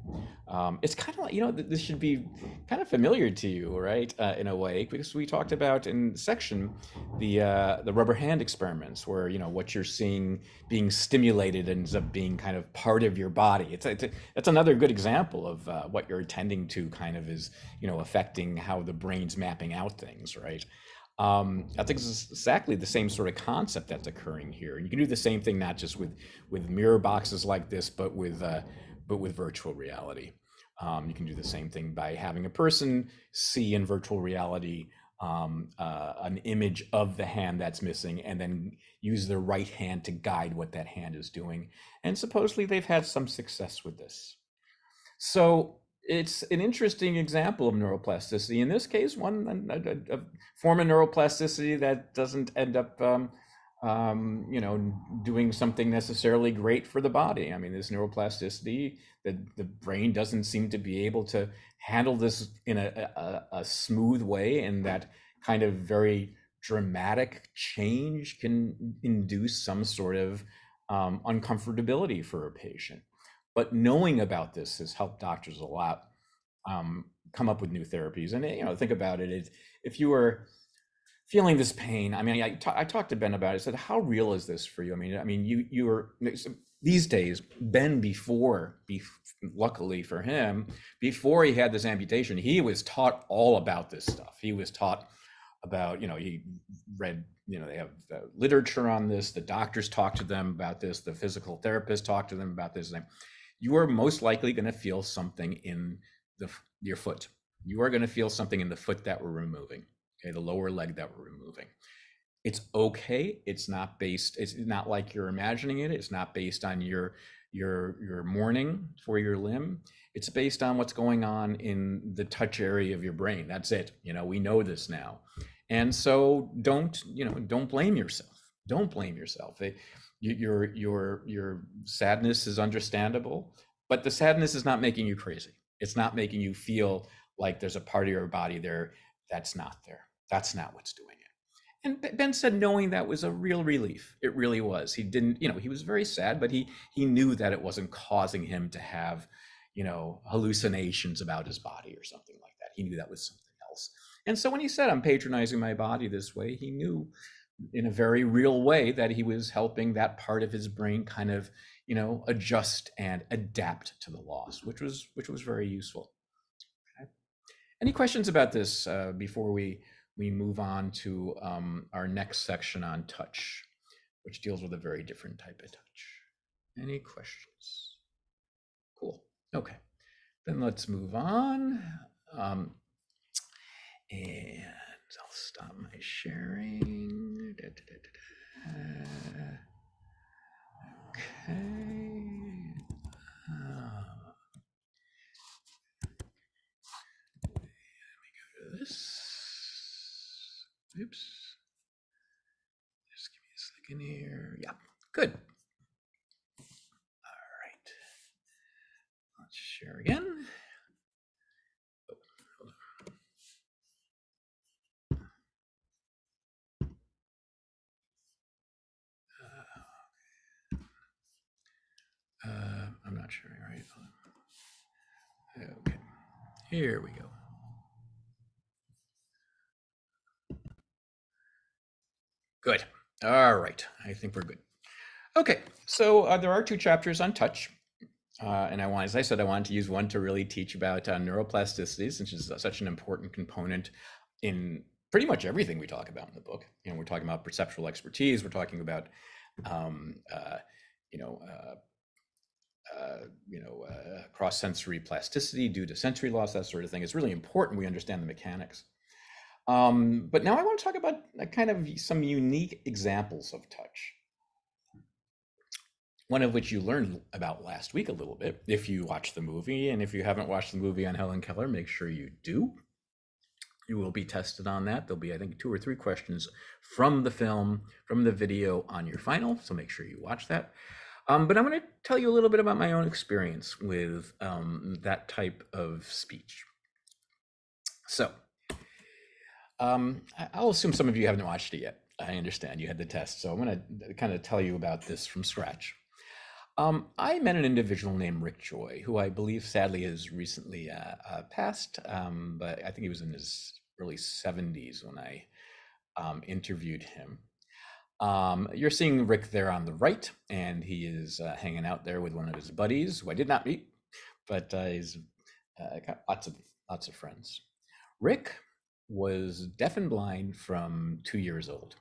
it's kind of like, this should be kind of familiar to you, right? In a way, because we talked about in section the rubber hand experiments, where what you're seeing being stimulated ends up being kind of part of your body. That's another good example of what you're attending to kind of is affecting how the brain's mapping out things, right? I think it's exactly the same sort of concept that's occurring here. And you can do the same thing not just with mirror boxes like this, but with virtual reality. You can do the same thing by having a person see in virtual reality an image of the hand that's missing, and then use their right hand to guide what that hand is doing. And supposedly they've had some success with this. So it's an interesting example of neuroplasticity. In this case, a form of neuroplasticity that doesn't end up doing something necessarily great for the body. I mean, this neuroplasticity, the brain doesn't seem to be able to handle this in a smooth way, and that kind of very dramatic change can induce some sort of uncomfortability for a patient. But knowing about this has helped doctors a lot come up with new therapies. And think about it, if you were feeling this pain, I mean, I talked to Ben about it. I said, how real is this for you? I mean, you were, these days, Ben, luckily for him, before he had this amputation, he was taught all about this stuff. He was taught about, he read, they have literature on this. The doctors talk to them about this. The physical therapists talk to them about this. You are most likely going to feel something in your foot. You are going to feel something in the foot that we're removing. Okay, the lower leg that we're removing. It's okay. It's not like you're imagining it. It's not based on your mourning for your limb. It's based on what's going on in the touch area of your brain. That's it. We know this now. And so don't blame yourself. Don't blame yourself. Your sadness is understandable, but the sadness is not making you crazy. It's not making you feel like there's a part of your body there that's not there. That's not what's doing it. And Ben said knowing that was a real relief. It really was. He didn't, he was very sad, but he knew that it wasn't causing him to have, hallucinations about his body or something like that. He knew that was something else. And so when he said, I'm patronizing my body this way, he knew in a very real way that he was helping that part of his brain kind of, adjust and adapt to the loss, which was very useful. Okay. Any questions about this before we move on to our next section on touch, which deals with a very different type of touch? Any questions? Cool. Okay. Then let's move on. And I'll stop my sharing. Okay. Let me go to this. Oops. Just give me a second here. Yeah, good. All right. Let's share again. Oh, not sharing, right? Okay, here we go. Good. All right, I think we're good. Okay, so there are 2 chapters on touch. And as I said, I wanted to use one to really teach about neuroplasticity, since it's such an important component in pretty much everything we talk about in the book. You know, we're talking about perceptual expertise. We're talking about, cross-sensory plasticity due to sensory loss, that sort of thing. It's really important we understand the mechanics. But now I want to talk about kind of some unique examples of touch. One of which you learned about last week a little bit, if you watched the movie. And if you haven't watched the movie on Helen Keller, make sure you do. You will be tested on that. There'll be, I think, 2 or 3 questions from the film, from the video on your final. So make sure you watch that. But I'm going to tell you a little bit about my own experience with that type of speech. So I'll assume some of you haven't watched it yet. I understand you had the test. So I'm going to kind of tell you about this from scratch. I met an individual named Rick Joy, who I believe sadly has recently passed, but I think he was in his early 70s when I interviewed him. You're seeing Rick there on the right, and he is hanging out there with one of his buddies, who I did not meet, but he's got lots of friends. Rick was deaf and blind from 2 years old.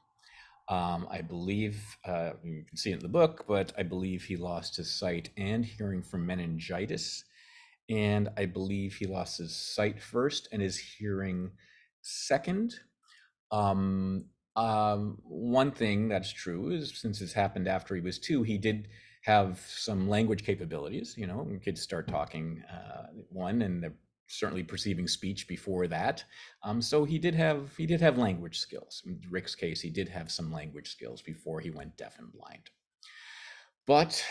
I believe, you can see it in the book, but I believe he lost his sight and hearing from meningitis. And I believe he lost his sight first and his hearing second. One thing that's true is, since this happened after he was 2, he did have some language capabilities. You know, when kids start talking, and they're certainly perceiving speech before that. So he did have language skills. In Rick's case, he did have some language skills before he went deaf and blind. But,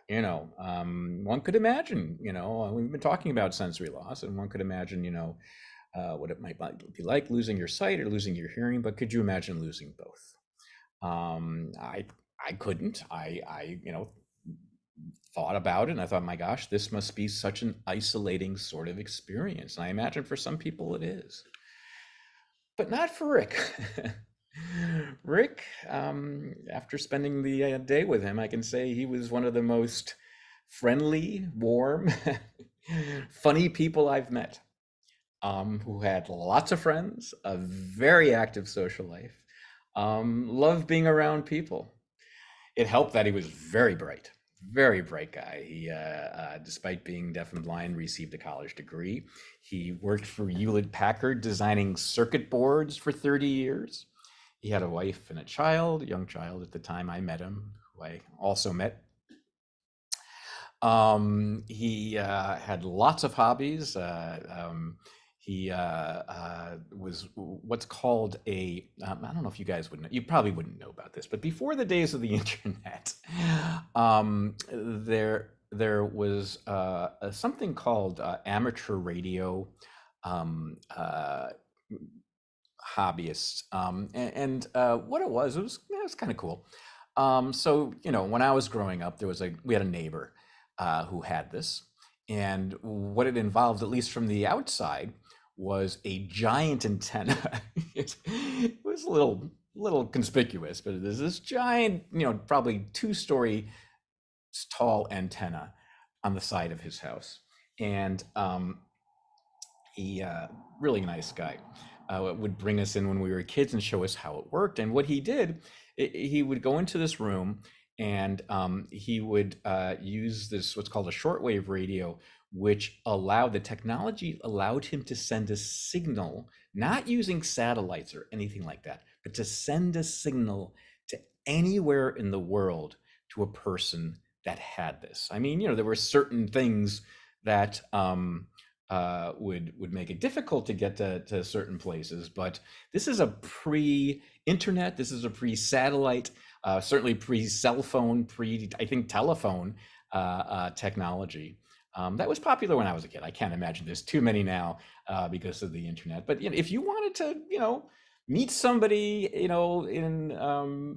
you know, one could imagine, you know, we've been talking about sensory loss, and one could imagine, you know, what it might be like losing your sight or losing your hearing, but could you imagine losing both? I couldn't. I you know, thought about it, and I thought, my gosh, this must be such an isolating sort of experience. And I imagine for some people it is, but not for Rick. Rick, after spending the day with him, I can say he was one of the most friendly, warm, funny people I've met, who had lots of friends, a very active social life, loved being around people. It helped that he was very bright guy. He, despite being deaf and blind, received a college degree. He worked for Hewlett-Packard designing circuit boards for 30 years. He had a wife and a child, a young child at the time I met him, who I also met. He had lots of hobbies. He was what's called I don't know if you guys would know, you probably wouldn't know about this, but before the days of the internet, there was something called amateur radio hobbyists. What it was kind of cool. So, you know, when I was growing up, we had a neighbor who had this. And what it involved, at least from the outside, was a giant antenna. It was a little conspicuous, but there's this giant, you know, probably 2-story tall antenna on the side of his house. And he, really nice guy, would bring us in when we were kids and show us how it worked. And what he did, he would go into this room, and he would use this, what's called a shortwave radio, which the technology allowed him to send a signal, not using satellites or anything like that, but to send a signal to anywhere in the world to a person that had this. I mean, you know, there were certain things that would make it difficult to get to certain places, but this is a pre-internet, this is a pre-satellite, certainly pre-cell phone, I think telephone technology. That was popular when I was a kid. I can't imagine there's too many now because of the internet. But, you know, if you wanted to, you know, meet somebody, you know, in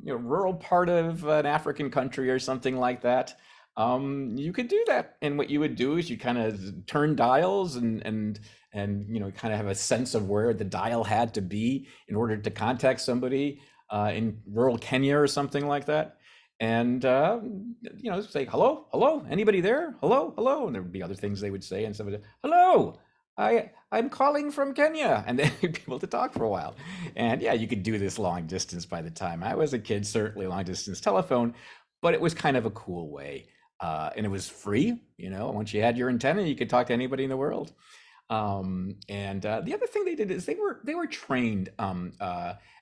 rural part of an African country or something like that, you could do that. And what you would do is you kind of turn dials and you know, kind of have a sense of where the dial had to be in order to contact somebody in rural Kenya or something like that. And you know, say hello, hello, anybody there? Hello, hello, and there would be other things they would say, and somebody, hello, I'm calling from Kenya, and then you'd be able to talk for a while. And yeah, you could do this long distance. By the time I was a kid, certainly long distance telephone, but it was kind of a cool way, and it was free. You know, once you had your antenna, you could talk to anybody in the world. And the other thing they did is they were trained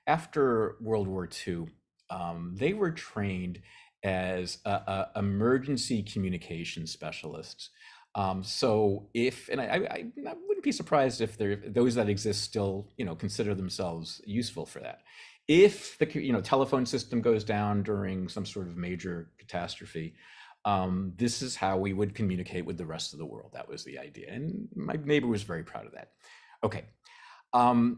after World War II. They were trained as emergency communication specialists. So if, and I wouldn't be surprised if those that exist still, you know, consider themselves useful for that. If the, you know, telephone system goes down during some sort of major catastrophe, this is how we would communicate with the rest of the world. That was the idea. And my neighbor was very proud of that. Okay.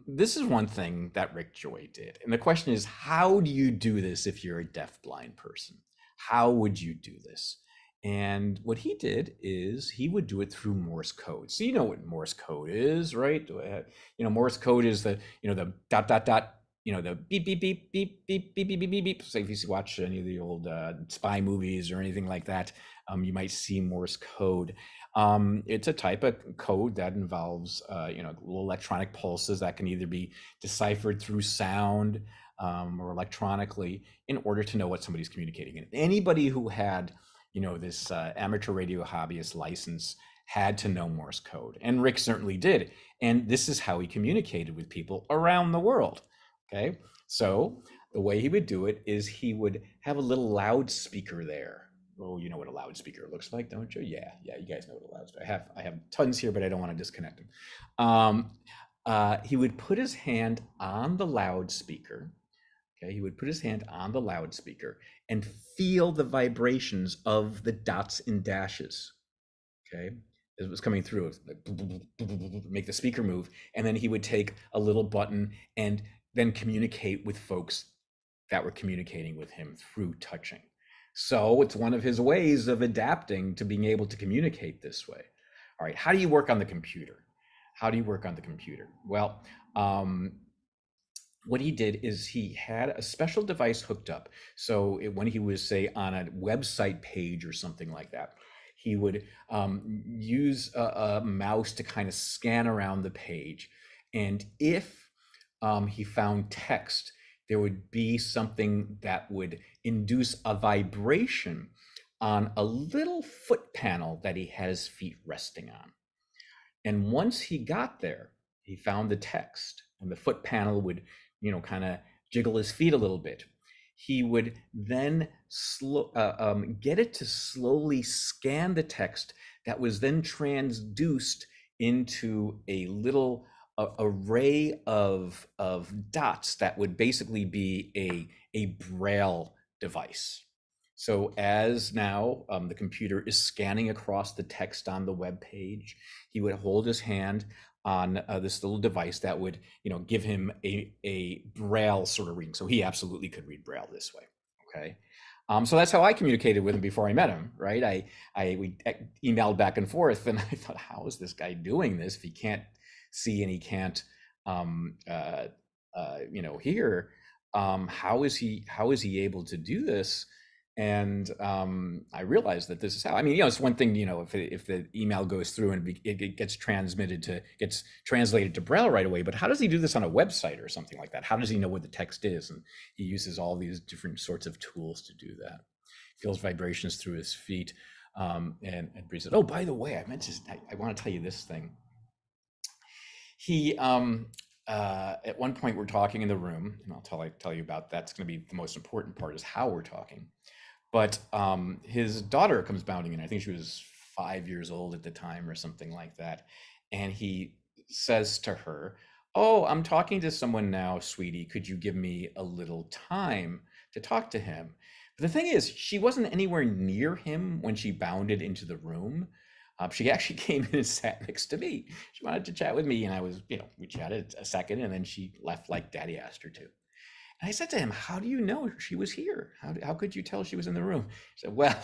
This is one thing that Rick Joy did. And the question is, how do you do this if you're a deafblind person? How would you do this? And what he did is he would do it through Morse code. So you know what Morse code is, right? You know, Morse code is the, you know, the dot, dot, dot, you know, the beep, beep, beep, beep, beep, beep, beep, beep, beep, beep. So if you watch any of the old spy movies or anything like that, you might see Morse code. It's a type of code that involves, you know, little electronic pulses that can either be deciphered through sound or electronically in order to know what somebody's communicating. And anybody who had, you know, this amateur radio hobbyist license had to know Morse code. And Rick certainly did. And this is how he communicated with people around the world. Okay. So the way he would do it is he would have a little loudspeaker there. Oh, you know what a loudspeaker looks like, don't you? Yeah, you guys know what a loudspeaker. I have tons here, but I don't want to disconnect them. He would put his hand on the loudspeaker. Okay, he would put his hand on the loudspeaker and feel the vibrations of the dots and dashes. Okay, it was coming through, make the speaker move, and then he would take a little button and then communicate with folks that were communicating with him through touching. So it's one of his ways of adapting to being able to communicate this way. All right, how do you work on the computer? How do you work on the computer? Well, what he did is he had a special device hooked up. So when he was, say, on a website page or something like that, he would use a mouse to kind of scan around the page. And if he found text, there would be something that would induce a vibration on a little foot panel that he had his feet resting on. And once he got there, he found the text, and the foot panel would, you know, kind of jiggle his feet a little bit. He would then get it to slowly scan the text that was then transduced into a little array of dots that would basically be a Braille device. So as now the computer is scanning across the text on the web page, he would hold his hand on this little device that would, you know, give him a Braille sort of reading. So he absolutely could read Braille this way. Okay. So that's how I communicated with him before I met him, right? We emailed back and forth, and I thought, how is this guy doing this if he can't see and he can't, you know, hear? How is he able to do this? And I realized that this is how. I mean, you know, it's one thing, you know, if the email goes through and it gets gets translated to Braille right away. But how does he do this on a website or something like that? How does he know what the text is? And he uses all these different sorts of tools to do that. Feels vibrations through his feet. And Bree said, "Oh, by the way, I want to tell you this thing." He at one point we're talking in the room, and I'll tell you about that. It's going to be the most important part is how we're talking. But his daughter comes bounding in. I think she was 5 years old at the time or something like that. And he says to her, "Oh, I'm talking to someone now, sweetie. Could you give me a little time to talk to him?" But the thing is, she wasn't anywhere near him when she bounded into the room. She actually came in and sat next to me. She wanted to chat with me, and I was, you know, we chatted a second, and then she left like Daddy asked her to. And I said to him, "How do you know she was here? How could you tell she was in the room?" He said, "Well,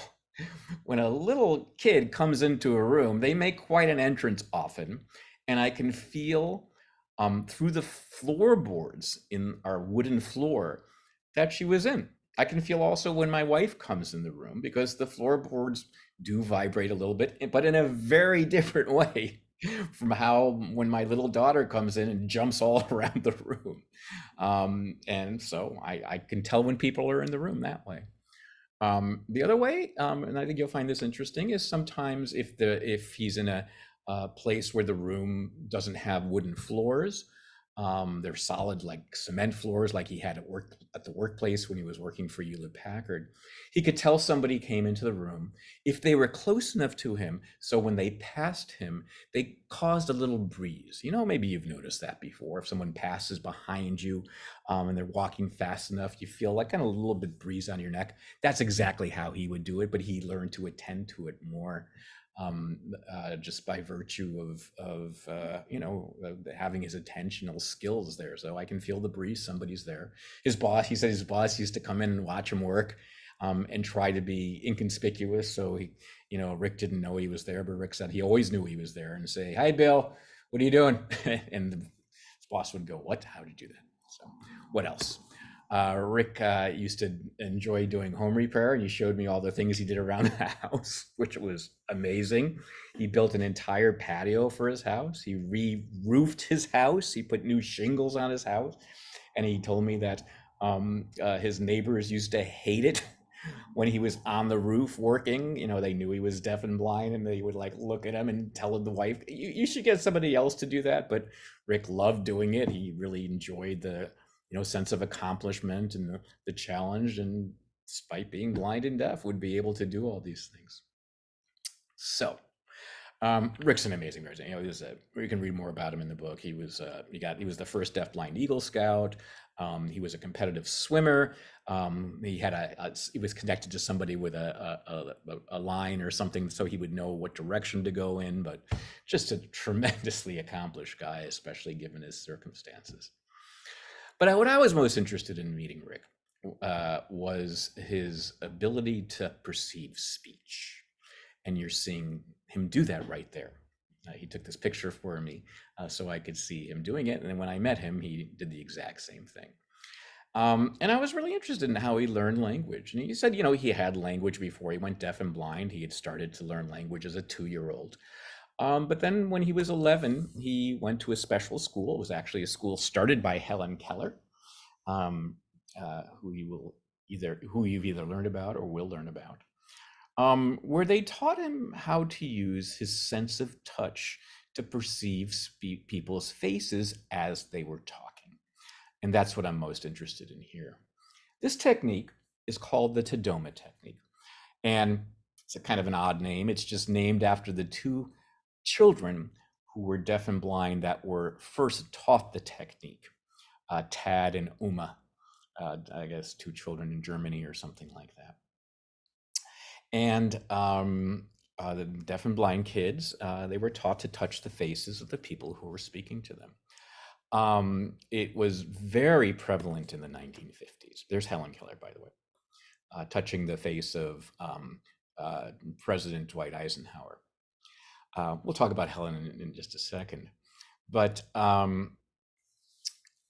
when a little kid comes into a room, they make quite an entrance often, and I can feel through the floorboards in our wooden floor that she was in. I can feel also when my wife comes in the room because the floorboards do vibrate a little bit, but in a very different way from how when my little daughter comes in and jumps all around the room. And so I can tell when people are in the room that way. The other way, and I think you'll find this interesting, is sometimes if he's in a place where the room doesn't have wooden floors, they're solid like cement floors, like he had at the workplace when he was working for Hewlett Packard. He could tell somebody came into the room if they were close enough to him, so when they passed him, they caused a little breeze. You know, maybe you've noticed that before. If someone passes behind you, and they're walking fast enough, you feel like kind of a little bit breeze on your neck. That's exactly how he would do it, but he learned to attend to it more just by virtue of having his attentional skills there. So I can feel the breeze, somebody's there. His boss, he said his boss used to come in and watch him work and try to be inconspicuous. So Rick didn't know he was there, but Rick said he always knew he was there and say, "Hi, Bill, what are you doing?" And his boss would go, "What? How did you do that?" So what else? Rick used to enjoy doing home repair, and he showed me all the things he did around the house, which was amazing. He built an entire patio for his house. He re-roofed his house. He put new shingles on his house. And he told me that his neighbors used to hate it when he was on the roof working. They knew he was deaf and blind, and they would like look at him and tell the wife, you should get somebody else to do that. But Rick loved doing it. He really enjoyed the sense of accomplishment and the challenge, and despite being blind and deaf, would be able to do all these things. So Rick's an amazing person. You can read more about him in the book. He was the first deaf-blind Eagle Scout. He was a competitive swimmer. He was connected to somebody with a line or something, so he would know what direction to go in. But just a tremendously accomplished guy, especially given his circumstances. But what I was most interested in meeting Rick was his ability to perceive speech. And you're seeing him do that right there. He took this picture for me so I could see him doing it. And then when I met him, he did the exact same thing. And I was really interested in how he learned language. And he said, he had language before he went deaf and blind. He had started to learn language as a 2-year-old. But then when he was 11, he went to a special school. It was actually a school started by Helen Keller, who you've either learned about or will learn about, where they taught him how to use his sense of touch to perceive people's faces as they were talking. And that's what I'm most interested in here. This technique is called the Tadoma technique. And it's a kind of an odd name. It's just named after the 2 children who were deaf and blind that were first taught the technique, Tad and Uma, I guess 2 children in Germany or something like that. And the deaf and blind kids, they were taught to touch the faces of the people who were speaking to them. It was very prevalent in the 1950s. There's Helen Keller, by the way, touching the face of President Dwight Eisenhower. We'll talk about Helen in just a second. But the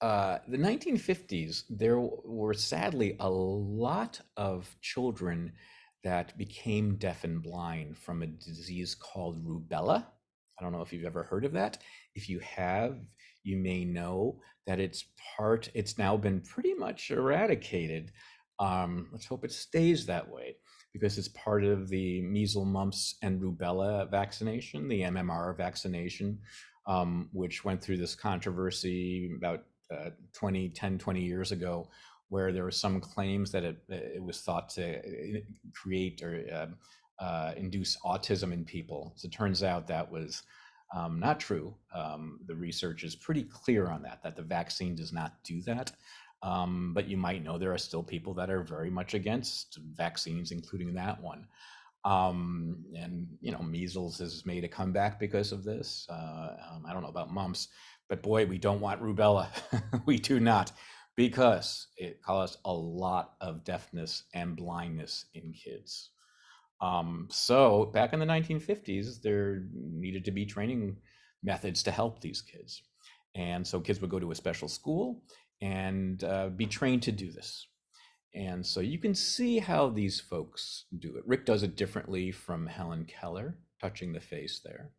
1950s, there were sadly a lot of children that became deaf and blind from a disease called rubella. I don't know if you've ever heard of that. If you have, you may know that it's now been pretty much eradicated. Let's hope it stays that way, because it's part of the measles, mumps, and rubella vaccination, the MMR vaccination, which went through this controversy about 20 years ago, where there were some claims that it was thought to create or induce autism in people. So it turns out that was not true. The research is pretty clear on that the vaccine does not do that. But you might know there are still people that are very much against vaccines, including that one. And measles has made a comeback because of this. I don't know about mumps, but boy, we don't want rubella. We do not, because it caused a lot of deafness and blindness in kids. So back in the 1950s, there needed to be training methods to help these kids. And so kids would go to a special school and be trained to do this. And so you can see how these folks do it. Rick does it differently from Helen Keller, touching the face there.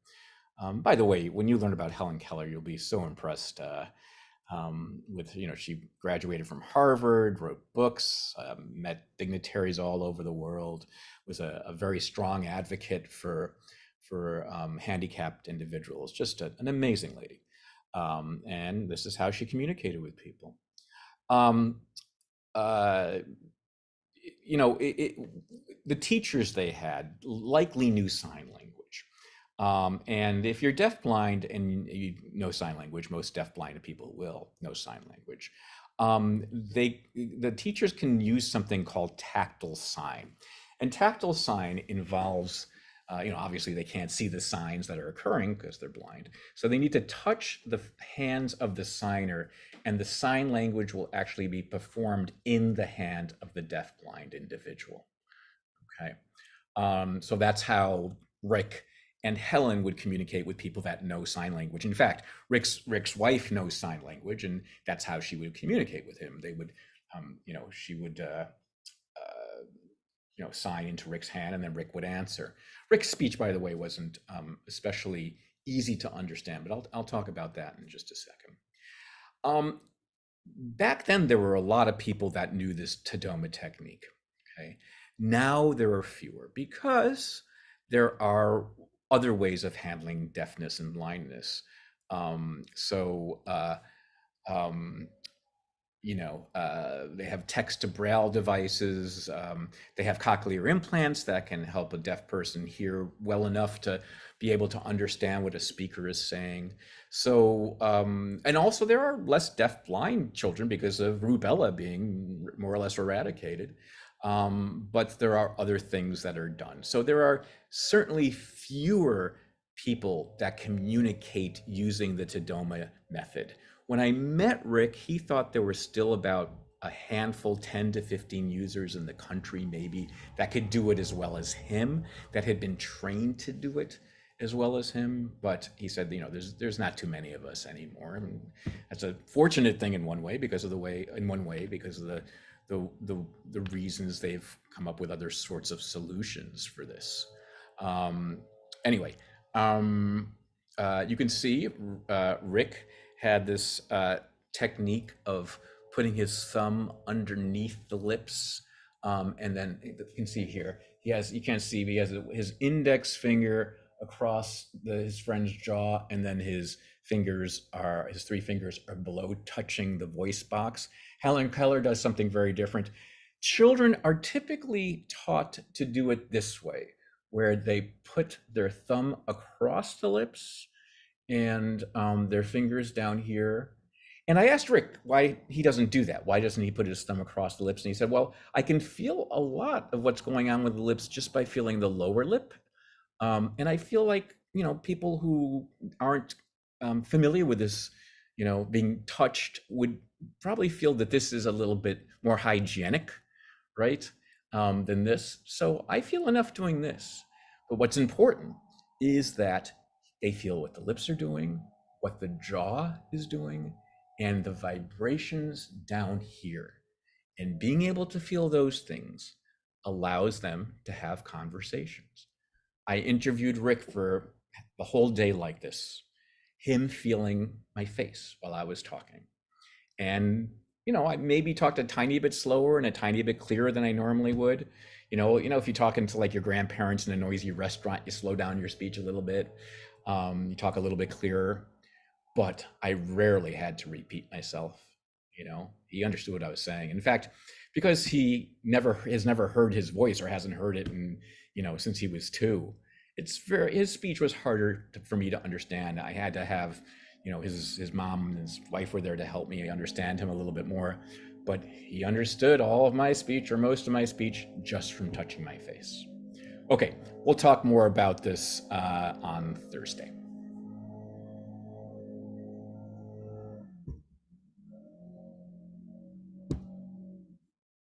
By the way, when you learn about Helen Keller, you'll be so impressed with, she graduated from Harvard, wrote books, met dignitaries all over the world, was a very strong advocate for handicapped individuals, just an amazing lady. And this is how she communicated with people. The teachers they had likely knew sign language. And if you're deafblind and you know sign language, most deafblind people will know sign language. The teachers can use something called tactile sign. And tactile sign involves, obviously they can't see the signs that are occurring because they're blind. So they need to touch the hands of the signer, and the sign language will actually be performed in the hand of the deafblind individual. Okay. So that's how Rick and Helen would communicate with people that know sign language. In fact, Rick's wife knows sign language, and that's how she would communicate with him. They would, she would, sign into Rick's hand, and then Rick would answer. Rick's speech, by the way, wasn't especially easy to understand, but I'll talk about that in just a second. Back then, there were a lot of people that knew this Tadoma technique. Okay, now there are fewer because there are other ways of handling deafness and blindness. They have text to braille devices. They have cochlear implants that can help a deaf person hear well enough to be able to understand what a speaker is saying. So, and also there are less deaf-blind children because of rubella being more or less eradicated. But there are other things that are done. So there are certainly fewer people that communicate using the Tadoma method. When I met Rick, he thought there were still about a handful, 10 to 15 users in the country maybe, that could do it as well as him, that had been trained to do it as well as him. But he said, there's not too many of us anymore. And that's a fortunate thing in one way because of the reasons they've come up with other sorts of solutions for this. Anyway, you can see Rick had this technique of putting his thumb underneath the lips, and then you can see here, you can't see, but he has his index finger across his friend's jaw, and then his three fingers are below, touching the voice box. Helen Keller does something very different. Children are typically taught to do it this way, where they put their thumb across the lips and their fingers down here. And I asked Rick why he doesn't do that. Why doesn't he put his thumb across the lips? And he said, well, I can feel a lot of what's going on with the lips just by feeling the lower lip. And I feel like, people who aren't familiar with this, being touched would probably feel that this is a little bit more hygienic, right, than this. So I feel enough doing this. But what's important is that they feel what the lips are doing, what the jaw is doing, and the vibrations down here. And being able to feel those things allows them to have conversations. I interviewed Rick for the whole day like this, him feeling my face while I was talking. And, I maybe talked a tiny bit slower and a tiny bit clearer than I normally would. If you're talking to like your grandparents in a noisy restaurant, you slow down your speech a little bit. You talk a little bit clearer, but I rarely had to repeat myself. He understood what I was saying. In fact, because he has never heard his voice or hasn't heard it since he was 2, his speech was harder for me to understand. I had to have, his mom and his wife were there to help me understand him a little bit more, but he understood all of my speech or most of my speech just from touching my face. Okay, we'll talk more about this on Thursday.